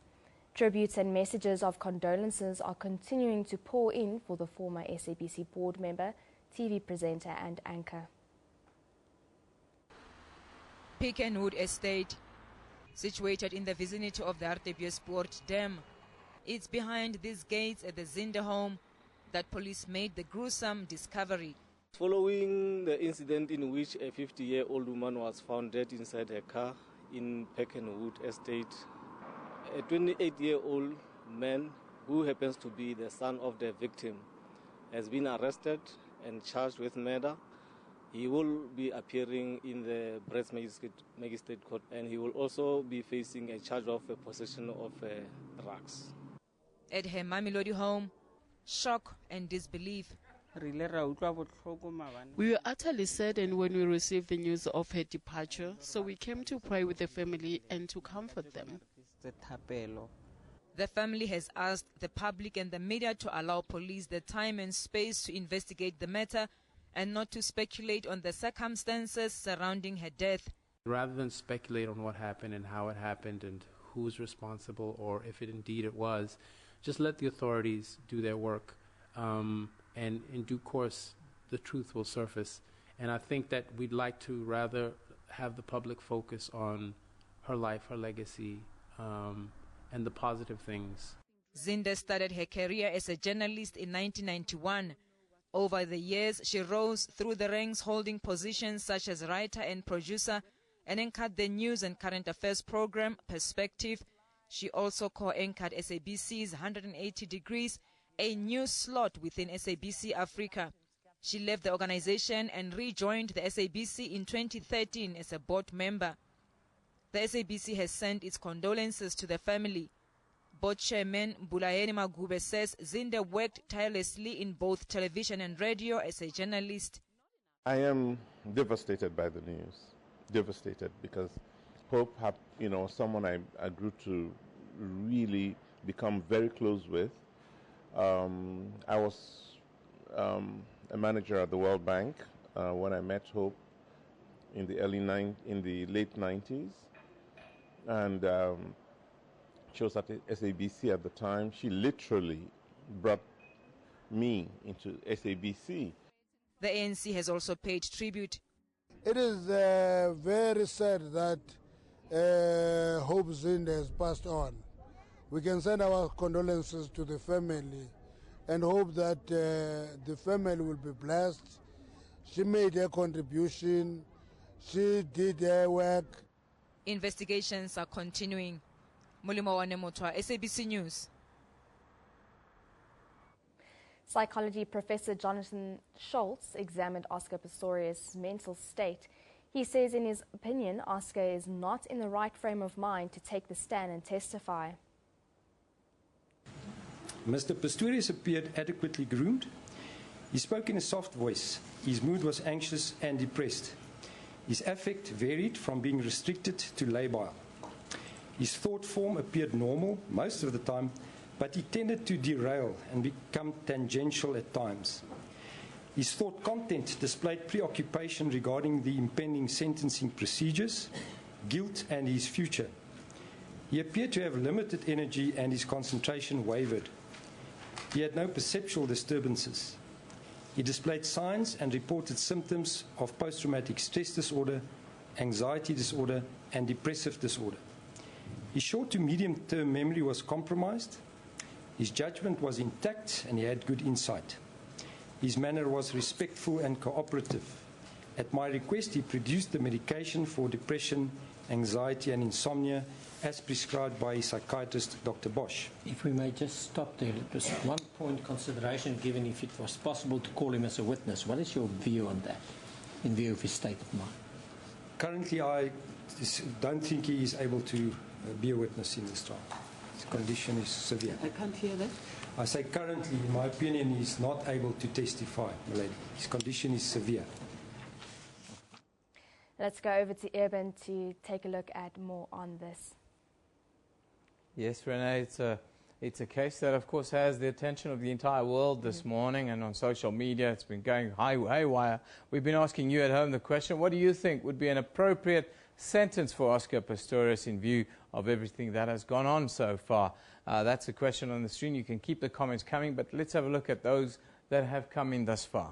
Tributes and messages of condolences are continuing to pour in for the former SABC board member, TV presenter and anchor. Peakenwood Estate, situated in the vicinity of the Hartbeespoort Dam. It's behind these gates at the Zinde home that police made the gruesome discovery. Following the incident in which a 50-year-old woman was found dead inside her car in Peakenwood Estate, a 28-year-old man who happens to be the son of the victim has been arrested and charged with murder. He will be appearing in the Brits Magistrate Court, and he will also be facing a charge of possession of drugs. At her Mamelodi home, shock and disbelief. We were utterly saddened when we received the news of her departure, so we came to pray with the family and to comfort them. The family has asked the public and the media to allow police the time and space to investigate the matter and not to speculate on the circumstances surrounding her death. Rather than speculate on what happened and how it happened and who's responsible or if it indeed it was, just let the authorities do their work. And in due course, the truth will surface. And I think that we'd like to rather have the public focus on her life, her legacy, and the positive things. Zinde started her career as a journalist in 1991. Over the years, she rose through the ranks, holding positions such as writer and producer, and anchored the news and current affairs program, Perspective. She also co-anchored SABC's 180 Degrees, a news slot within SABC Africa. She left the organization and rejoined the SABC in 2013 as a board member. The SABC has sent its condolences to the family. Board chairman Bulayeni Magube says Zinde worked tirelessly in both television and radio as a journalist. I am devastated by the news, devastated because Hope, someone I grew to really become very close with. I was a manager at the World Bank when I met Hope in the late 90s, and she was at SABC at the time. She literally brought me into SABC. The ANC has also paid tribute. It is very sad that Hope Zinde has passed on. We can send our condolences to the family and hope that the family will be blessed. She made her contribution. She did her work. Investigations are continuing. Mulimo Wanemotwa, SABC News. Psychology professor Jonathan Schultz examined Oscar Pistorius' mental state. He says in his opinion, Oscar is not in the right frame of mind to take the stand and testify. Mr. Pistorius appeared adequately groomed. He spoke in a soft voice. His mood was anxious and depressed. His affect varied from being restricted to labile. His thought form appeared normal most of the time, but he tended to derail and become tangential at times. His thought content displayed preoccupation regarding the impending sentencing procedures, guilt, and his future. He appeared to have limited energy and his concentration wavered. He had no perceptual disturbances. He displayed signs and reported symptoms of post-traumatic stress disorder, anxiety disorder, and depressive disorder. His short to medium-term memory was compromised. His judgment was intact and he had good insight. His manner was respectful and cooperative. At my request, he produced the medication for depression, anxiety, and insomnia as prescribed by his psychiatrist, Dr. Bosch. If we may just stop there, just one point consideration given if it was possible to call him as a witness. What is your view on that, in view of his state of mind? Currently, I don't think he is able to be a witness in this trial. His condition is severe. I can't hear that. I say currently, in my opinion, he's not able to testify, my lady. His condition is severe. Let's go over to Eben to take a look at more on this. Yes, Renee, it's a case that, of course, has the attention of the entire world this morning, and on social media it's been going haywire. We've been asking you at home the question, what do you think would be an appropriate sentence for Oscar Pistorius in view of everything that has gone on so far? That's the question on the screen. You can keep the comments coming, but let's have a look at those that have come in thus far.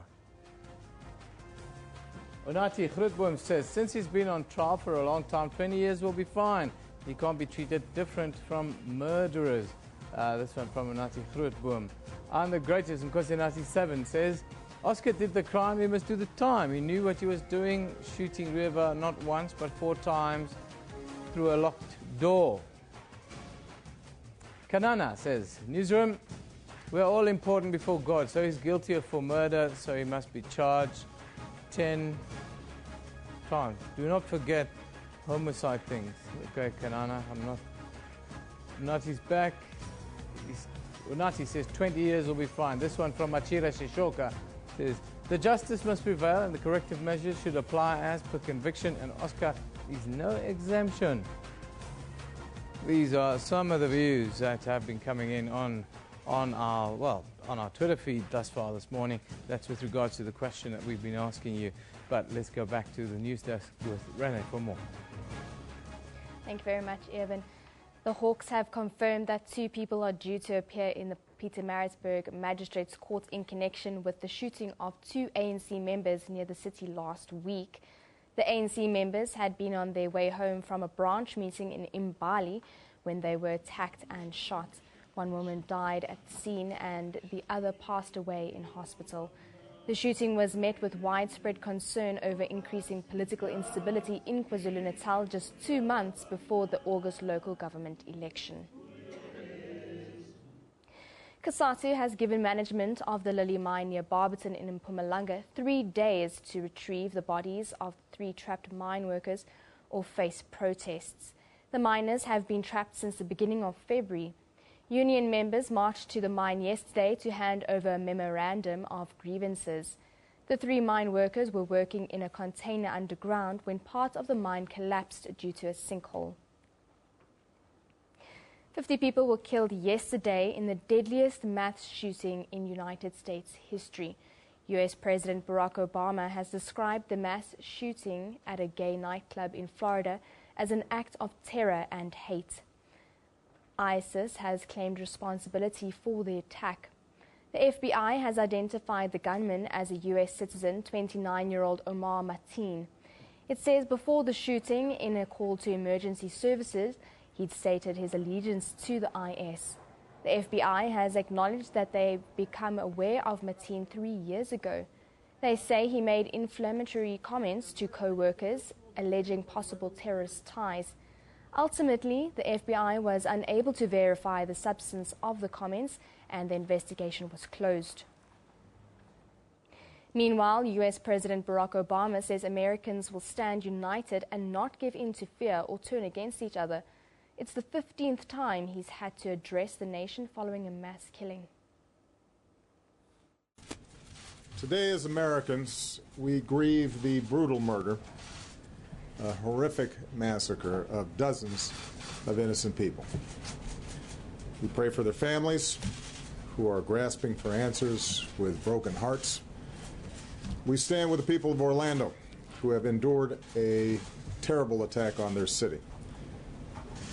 Onati Grootboom says, since he's been on trial for a long time, 20 years will be fine. He can't be treated different from murderers. This one from Onati Grootboom. I'm the greatest, and Kosinati 7 says, Oscar did the crime, he must do the time. He knew what he was doing, shooting River not once but 4 times through a locked door. Kanana says, Newsroom, we're all important before God, so he's guilty of for murder, so he must be charged 10 times. Do not forget homicide things. Okay, Kanana, Nati's back. Nati says 20 years will be fine. This one from Machira Shishoka says, the justice must prevail and the corrective measures should apply as per conviction, and Oscar is no exemption. These are some of the views that have been coming in on our Twitter feed thus far this morning. That's with regards to the question that we've been asking you. But let's go back to the news desk with Renee for more. Thank you very much, Evan. The Hawks have confirmed that 2 people are due to appear in the Pietermaritzburg Magistrates Court in connection with the shooting of 2 ANC members near the city last week. The ANC members had been on their way home from a branch meeting in Mbali when they were attacked and shot. One woman died at the scene and the other passed away in hospital. The shooting was met with widespread concern over increasing political instability in KwaZulu-Natal just 2 months before the August local government election. COSATU has given management of the Lily mine near Barberton in Mpumalanga 3 days to retrieve the bodies of 3 trapped mine workers or face protests. The miners have been trapped since the beginning of February. Union members marched to the mine yesterday to hand over a memorandum of grievances. The 3 mine workers were working in a container underground when part of the mine collapsed due to a sinkhole. 50 people were killed yesterday in the deadliest mass shooting in United States history. US President Barack Obama has described the mass shooting at a gay nightclub in Florida as an act of terror and hate. ISIS has claimed responsibility for the attack. The FBI has identified the gunman as a US citizen, 29-year-old Omar Mateen. It says before the shooting, in a call to emergency services, he'd stated his allegiance to the IS. The FBI has acknowledged that they became aware of Mateen 3 years ago. They say he made inflammatory comments to co-workers, alleging possible terrorist ties. Ultimately, the FBI was unable to verify the substance of the comments and the investigation was closed. Meanwhile, US President Barack Obama says Americans will stand united and not give in to fear or turn against each other. It's the 15th time he's had to address the nation following a mass killing. Today, as Americans, we grieve the brutal murder, a horrific massacre of dozens of innocent people. We pray for their families who are grasping for answers with broken hearts. We stand with the people of Orlando who have endured a terrible attack on their city.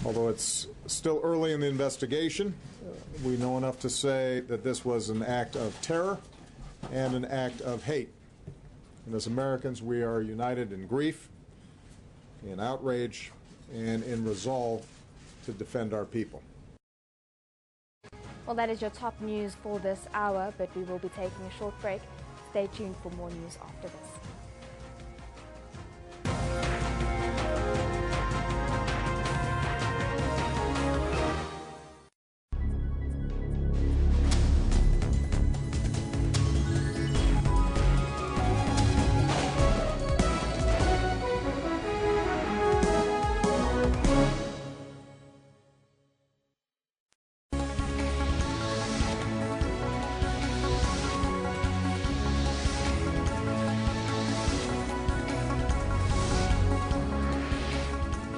Although it's still early in the investigation, we know enough to say that this was an act of terror and an act of hate. And as Americans, we are united in grief, in outrage, and in resolve to defend our people. Well, that is your top news for this hour, but we will be taking a short break. Stay tuned for more news after this.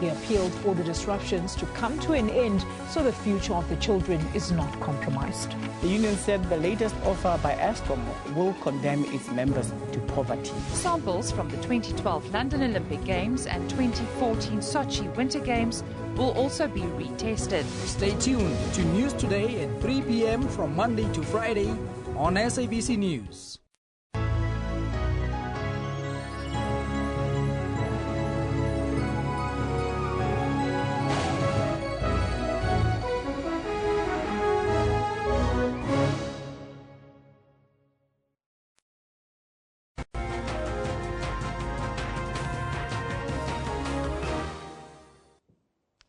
He appealed for the disruptions to come to an end so the future of the children is not compromised. The union said the latest offer by Eskom will condemn its members to poverty. Samples from the 2012 London Olympic Games and 2014 Sochi Winter Games will also be retested. Stay tuned to News Today at 3 p.m. from Monday to Friday on SABC News.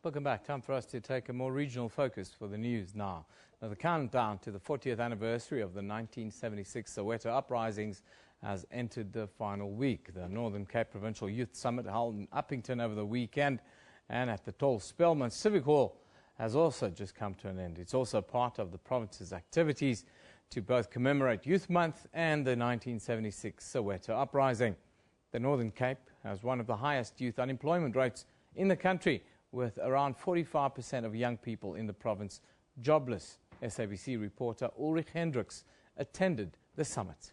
Welcome back. Time for us to take a more regional focus for the news now. Now, the countdown to the 40th anniversary of the 1976 Soweto uprisings has entered the final week. The Northern Cape Provincial Youth Summit held in Uppington over the weekend and at the Tol Spelman Civic Hall has also just come to an end. It's also part of the province's activities to both commemorate Youth Month and the 1976 Soweto uprising. The Northern Cape has one of the highest youth unemployment rates in the country, with around 45% of young people in the province jobless. SABC reporter Ulrich Hendricks attended the summit.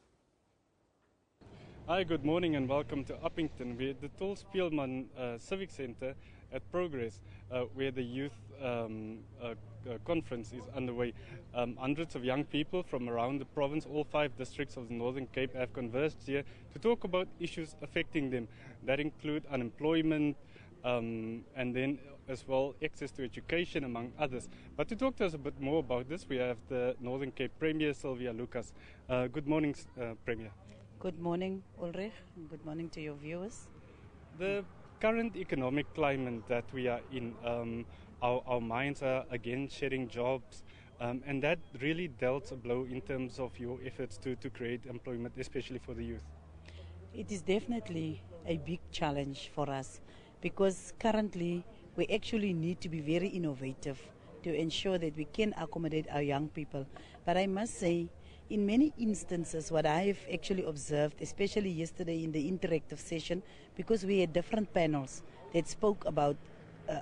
Hi, good morning and welcome to Uppington. We're at the Tol Spelman Civic Centre at Progress, where the youth conference is underway. Hundreds of young people from around the province, all 5 districts of the Northern Cape, have converged here to talk about issues affecting them. That include unemployment, and then as well access to education, among others. But to talk to us a bit more about this, we have the Northern Cape Premier, Sylvia Lucas. Good morning, Premier. Good morning, Ulrich, and good morning to your viewers. The current economic climate that we are in, our minds are again shedding jobs, and that really dealt a blow in terms of your efforts to create employment, especially for the youth. It is definitely a big challenge for us, because currently we actually need to be very innovative to ensure that we can accommodate our young people. But I must say, in many instances, what I have actually observed, especially yesterday in the interactive session, because we had different panels that spoke about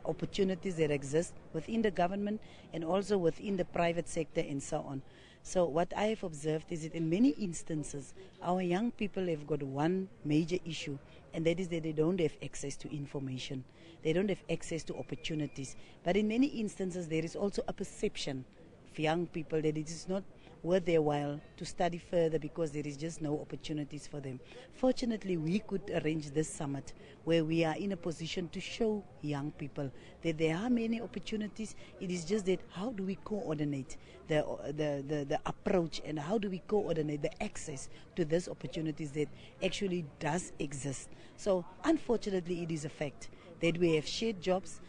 opportunities that exist within the government and also within the private sector and so on. So what I have observed is that in many instances, our young people have got one major issue, and that is that they don't have access to information. They don't have access to opportunities. But in many instances, there is also a perception of young people that it is not worth their while to study further because there is just no opportunities for them. Fortunately, we could arrange this summit where we are in a position to show young people that there are many opportunities. It is just that how do we coordinate the approach, and how do we coordinate the access to these opportunities that actually does exist. So unfortunately, it is a fact that we have shared jobs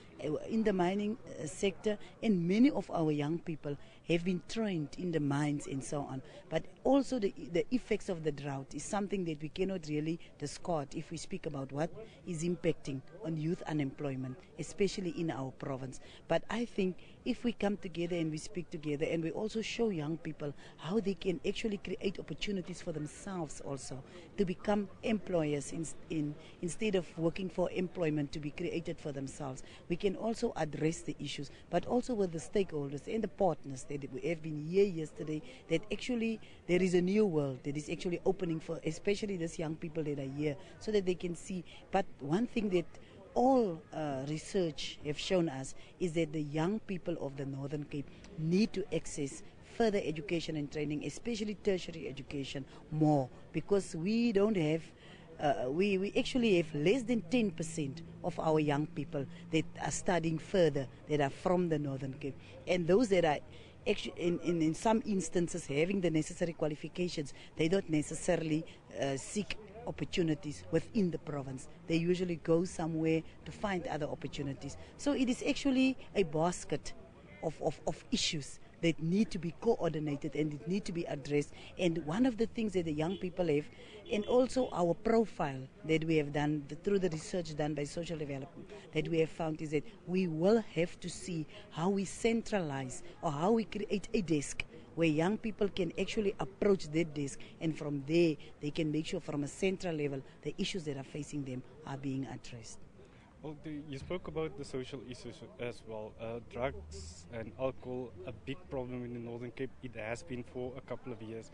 in the mining sector, and many of our young people have been trained in the mines and so on. But also the effects of the drought is something that we cannot really discard if we speak about what is impacting on youth unemployment, especially in our province. But I think if we come together and we speak together and we also show young people how they can actually create opportunities for themselves also to become employers instead of working for employment to be created for themselves, we can also address the issues, but also with the stakeholders and the partners that we have been here yesterday, that actually there is a new world that is actually opening for especially these young people that are here so that they can see. But one thing that all research have shown us is that the young people of the Northern Cape need to access further education and training, especially tertiary education, more, because we don't have we actually have less than 10% of our young people that are studying further that are from the Northern Cape. And those that are actually, in some instances, having the necessary qualifications, they don't necessarily seek opportunities within the province. They usually go somewhere to find other opportunities. So it is actually a basket of issues that need to be coordinated and it need to be addressed. And one of the things that the young people have, and also our profile that we have done through the research done by social development, that we have found is that we will have to see how we centralize or how we create a desk where young people can actually approach that desk, and from there they can make sure from a central level the issues that are facing them are being addressed. Well, you spoke about the social issues as well. Drugs and alcohol, a big problem in the Northern Cape. It has been for a couple of years.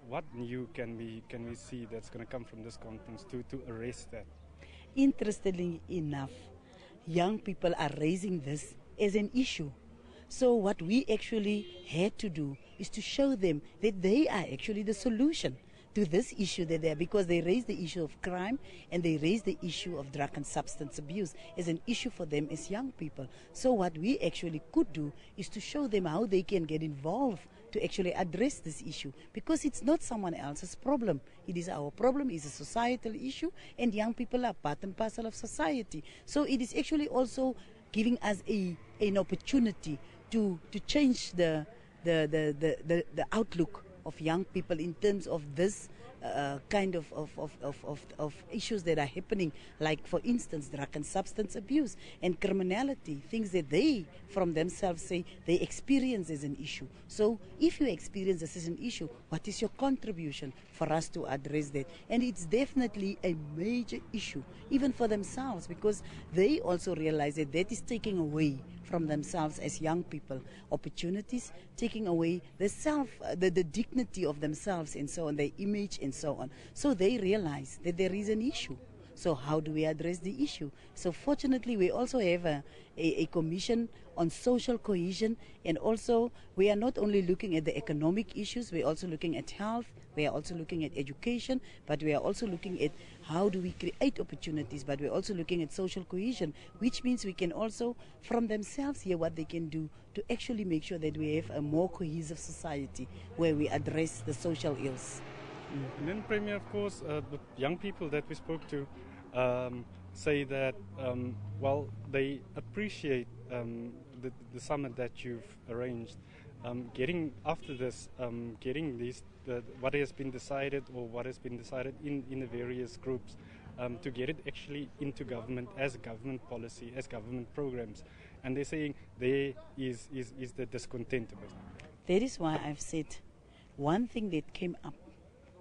What new can we see that's going to come from this conference to arrest that? Interestingly enough, young people are raising this as an issue. So what we actually had to do is to show them that they are actually the solution to this issue that they are, because they raise the issue of crime and they raise the issue of drug and substance abuse as an issue for them as young people. So what we actually could do is to show them how they can get involved to actually address this issue, because it's not someone else's problem. It is our problem, it's a societal issue, and young people are part and parcel of society. So it is actually also giving us an opportunity to change the outlook of young people in terms of this kind of issues that are happening, like for instance drug and substance abuse and criminality, things that they from themselves say they experience as an issue. So if you experience this as an issue, what is your contribution for us to address that? And it's definitely a major issue even for themselves, because they also realize that that is taking away from themselves as young people opportunities, taking away the dignity of themselves and so on, their image and so on. So they realize that there is an issue. So how do we address the issue? So fortunately we also have a commission on social cohesion, and also we are not only looking at the economic issues, we are also looking at health, we are also looking at education, but we are also looking at how do we create opportunities, but we are also looking at social cohesion, which means we can also from themselves hear what they can do to actually make sure that we have a more cohesive society where we address the social ills. And then, Premier, of course, the young people that we spoke to say that, well, they appreciate the summit that you've arranged. Getting after this, getting what has been decided or what has been decided in the various groups, to get it actually into government as government policy, as government programs. And they're saying there is the discontent of it. That is why I've said one thing that came up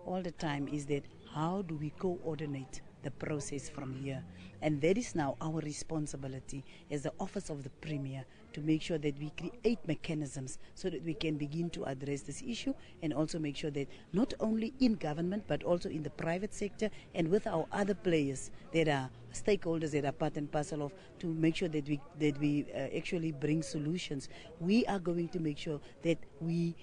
all the time is that how do we coordinate the process from here? And that is now our responsibility as the Office of the Premier to make sure that we create mechanisms so that we can begin to address this issue, and also make sure that not only in government but also in the private sector and with our other players that are stakeholders that are part and parcel of, to make sure that we actually bring solutions. We are going to make sure that we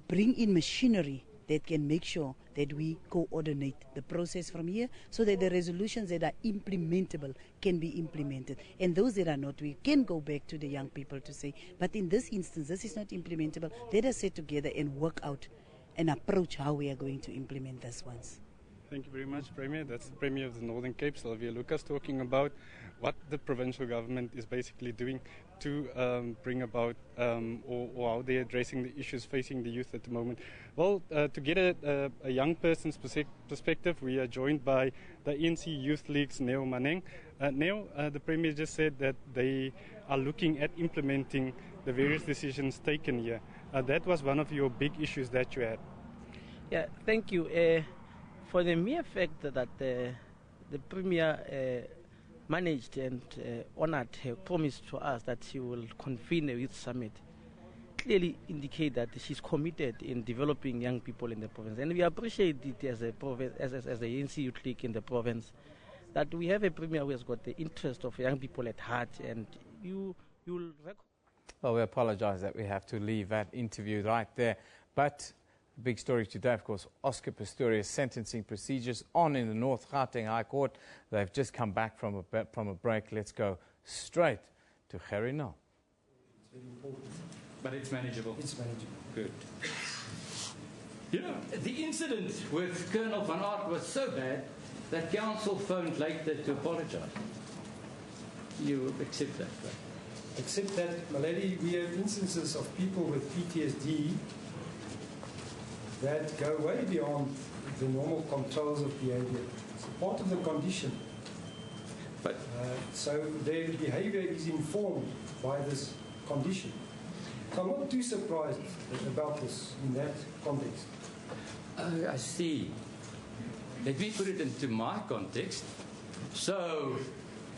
bring in machinery that can make sure that we coordinate the process from here so that the resolutions that are implementable can be implemented. And those that are not, we can go back to the young people to say, but in this instance, this is not implementable. Let us sit together and work out an approach how we are going to implement this ones. Thank you very much, Premier. That's the Premier of the Northern Cape, Sylvia Lucas, talking about what the provincial government is basically doing to bring about or how they're addressing the issues facing the youth at the moment. Well, to get a young person's perspective, we are joined by the ANC Youth League's Neo Maneng. Neo, the Premier just said that they are looking at implementing the various decisions taken here. That was one of your big issues that you had. Yeah, thank you. For the mere fact that the Premier managed and honored her promise to us that she will convene a youth summit, clearly indicate that she's committed in developing young people in the province. And we appreciate it as a province, as the ANC Youth League in the province, that we have a Premier who has got the interest of young people at heart. And you'll Well, we apologize that we have to leave that interview right there. But the big story today, of course, Oscar Pistorius sentencing procedures on in the North Gauteng High Court. They've just come back from a break. Let's go straight to Gerrie Nel. It's very important. But it's manageable. It's manageable. Good. You know, the incident with Colonel Van Aert was so bad that council phoned later to apologize. You accept that, right? Except that, my lady, we have instances of people with PTSD that go way beyond the normal controls of behavior. It's a part of the condition. But so their behavior is informed by this condition. So I'm not too surprised about this in that context. I see. Let me put it into my context. So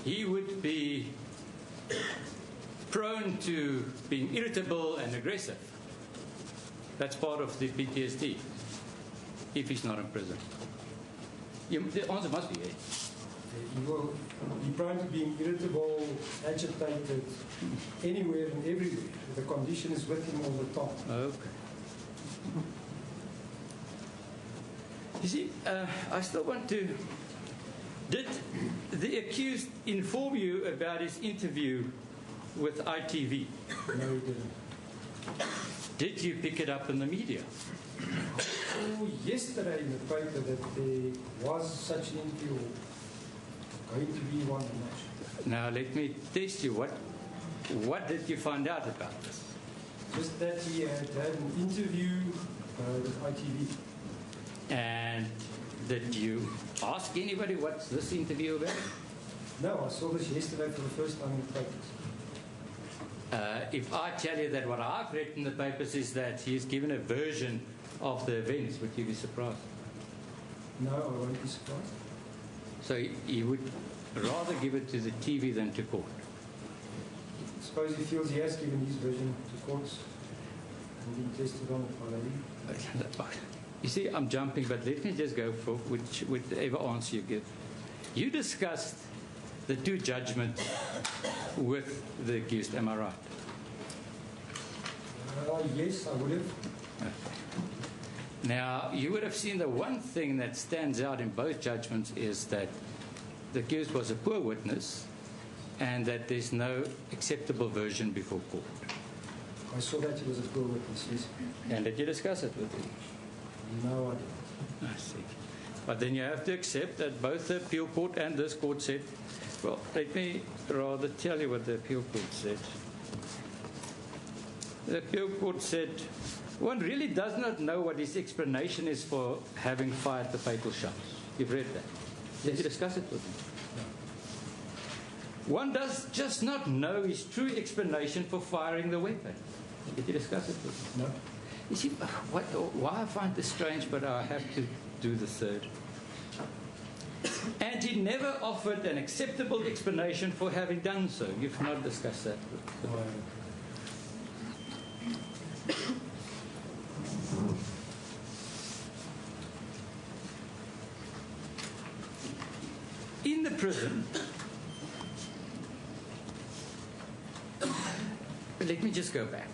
he would be prone to being irritable and aggressive. That's part of the PTSD, if he's not in prison. The answer must be yes. He will be prone to being irritable, agitated, anywhere and everywhere. The condition is with him all the time. Okay. You see, I still want to... Did the accused inform you about his interview with ITV? No, he didn't. Did you pick it up in the media? Oh, yesterday in the paper that there was such an interview, going to be one. Now let me test you. What did you find out about this? Just that he had an interview with ITV. And did you ask anybody what's this interview about? No, I saw this yesterday for the first time in the papers. If I tell you that what I've read in the papers is that he's given a version of the events, would you be surprised? No, I won't be surprised. So you would rather give it to the TV than to court? I suppose he feels he has given his version to courts and been tested on it already. You see, I'm jumping, but let me just go for whichever answer you give. You discussed the two judgments with the accused, am I right? Yes, I would have. Okay. Now, you would have seen the one thing that stands out in both judgments is that the accused was a poor witness and that there's no acceptable version before court. I saw that he was a poor witness, yes. And did you discuss it with him? No, I didn't. I see. But then you have to accept that both the appeal court and this court said, well, let me rather tell you what the appeal court said. The appeal court said, one really does not know what his explanation is for having fired the fatal shots. You've read that. Did you discuss it with him? No. One does just not know his true explanation for firing the weapon. Did you discuss it with him? No. You see, why I find this strange, but I have to do the third. And he never offered an acceptable explanation for having done so. You've not discussed that with him. In the prison, let me just go back.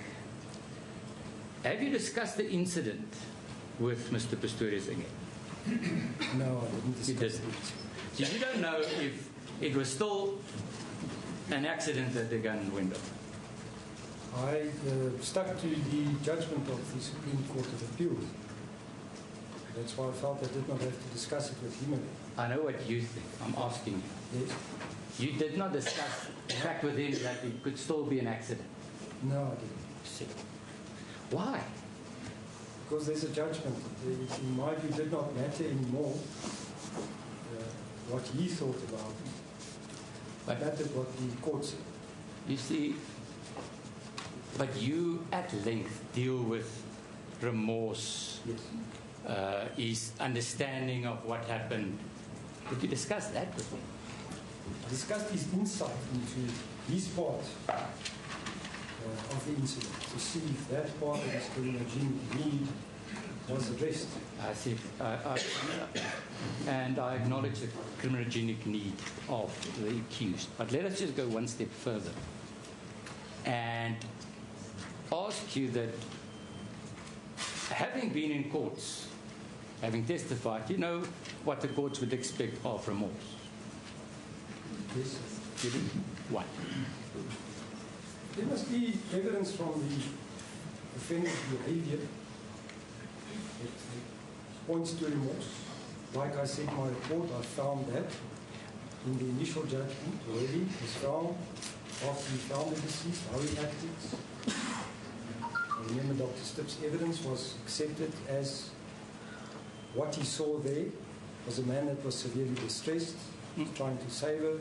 Have you discussed the incident with Mr. Pistorius again? No, I didn't discuss it. So you don't know if it was still an accident that the gun went off? I stuck to the judgment of the Supreme Court of Appeal. That's why I felt I did not have to discuss it with him again. I know what you think. I'm asking you. Yes. You did not discuss the fact with him that it could still be an accident. No, I didn't. See. Why? Because there's a judgment. It, in my view, did not matter anymore what he thought about it. But mattered what the court said. You see, but you at length deal with remorse, yes. His understanding of what happened. Did you discuss that with him? I discussed his insight into his part of the incident to see if that part of his criminogenic need was addressed. I see. And I acknowledge the criminogenic need of the accused. But let us just go one step further and ask you that, having been in courts, having testified, you know what the courts would expect of remorse. Yes. You do? What? There must be evidence from the offender's behavior that points to remorse. Like I said in my report, I found that in the initial judgment already. It was found after we found the deceased, how he acted. I remember Dr. Stipp's evidence was accepted as what he saw there was a man that was severely distressed, trying to save her.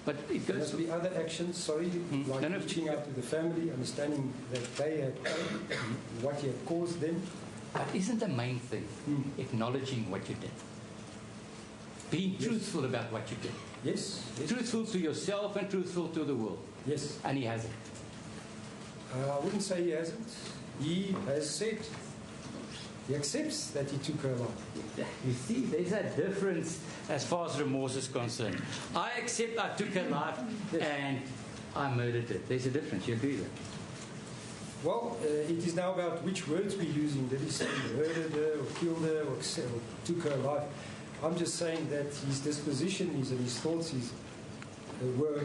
But it goes to be other actions, like reaching out to the family, understanding that they had paid, what he had caused them. But isn't the main thing acknowledging what you did? Being truthful about what you did. Yes. Truthful to yourself and truthful to the world. Yes. And he hasn't. I wouldn't say he hasn't. He has said he accepts that he took her life. You see, there's a difference as far as remorse is concerned. I accept I took her life and I murdered her. There's a difference. You agree with that? Well, it is now about which words we're using. Did he say he murdered her or killed her or took her life? I'm just saying that his disposition and his thoughts were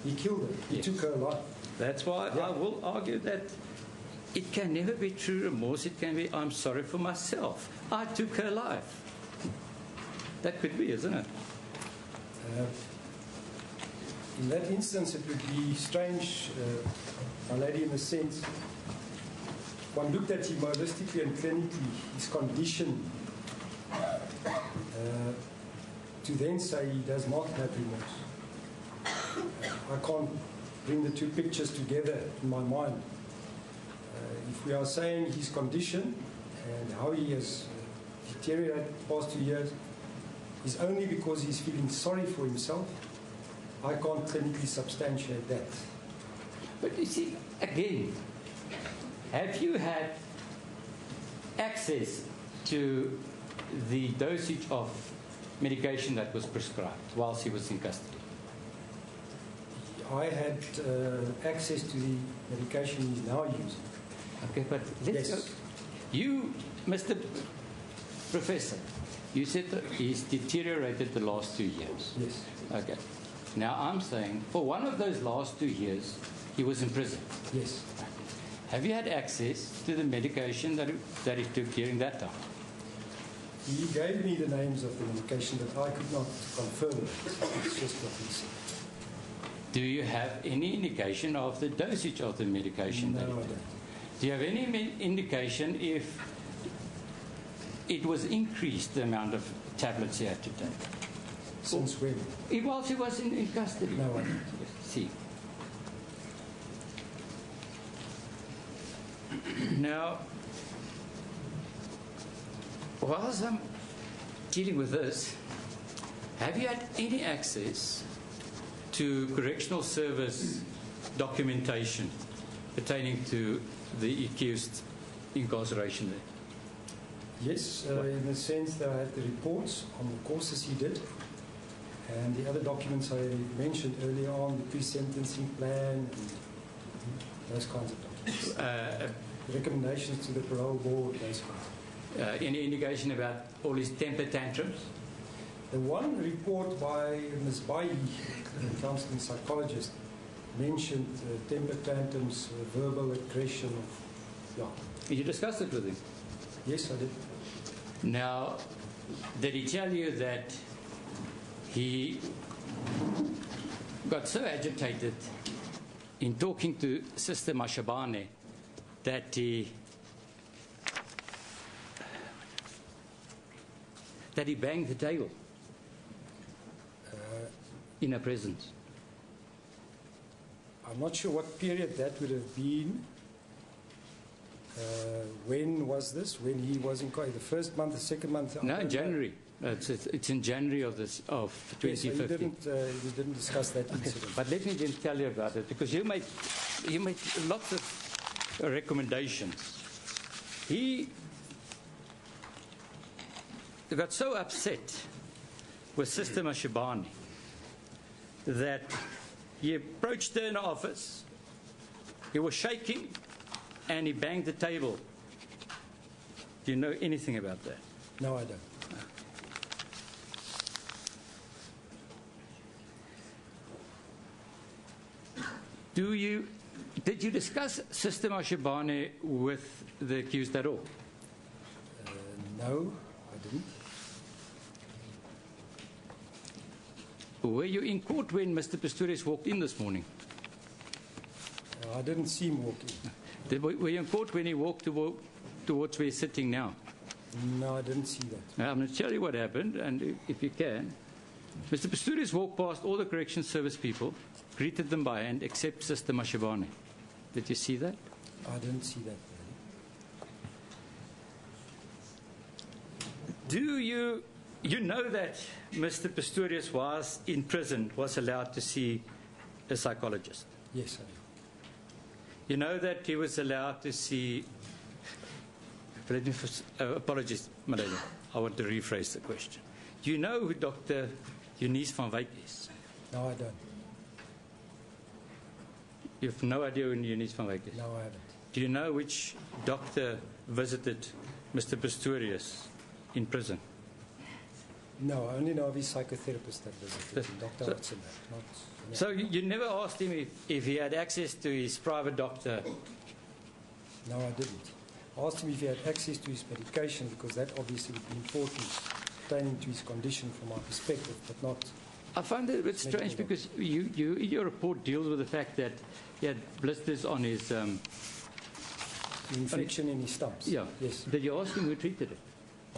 he killed her. He took her life. That's why I will argue that it can never be true remorse. It can be, I'm sorry for myself. I took her life. That could be, isn't it? In that instance, it would be strange, my lady, in the sense, one looked at him holistically and clinically, his condition, to then say he does not have remorse. I can't bring the two pictures together in my mind. If we are saying his condition and how he has deteriorated the past 2 years is only because he's feeling sorry for himself, I can't clinically substantiate that. But you see, again, have you had access to the dosage of medication that was prescribed whilst he was in custody? I had access to the medication he's now using. Okay, but let's go. You, Mr. Professor, you said that he's deteriorated the last 2 years. Yes. Okay. Now I'm saying for one of those last 2 years, he was in prison. Yes. Have you had access to the medication that he took during that time? He gave me the names of the medication, but I could not confirm it. It's just what he said. Do you have any indication of the dosage of the medication? No, I don't. Do you have any indication if it was increased, the amount of tablets he had to take? Since when? Whilst he was in custody. No, I don't. See. Now, whilst I'm dealing with this, have you had any access to correctional service documentation pertaining to the accused incarceration there? Yes, in the sense that I had the reports on the courses he did and the other documents I mentioned earlier on, the pre-sentencing plan, and those kinds of documents. Recommendations to the parole board, those kinds. Any indication about all his temper tantrums? The one report by Ms. Bayi, the counseling psychologist, mentioned temper tantrums, verbal aggression. Did you discuss it with him? Yes, I did. Now, did he tell you that he got so agitated in talking to Sister Mashabane that he banged the table in her presence? I'm not sure what period that would have been. When was this? When he was in the first month, the second month? No, in January. It's in January of 2015. Yes, so you didn't discuss that incident. But let me then tell you about it, because you made lots of recommendations. He got so upset with Sister Mashabane that he approached her in the office. He was shaking and he banged the table. Do you know anything about that? No, I don't. Did you discuss Sister Mashabane with the accused at all? No, I didn't. Were you in court when Mr. Pistorius walked in this morning? I didn't see him walk in. Were you in court when he walked towards where he's sitting now? No, I didn't see that. Now, I'm going to tell you what happened, and if you can. Mr. Pistorius walked past all the correction service people, greeted them by hand, except Sister Mashabane. Did you see that? I didn't see that. Do you know that Mr. Pistorius was in prison, was allowed to see a psychologist? Yes, I do. You know that he was allowed to see... apologies, Madeleine. I want to rephrase the question. Do you know who Dr. Eunice van Wyk is? No, I don't. You have no idea who Eunice van Wyk is? No, I haven't. Do you know which doctor visited Mr. Pistorius in prison? No, I only know of his psychotherapist that visited him, Dr. Watson. So you never asked him if he had access to his private doctor? No, I didn't. I asked him if he had access to his medication, because that obviously would be important pertaining to his condition from my perspective, but not... I find it a bit strange because your report deals with the fact that he had blisters on his... infection in his stumps. Yeah. Yes. Did you ask him who treated it?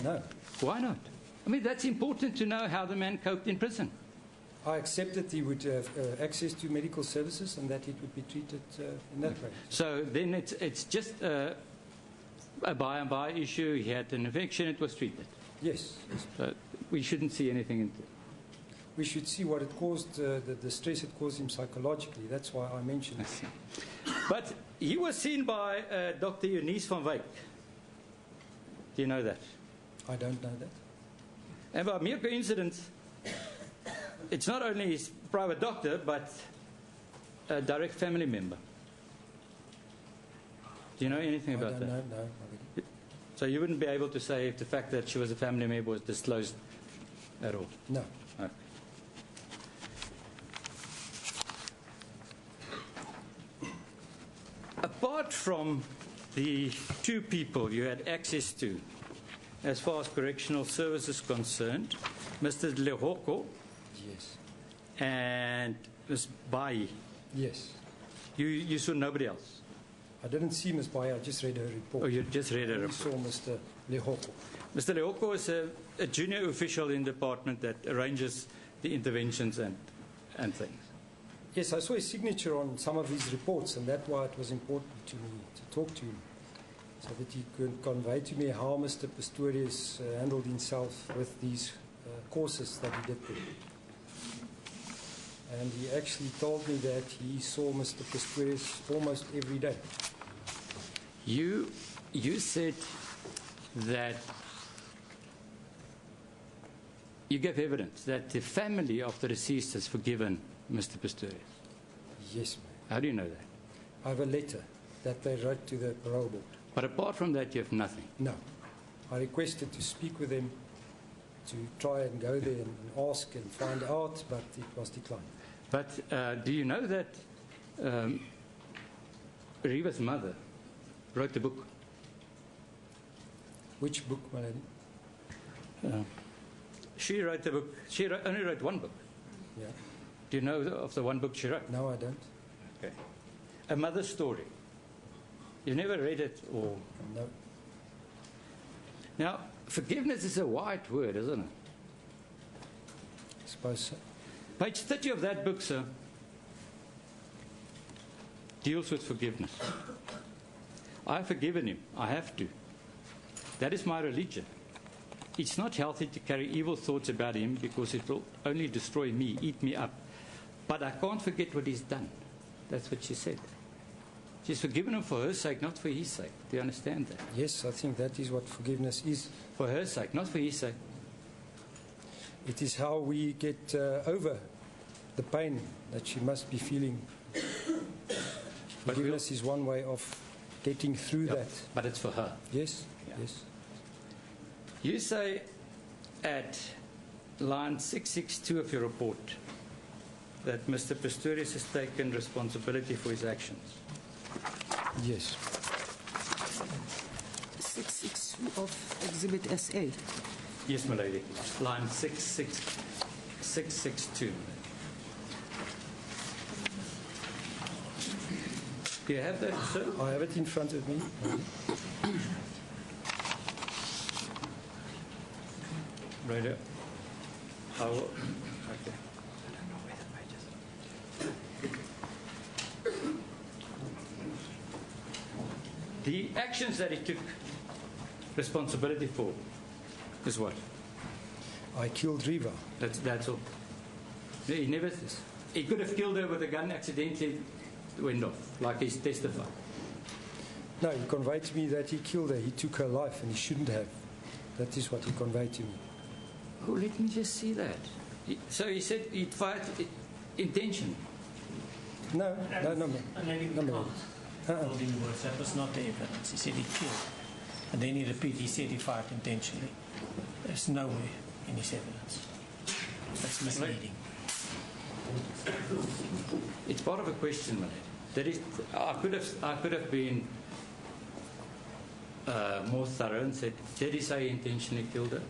No. Why not? I mean, that's important to know how the man coped in prison. I accepted he would have access to medical services and that it would be treated in that way. So then it's just a by-and-by issue. He had an infection, it was treated. Yes. So we shouldn't see anything into it. We should see what it caused, the stress it caused him psychologically. That's why I mentioned it. But he was seen by Dr. Eunice van Wyk. Do you know that? I don't know that. And by mere coincidence, it's not only his private doctor, but a direct family member. Do you know anything about that? No. So you wouldn't be able to say if the fact that she was a family member was disclosed at all? No. Okay. Apart from the two people you had access to, as far as correctional service is concerned, Mr. Lehoko yes. and Ms. Bai. Yes. You saw nobody else? I didn't see Ms. Bai, I just read her report. Oh, you just read her report. I saw Mr. Lehoko. Mr. Lehoko is a junior official in the department that arranges the interventions and things. Yes, I saw his signature on some of his reports, and that's why it was important to me to talk to him, so that he could convey to me how Mr. Pistorius handled himself with these courses that he did there. And he actually told me that he saw Mr. Pistorius almost every day. You said that you gave evidence that the family of the deceased has forgiven Mr. Pistorius. Yes, ma'am. How do you know that? I have a letter that they wrote to the parole board. But apart from that, you have nothing? No. I requested to speak with them, to try and go there and ask and find out, but it was declined. But do you know that Riva's mother wrote a book? Which book, my lady? She wrote the book. She only wrote one book. Yeah. Do you know of the one book she wrote? No, I don't. Okay. A Mother's Story. You've never read it, or? No. Now, forgiveness is a wide word, isn't it? I suppose so. Page 30 of that book, sir, deals with forgiveness. I've forgiven him. I have to. That is my religion. It's not healthy to carry evil thoughts about him because it will only destroy me, eat me up. But I can't forget what he's done. That's what she said. She's forgiven him for her sake, not for his sake. Do you understand that? Yes, I think that is what forgiveness is. For her sake, not for his sake. It is how we get over the pain that she must be feeling. Forgiveness is one way of getting through that. But it's for her. Yes, Yeah. yes. You say at line 662 of your report that Mr. Pistorius has taken responsibility for his actions. Yes. 662 of Exhibit SA. Yes, my lady. Line 662. Do you have that, sir? I have it in front of me. Right. I will. Okay. The actions that he took responsibility for is what? I killed Riva. That's all. He never. He could have killed her with a gun accidentally. Went off, like he's testified. No, he conveyed to me that he killed her. He took her life, and he shouldn't have. That is what he conveyed to me. Oh, let me just see that. So he said he'd fired intention. No. And then he can't hold in words. That was not the evidence. He said he killed. And then he repeated, he said he fired intentionally. There's no way in his evidence. That's misleading. It's part of a question, man. That is, I could have been more thorough and said, did he say he intentionally killed her?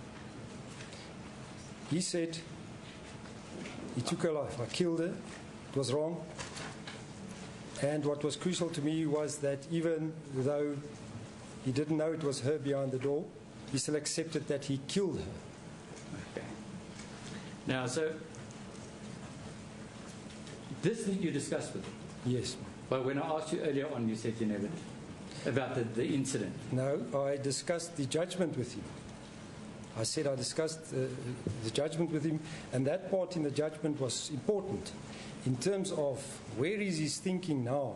He said he took her life. I killed her. It was wrong. And what was crucial to me was that even though he didn't know it was her behind the door, he still accepted that he killed her. Okay. Now, so this thing you discussed with him? Yes. But when I asked you earlier on, you said you never did. About the incident. No, I discussed the judgment with him. I said I discussed the judgment with him, and that part in the judgment was important in terms of where is his thinking now,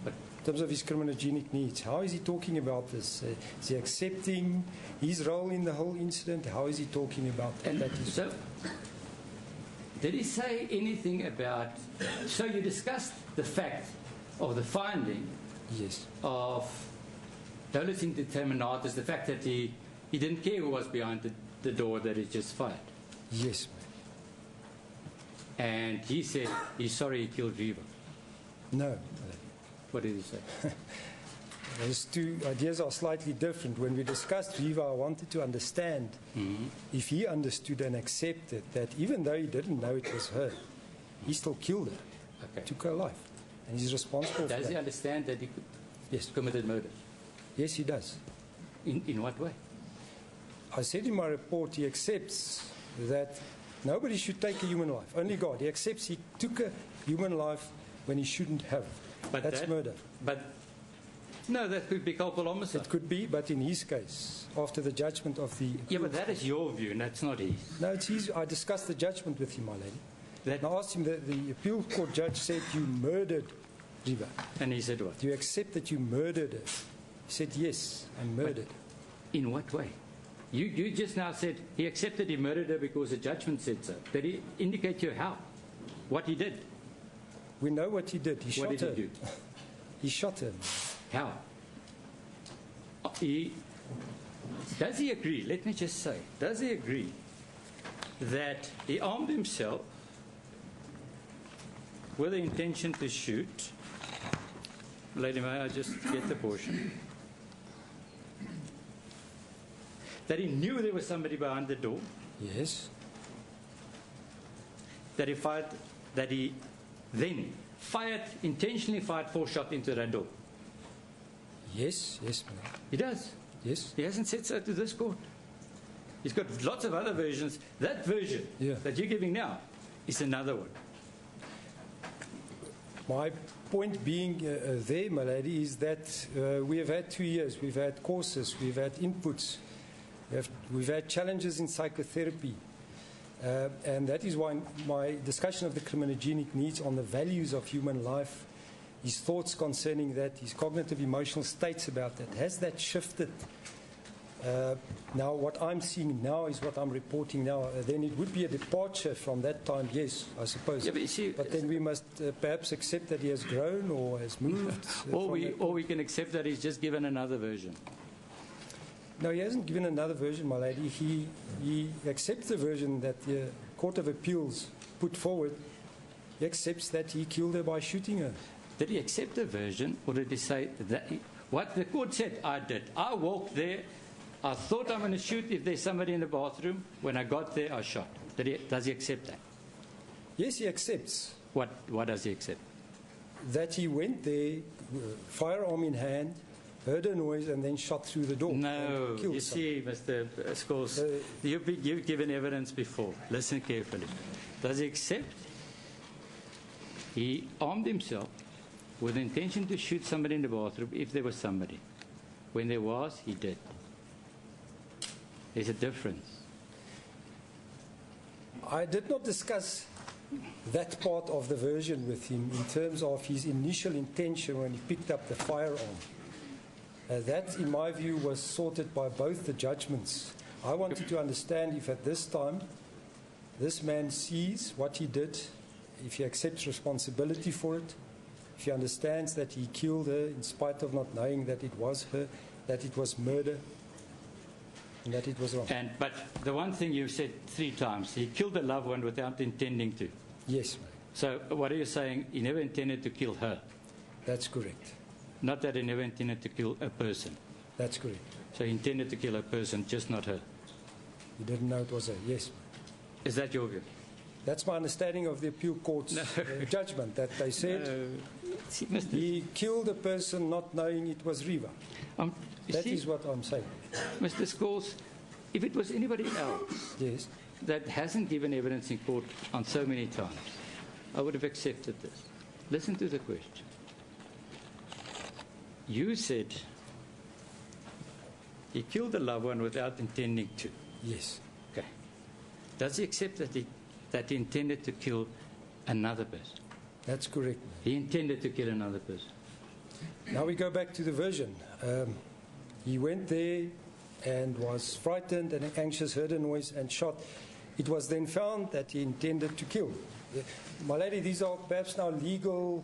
in terms of his criminogenic needs. How is he talking about this? Is he accepting his role in the whole incident? How is he talking about that? And so, did he say anything about, so you discussed the fact of the finding yes. of dolus indeterminatus, the fact that he didn't care who was behind the door that he just fired. Yes. And he said he's sorry he killed Riva. No. What did he say? Those two ideas are slightly different. When we discussed Riva, I wanted to understand if he understood and accepted that even though he didn't know it was her, he still killed her, took her life, and he's responsible for that. Does he understand that he committed murder? Yes, he does. In what way? I said in my report he accepts that nobody should take a human life, only God. He accepts he took a human life when he shouldn't have. But that's murder. But no, that could be culpable homicide. It could be, but in his case, after the judgment of the... Yeah, but that is your view, and that's not his. No, it's his. I discussed the judgment with him, my lady. And I asked him, the appeal court judge said, you murdered Riva. And he said what? Do you accept that you murdered her? He said, yes, I murdered. But in what way? You just now said he accepted he murdered her because the judgment said so. Did he indicate to you how? What he did? We know what he did. He shot her. What did he do? He shot her. How? Does he agree, let me just say, does he agree that he armed himself with the intention to shoot? Lady, may I just get the portion? that he knew there was somebody behind the door, Yes. that he then intentionally fired 4 shots into that door. Yes, yes. He does. Yes. He hasn't said so to this court. He's got lots of other versions. That version that you're giving now is another one. My point being there, my lady, is that we have had 2 years. We've had courses, we've had inputs, we've had challenges in psychotherapy. And that is why my discussion of the criminogenic needs on the values of human life, his thoughts concerning that, his cognitive emotional states about that, has that shifted? Now what I'm seeing now is what I'm reporting now. Then it would be a departure from that time, yes, I suppose. Yeah, but you see, but then we must perhaps accept that he has grown or has moved. Or we can accept that he's just given another version. No, he hasn't given another version, my lady. He accepts the version that the Court of Appeals put forward. He accepts that he killed her by shooting her. Did he accept the version, or did he say that what the court said? I did. I walked there. I thought I'm going to shoot if there's somebody in the bathroom. When I got there, I shot. Does he accept that? Yes, he accepts. What does he accept? That he went there, firearm in hand, heard a noise, and then shot through the door. No, you see, Mr. Scholes, you've given evidence before. Listen carefully. Does he accept? He armed himself with the intention to shoot somebody in the bathroom if there was somebody. When there was, he did. There's a difference. I did not discuss that part of the version with him in terms of his initial intention when he picked up the firearm. That, in my view, was sorted by both the judgments. I wanted to understand if at this time this man sees what he did, if he accepts responsibility for it, if he understands that he killed her in spite of not knowing that it was her, that it was murder, and that it was wrong. But the one thing you said 3 times, he killed a loved one without intending to. Yes. So what are you saying? He never intended to kill her? That's correct. Not that he never intended to kill a person? That's correct. So he intended to kill a person, just not her? He didn't know it was her, yes. Is that your view? That's my understanding of the appeal court's judgment, that they said he killed a person not knowing it was Riva. That is what I'm saying. Mr. Scholes, if it was anybody else that hasn't given evidence in court on so many times, I would have accepted this. Listen to the question. You said he killed a loved one without intending to. Yes. Okay. Does he accept that he intended to kill another person? That's correct. He intended to kill another person. Now we go back to the version. He went there and was frightened and anxious, heard a noise and shot. It was then found that he intended to kill. My lady, these are perhaps now legal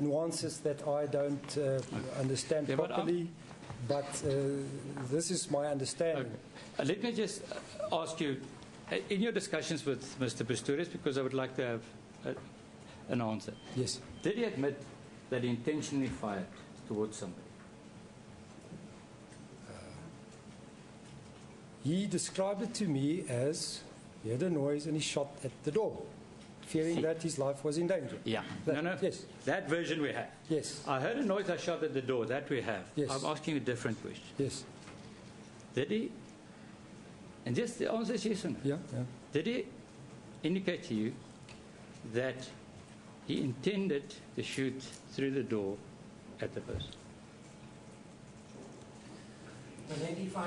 nuances that I don't understand properly, but this is my understanding. Let me just ask you, in your discussions with Mr. Pistorius, because I would like to have an answer. Yes. Did he admit that he intentionally fired towards somebody? He described it to me as he heard a noise and he shot at the door, fearing that his life was in danger. Yeah. Yes. That version we have. Yes. I heard a noise, I shot at the door. That we have. Yes. I'm asking a different question. Yes. Did he? And just the answer is yes or no. Yeah. Did he indicate to you that he intended to shoot through the door at the person? Lady, if I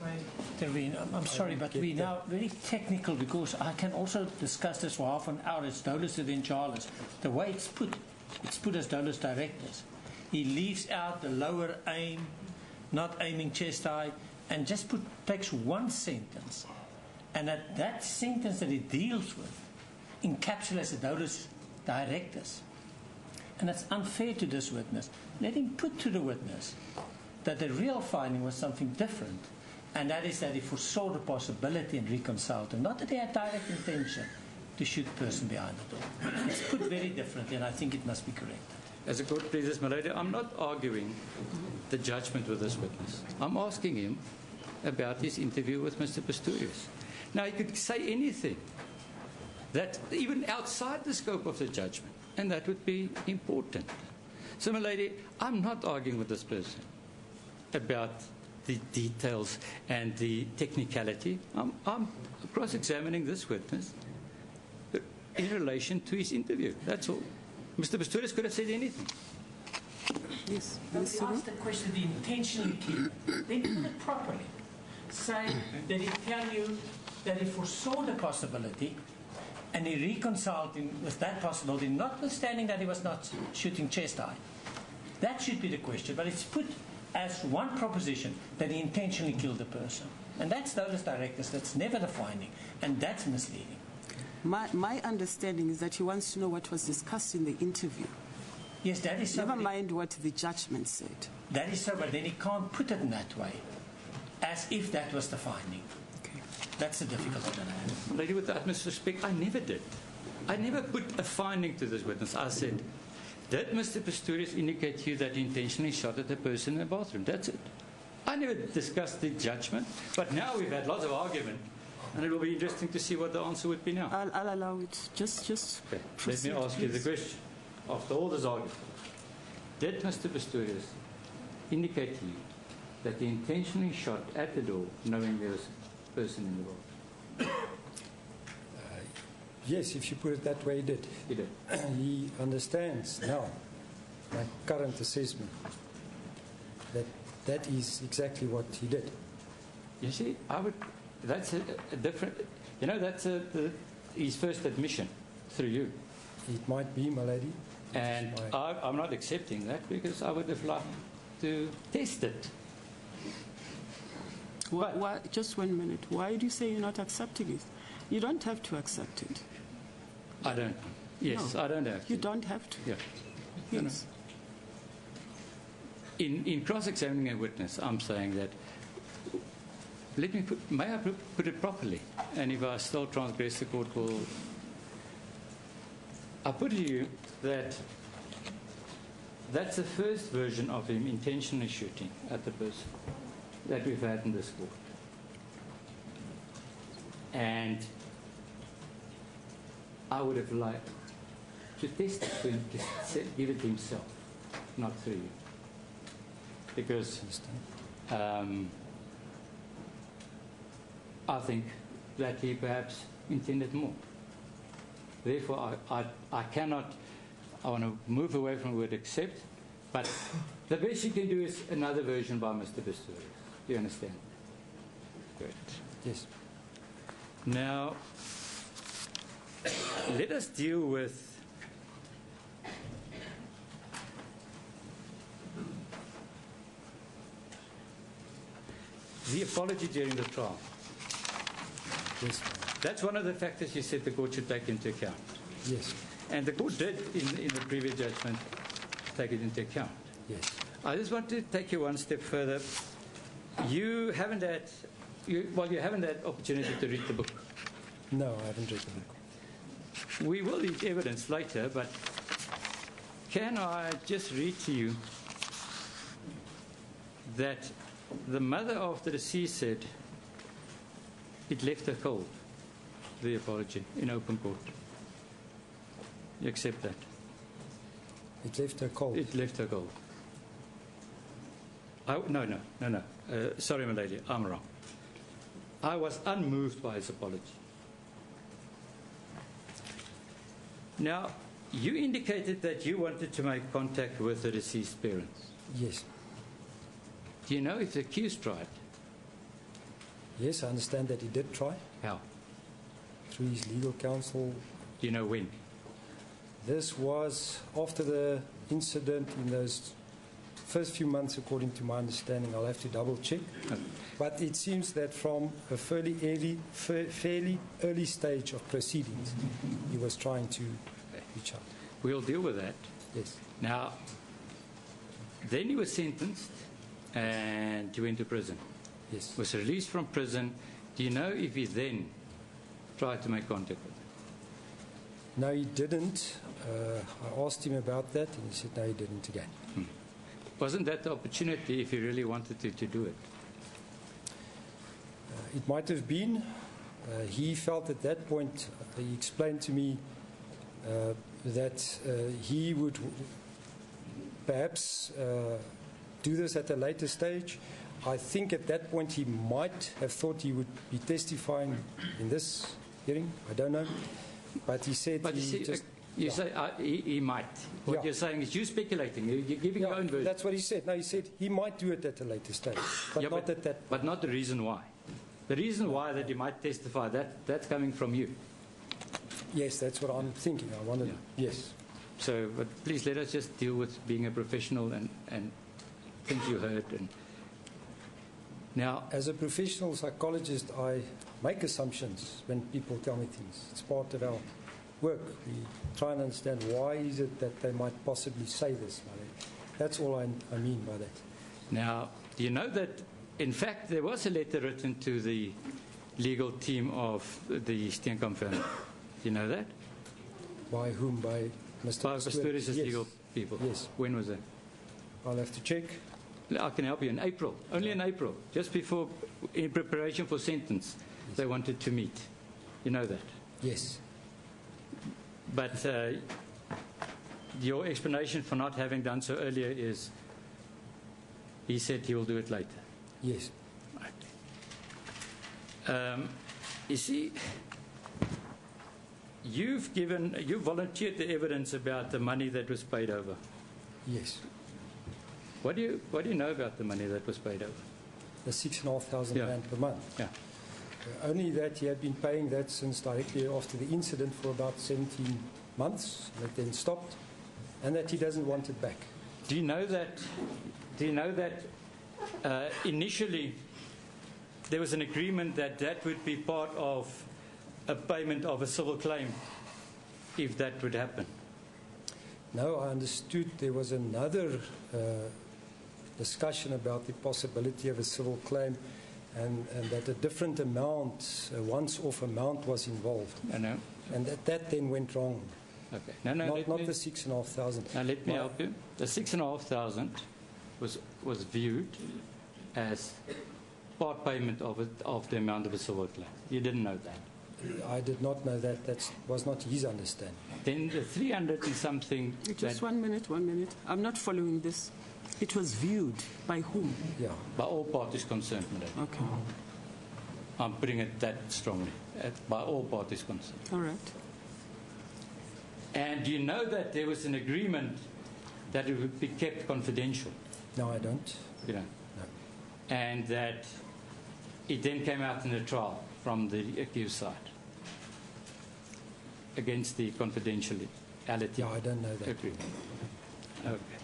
may intervene, I'm sorry, but we're now very technical because I can also discuss this for half an hour. It's dolus and then Charles. The way it's put as dolus directors. He leaves out the lower aim, not aiming chest high, and just takes one sentence, and that sentence that he deals with encapsulates the dolus directors. And that's unfair to this witness. Let him put to the witness that the real finding was something different, and that is that he foresaw the possibility and reconciled him, not that he had direct intention to shoot the person behind the door. It's put very differently, and I think it must be corrected. As a court pleases, my lady, I'm not arguing the judgment with this witness. I'm asking him about his interview with Mr. Pistorius. Now, he could say anything that even outside the scope of the judgment, and that would be important. So, my lady, I'm not arguing with this person about the details and the technicality. I'm cross-examining this witness in relation to his interview. That's all. Mr. Pistorius could have said anything. Yes. But he asked the question, did he intentionally kill? Then put it properly. Say, did he tell you that he foresaw the possibility and he reconciled him with that possibility, notwithstanding that he was not shooting chest high? That should be the question, but it's put as one proposition that he intentionally killed the person. And that's those directives, that's never the finding, and that's misleading. My understanding is that he wants to know what was discussed in the interview. Yes, that is so. Never mind what the judgment said. That is so, but then he can't put it in that way, as if that was the finding. Okay. That's the difficulty that I have. Lady, with the utmost respect, I never did. I never put a finding to this witness. I said, did Mr. Pistorius indicate to you that he intentionally shot at the person in the bathroom? That's it. I never discussed the judgment, but now we've had lots of argument, and it will be interesting to see what the answer would be now. I'll allow it. Just okay. proceed, Let me ask you the question. After all this argument, did Mr. Pistorius indicate to you that he intentionally shot at the door knowing there was a person in the bathroom? Yes, if you put it that way, he did. He did. He understands now, my current assessment, that that is exactly what he did. You see, that's a different, that's his first admission through you. It might be, my lady. And I'm not accepting that because I would have liked to test it. Why, just 1 minute. Why do you say you're not accepting it? You don't have to accept it. I don't. Yes, no, I don't have to. You don't have to. Yeah. Yes. In cross-examining a witness, I'm saying that, may I put it properly? And if I still transgress, the court will. I put to you that that's the first version of him intentionally shooting at the person that we've had in this court. And I would have liked to test it for him, to give it to himself, not through you. Because I think that he perhaps intended more. Therefore, I cannot, I want to move away from the word accept, but the best you can do is another version by Mr. Pistorius. Do you understand? Good. Yes. Now, let us deal with the apology during the trial. Yes. That's one of the factors you said the court should take into account. Yes. And the court did, in the previous judgment, take it into account. Yes. I just want to take you one step further. You haven't had, you haven't had opportunity to read the book. No, I haven't read the book. We will read evidence later, but can I just read to you that the mother of the deceased said it left her cold, the apology, in open court. You accept that? It left her cold? It left her cold. No. Sorry, my lady, I'm wrong. I was unmoved by his apology. Now, you indicated that you wanted to make contact with the deceased parents. Yes. Do you know if the accused tried? Yes, I understand that he did try. How? Through his legal counsel. Do you know when? This was after the incident in those first few months, according to my understanding. I'll have to double check. Okay. But it seems that from a fairly early stage of proceedings, he was trying to reach out. We'll deal with that. Yes. Now, then he was sentenced and he went to prison. Yes. Was released from prison. Do you know if he then tried to make contact with him? No, he didn't. I asked him about that, and he said no, he didn't again. Wasn't that the opportunity if he really wanted to do it? It might have been. He felt at that point, he explained to me that he would perhaps do this at a later stage. I think at that point he might have thought he would be testifying in this hearing. I don't know. But he said But you say he might. What you're saying is you're speculating. You're giving your own version. That's what he said. No, he said he might do it at a later stage, but not at that. But not the reason why. The reason why that you might testify, that's coming from you. Yes, that's what I'm thinking. I wanted. Yes. So, but please let us just deal with being a professional and things you heard. And now, as a professional psychologist, I make assumptions when people tell me things. It's part of our work. We try and understand why is it that they might possibly say this. That's all I mean by that. Now, do you know that, in fact, there was a letter written to the legal team of the Steenkamp family? Do you know that? By whom? By Mr. Pistorius' legal people. Yes. When was that? I'll have to check. I can help you. In April. Only in April. Just before, in preparation for sentence, they wanted to meet. You know that? Yes. But your explanation for not having done so earlier is he said he will do it later. Yes. You see, you volunteered the evidence about the money that was paid over. Yes. What do you know about the money that was paid over? The 6,500 rand per month. Yeah. Only that he had been paying that since directly after the incident for about 17 months. That then stopped, and that he doesn't want it back. Do you know that? Initially there was an agreement that would be part of a payment of a civil claim, if that would happen? No, I understood there was another discussion about the possibility of a civil claim, and that a different amount, a once-off amount, was involved. I know. And that then went wrong. Okay. No, not the 6,500. Now let me help you. The 6,500 was viewed as part payment of the amount of a civil claim. You didn't know that. I did not know that. That was not his understanding. Then the 300 and something. Just 1 minute. I'm not following this. It was viewed by whom? Yeah. By all parties concerned, madam. Okay. I'm putting it that strongly. By all parties concerned. All right. And you know that there was an agreement that it would be kept confidential? No, I don't. You don't? No. And that it then came out in the trial from the accused side against the confidentiality. Yeah, I don't know that. Agreement. Okay.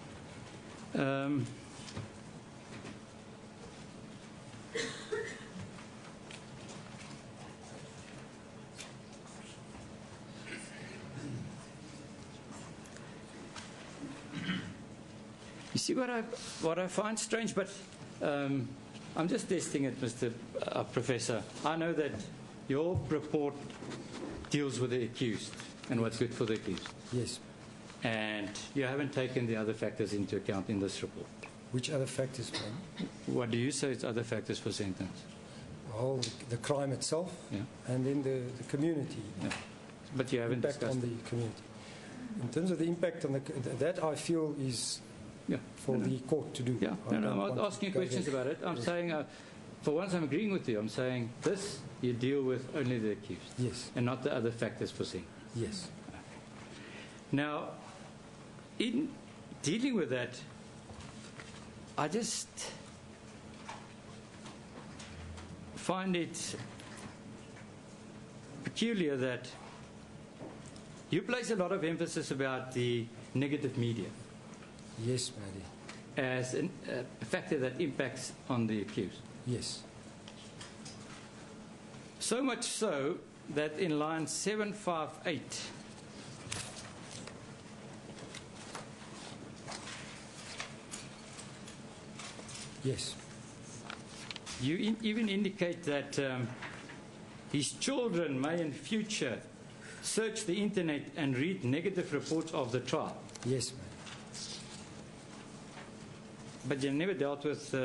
You see what I find strange, but I'm just testing it, Mr. Professor. I know that your report deals with the accused and what's good for the accused. Yes. And you haven't taken the other factors into account in this report. Which other factors, ma'am? What do you say is other factors for sentence? Well, the crime itself, and then the community. Yeah. But you haven't impact discussed on the community. In terms of the impact on that, I feel is for the court to do. Yeah, I'm not asking you questions about it. I'm saying, for once I'm agreeing with you. I'm saying this, you deal with only the accused. Yes. And not the other factors for sentence. Yes. Okay. Now, in dealing with that, I just find it peculiar that you place a lot of emphasis about the negative media. Yes, Maddie. As a factor that impacts on the accused. Yes. So much so that in line 758, yes, you even indicate that his children may in future search the internet and read negative reports of the trial. Yes, ma'am. But you never dealt with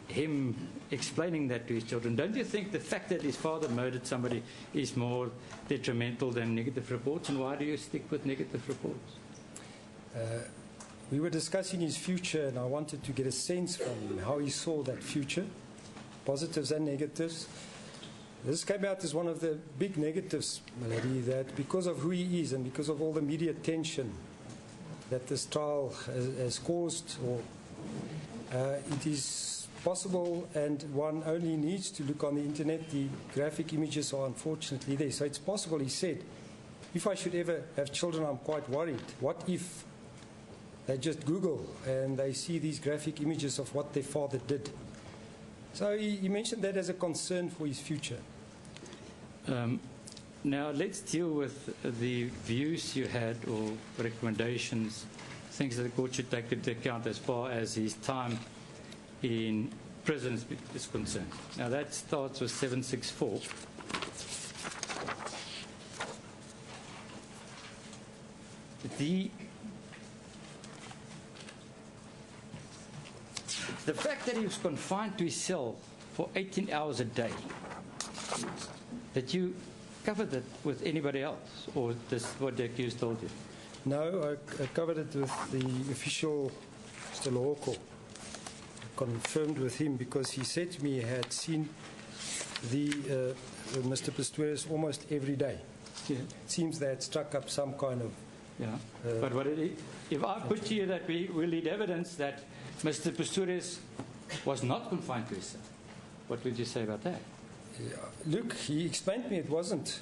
him explaining that to his children. Don't you think the fact that his father murdered somebody is more detrimental than negative reports? And why do you stick with negative reports? We were discussing his future, and I wanted to get a sense from him how he saw that future, positives and negatives. This came out as one of the big negatives, Malady, that because of who he is and because of all the media attention that this trial has caused, it is possible, and one only needs to look on the internet. The graphic images are unfortunately there. So it's possible, he said, if I should ever have children, I'm quite worried. What if they just Google and they see these graphic images of what their father did? So he mentioned that as a concern for his future. Now let's deal with the views you had or recommendations, things that the court should take into account as far as his time in prison is concerned. Now that starts with 764. The fact that he was confined to his cell for 18 hours a day, that you covered it with anybody else, or this what the accused told you? No, I covered it with the official, Mr. Loko. Confirmed with him because he said to me he had seen the Mr. Pistorius almost every day. Yeah. It seems they had struck up some kind of... Yeah. But what if I put to you that we need evidence that Mr. Pistorius was not confined to his cell, what would you say about that? Look, he explained to me it wasn't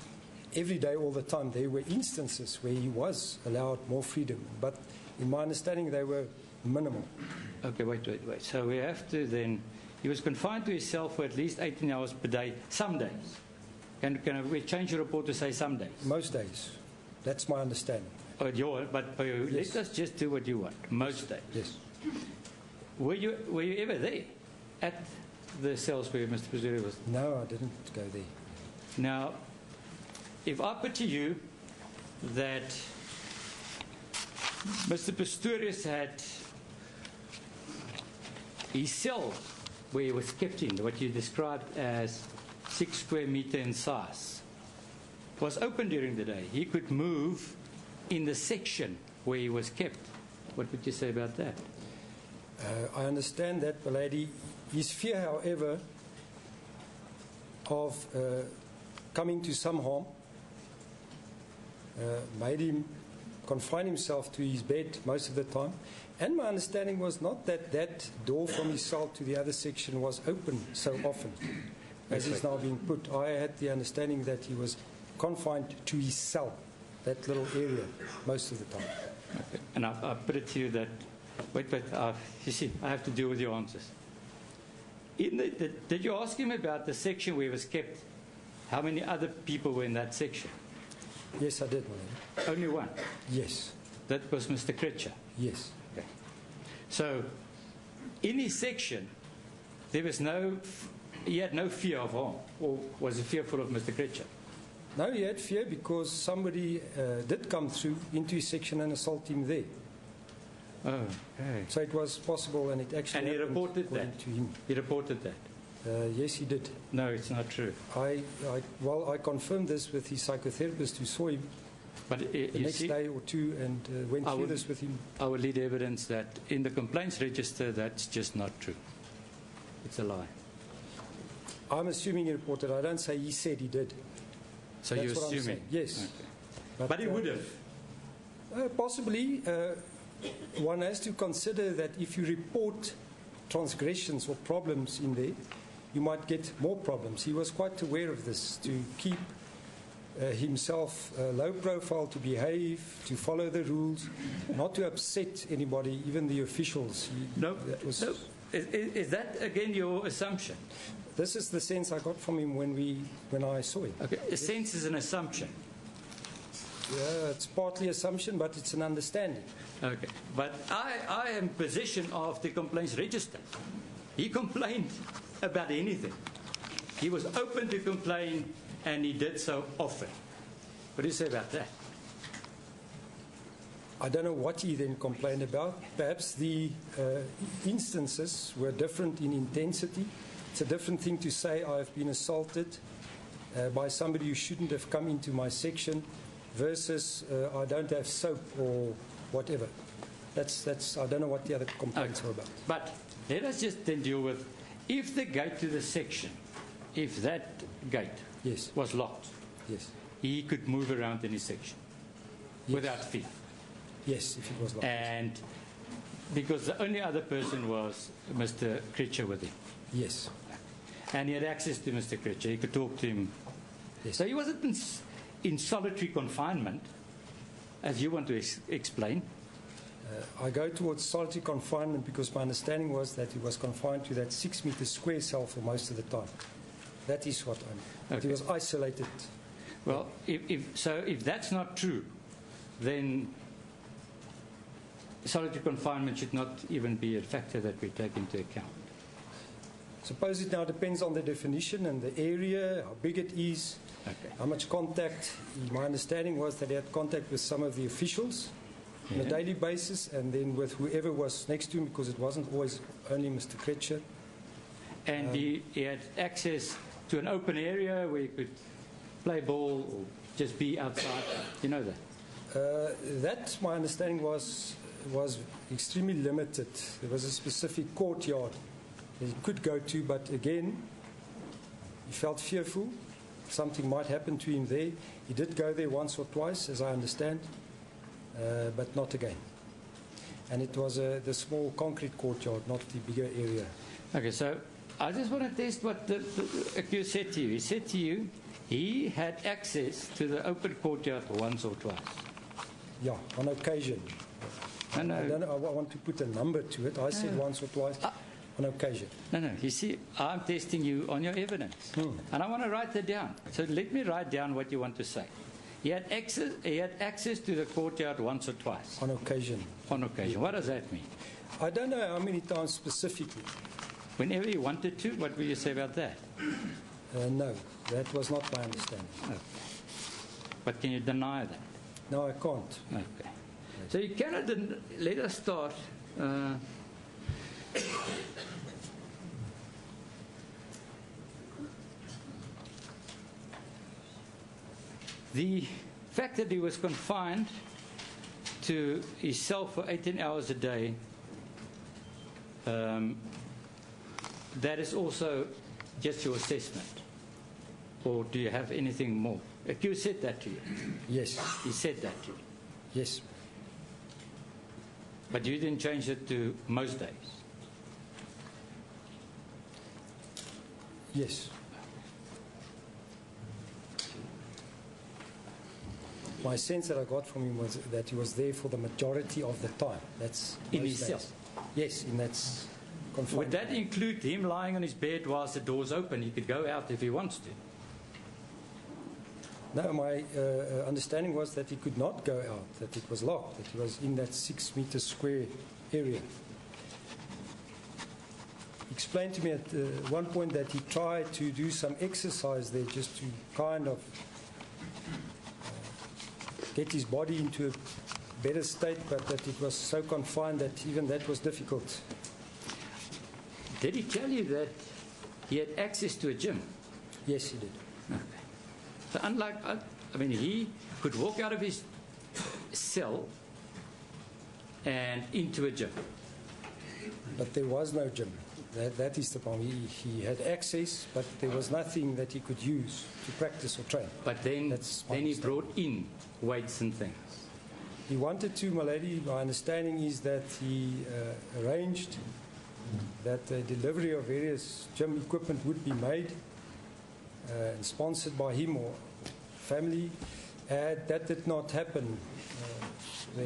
every day all the time. There were instances where he was allowed more freedom, but in my understanding they were minimal. Okay, wait. So we have to then, he was confined to his cell for at least 18 hours per day, some days. Can we change your report to say some days? Most days. That's my understanding. But yes. Let us just do what you want. Most days. Yes. Were you ever there at the cells where Mr. Pistorius was? No, I didn't go there. Now, if I put to you that Mr. Pistorius had his cell where he was kept in, what you described as 6 square meter in size, was open during the day. He could move in the section where he was kept. What would you say about that? I understand that, Baladi. His fear, however, of coming to some harm made him confine himself to his bed most of the time. And my understanding was not that that door from his cell to the other section was open so often as is now being put. I had the understanding that he was confined to his cell, that little area, most of the time. Okay. And I put it to you that, you see, I have to deal with your answers. Did you ask him about the section where he was kept? How many other people were in that section? Yes, I did. Only one? Yes. That was Mr. Kretcher? Yes. Okay. So, in his section, there was he had no fear of harm, or was he fearful of Mr. Kretcher? No, he had fear because somebody did come through into his section and assault him there. Oh, okay. So it was possible, and it actually. And he reported that to him. He reported that. Yes, he did. No, it's not true. I confirmed this with his psychotherapist who saw him but the next day or two and went through this with him. I will lead evidence that in the complaints register, that's just not true. It's a lie. I'm assuming he reported. I don't say he said he did. So that's you're what assuming? I'm saying. Yes. Okay. But he would have? Possibly. One has to consider that if you report transgressions or problems in there, you might get more problems. He was quite aware of this, to keep himself low profile, to behave, to follow the rules, not to upset anybody, even the officials. Is that again your assumption? This is the sense I got from him when I saw him. Okay, a sense is an assumption. Yeah, it's partly assumption, but it's an understanding. Okay, but I am in possession of the complaints register. He complained about anything. He was open to complain, and he did so often. What do you say about that? I don't know what he then complained about. Perhaps the instances were different in intensity. It's a different thing to say I've been assaulted by somebody who shouldn't have come into my section versus I don't have soap or whatever. That's I don't know what the other complaints were about. But let us just then deal with, if the gate to the section, if that gate was locked, he could move around in his section without fear. Yes, if it was locked. And because the only other person was Mr. Critcher with him. Yes. And he had access to Mr. Critcher. He could talk to him. Yes. So he wasn't in solitary confinement, as you want to explain. I go towards solitary confinement because my understanding was that he was confined to that 6 meter square cell for most of the time. That is what I know. He was isolated. Well, if that's not true, then solitary confinement should not even be a factor that we take into account. Suppose it now depends on the definition and the area, how big it is, how much contact. My understanding was that he had contact with some of the officials on a daily basis, and then with whoever was next to him, because it wasn't always only Mr. Critcher. And he had access to an open area where he could play ball or just be outside. You know that? That, my understanding, was extremely limited. There was a specific courtyard that he could go to, but again, he felt fearful. Something might happen to him there. He did go there once or twice, as I understand, but not again. And it was the small concrete courtyard, not the bigger area. Okay, so I just want to test what the accused said to you. He said to you he had access to the open courtyard once or twice. Yeah, on occasion. I don't know, I want to put a number to it. I said once or twice on occasion. No, you see, I'm testing you on your evidence. And I want to write that down. So let me write down what you want to say. He had access to the courtyard once or twice. On occasion. On occasion. What does that mean? I don't know how many times specifically. Whenever he wanted to, what will you say about that? No, that was not my understanding. Oh. But can you deny that? No, I can't. Okay. So you cannot, let us start. The fact that he was confined to his cell for 18 hours a day, that is also just your assessment. Or do you have anything more? You said that to you? Yes. He said that to you? Yes. But you didn't change it to most days? Yes. My sense that I got from him was that he was there for the majority of the time. That's in his cell? Yes, in that confinement. Would that include him lying on his bed whilst the door's open? He could go out if he wants to. No, my understanding was that he could not go out, that it was locked, that he was in that 6 meter square area. He explained to me at one point that he tried to do some exercise there just to kind of get his body into a better state, but that it was so confined that even that was difficult. Did he tell you that he had access to a gym? Yes, he did. Okay. So unlike, he could walk out of his cell and into a gym. But there was no gym. That is the problem. He had access, but there was nothing that he could use to practice or train. But then he brought in weights and things. He wanted to, my lady. My understanding is that he arranged that the delivery of various gym equipment would be made and sponsored by him or family. That did not happen.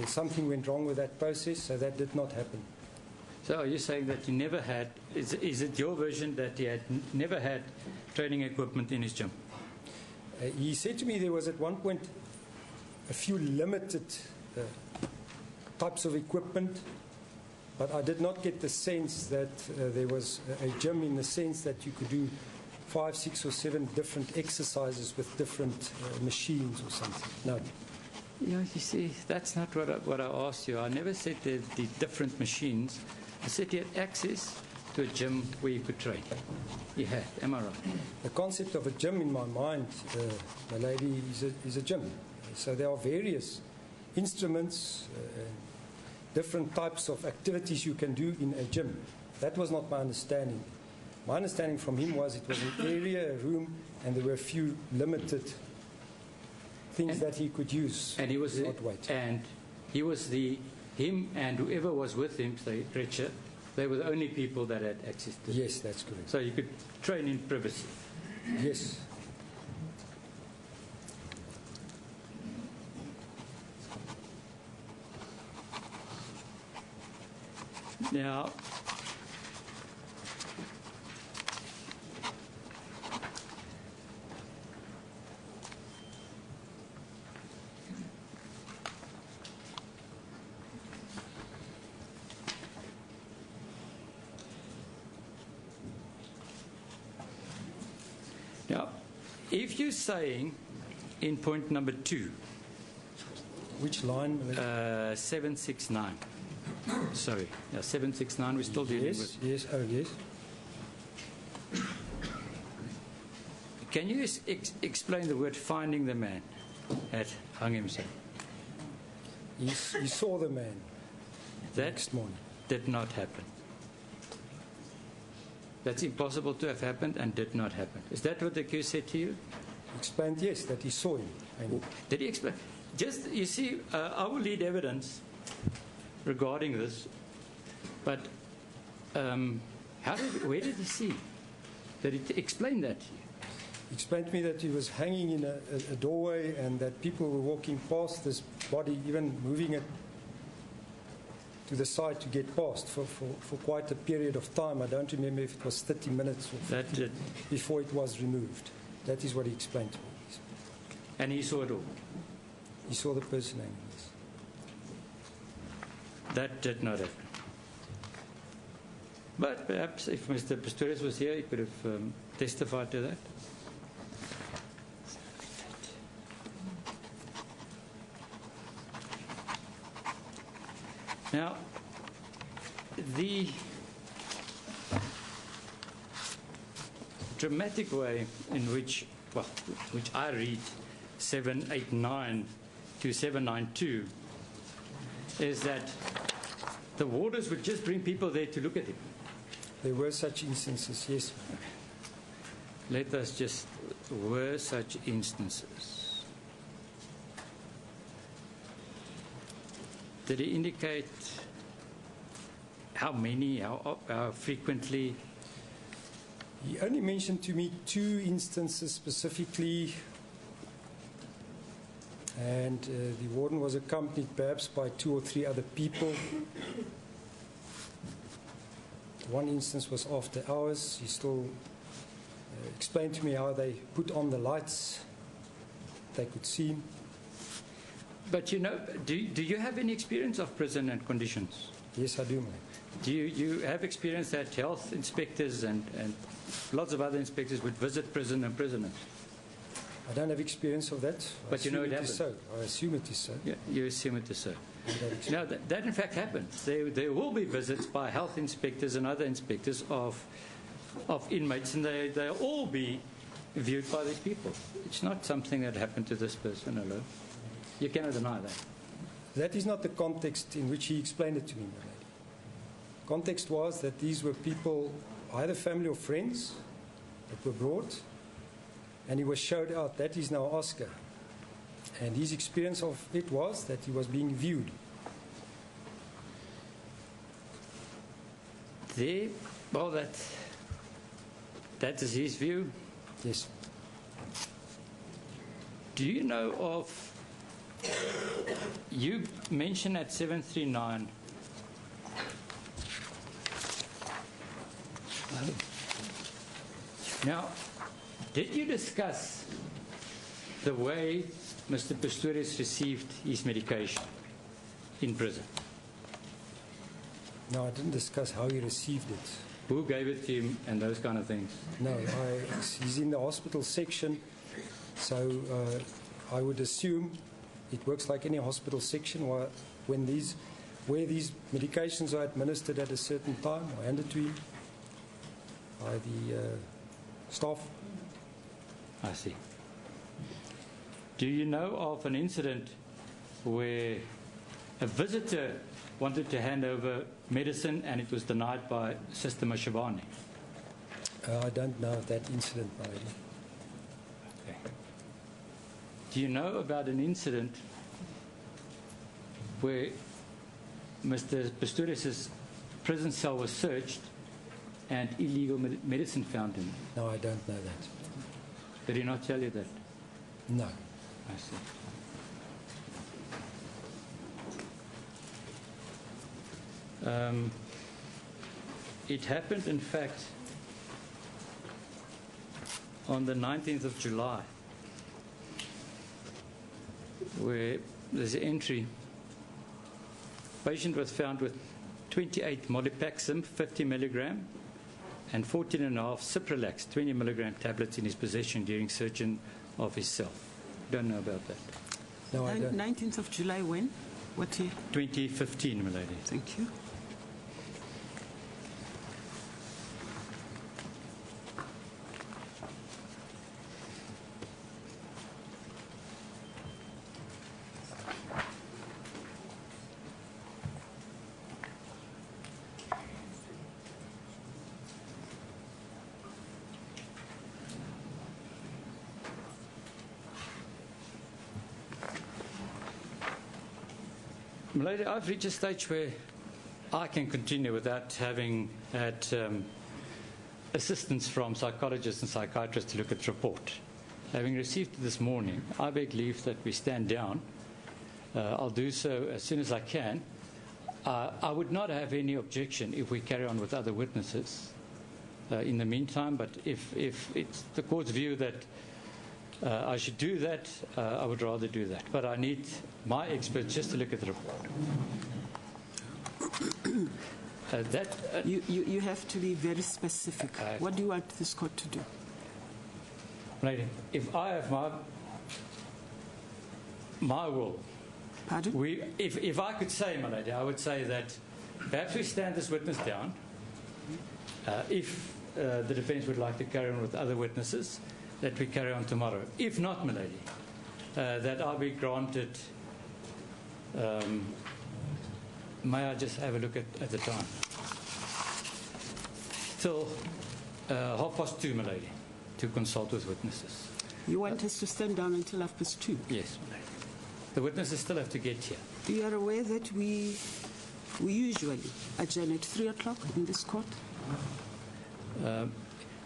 Something went wrong with that process, so that did not happen. So are you saying that he never had, is it your version that he had never had training equipment in his gym? He said to me there was at one point a few limited types of equipment, but I did not get the sense that there was a gym in the sense that you could do 5, 6 or 7 different exercises with different machines or something. No. You see, that's not what I asked you. I never said the different machines. I said you had access to a gym where you could train. You had, am I right? The concept of a gym in my mind, my lady, is a gym. So there are various instruments, different types of activities you can do in a gym. That was not my understanding. My understanding from him was it was an area, a room, and there were a few limited things that he could use. And he was him and whoever was with him, say Richard, they were the only people that had access to it. Yes, that's correct. So you could train in privacy. Yes. Now, if you're saying in point number 2, which line? 769. Sorry, 769. We're still dealing with. Yes. Oh, yes. Can you explain the word "finding the man" at hung himself? He saw the man. That next morning did not happen. That's impossible to have happened and did not happen. Is that what the accused said to you? Explained, yes, that he saw him. Did he explain? Just, you see, I will lead evidence regarding this, but where did he see? Did he explain that to you? He explained to me that he was hanging in a doorway and that people were walking past this body, even moving it to the side to get past for quite a period of time. I don't remember if it was 30 minutes or before it was removed. That is what he explained to me. And he saw it all? He saw the person hanging, yes. That did not happen. But perhaps if Mr. Pistorius was here, he could have testified to that. Now, the dramatic way in which I read 789 to 792 is that the warders would just bring people there to look at him. There were such instances, yes. Let us just, were such instances. Did he indicate how many, how frequently? He only mentioned to me 2 instances specifically, and the warden was accompanied perhaps by 2 or 3 other people. One instance was after hours. He still explained to me how they put on the lights, they could see him. But you know, do you have any experience of prison and conditions? Yes, I do, mate. Do you have experience that health inspectors and lots of other inspectors would visit prison and prisoners? I don't have experience of that. But you know it happens. So. I assume it is so. Yeah, you assume it is so. No, that in fact happens. There will be visits by health inspectors and other inspectors of inmates, and they'll all be viewed by these people. It's not something that happened to this person alone. You cannot deny that. That is not the context in which he explained it to me, my lady. Context was that these were people, either family or friends, that were brought, and he was showed out. That is now Oscar. And his experience of it was that he was being viewed. Well, that is his view? Yes. Do you know of, you mentioned at 739, now, did you discuss the way Mr. Pistorius received his medication in prison? No, I didn't discuss how he received it. Who gave it to him and those kind of things? No, he's in the hospital section, so I would assume It works like any hospital section where these medications are administered at a certain time or handed to him by the staff. I see. Do you know of an incident where a visitor wanted to hand over medicine and it was denied by Sister Mashabane? I don't know of that incident, my lady. Okay. Do you know about an incident where Mr. Pistorius' prison cell was searched and illegal medicine found him? No, I don't know that. Did he not tell you that? No. I see. It happened, in fact, on the 19th of July, where there's an entry. Patient was found with 28 Molipaxum, 50 milligram, and 14.5 Cipralex, 20 milligram tablets in his possession during searching of his cell. Don't know about that. No, I don't. 19th of July when? What year? 2015, my lady. Thank you. Lady, I've reached a stage where I can continue without having had assistance from psychologists and psychiatrists to look at the report. Having received it this morning, I beg leave that we stand down. I'll do so as soon as I can. I would not have any objection if we carry on with other witnesses in the meantime, but if it's the court's view that I should do that, I would rather do that. But I need my experts just to look at the report. You have to be very specific. What do you want this court to do? Lady, if I have my will, pardon? If I could say, my lady, I would say that perhaps we stand this witness down. If the defence would like to carry on with other witnesses, that we carry on tomorrow. If not, my lady, that I'll be granted. May I just have a look at the time? Till 2:30, my lady, to consult with witnesses. You want us to stand down until 2:30? Yes, my lady. The witnesses still have to get here. You are aware that we usually adjourn at 3 o'clock in this court?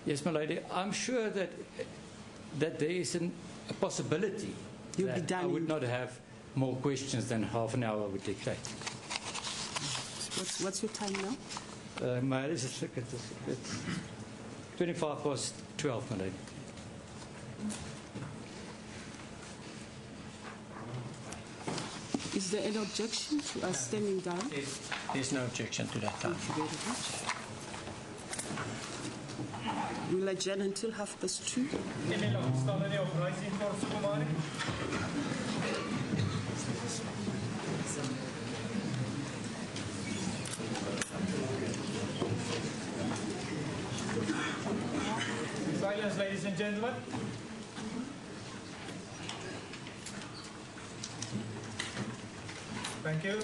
Yes, my lady. I'm sure that there is a possibility that I would not have more questions than half an hour would dictate. What's your time now? Let's just look at this. It's 12:25, my lady. Is there any objection to us standing down? There's no objection to that time. Thank you very much. We'll adjourn until 2:30. Silence, ladies and gentlemen. Thank you.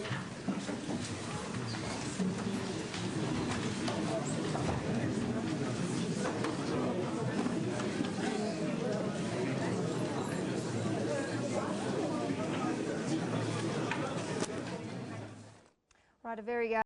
Right, a very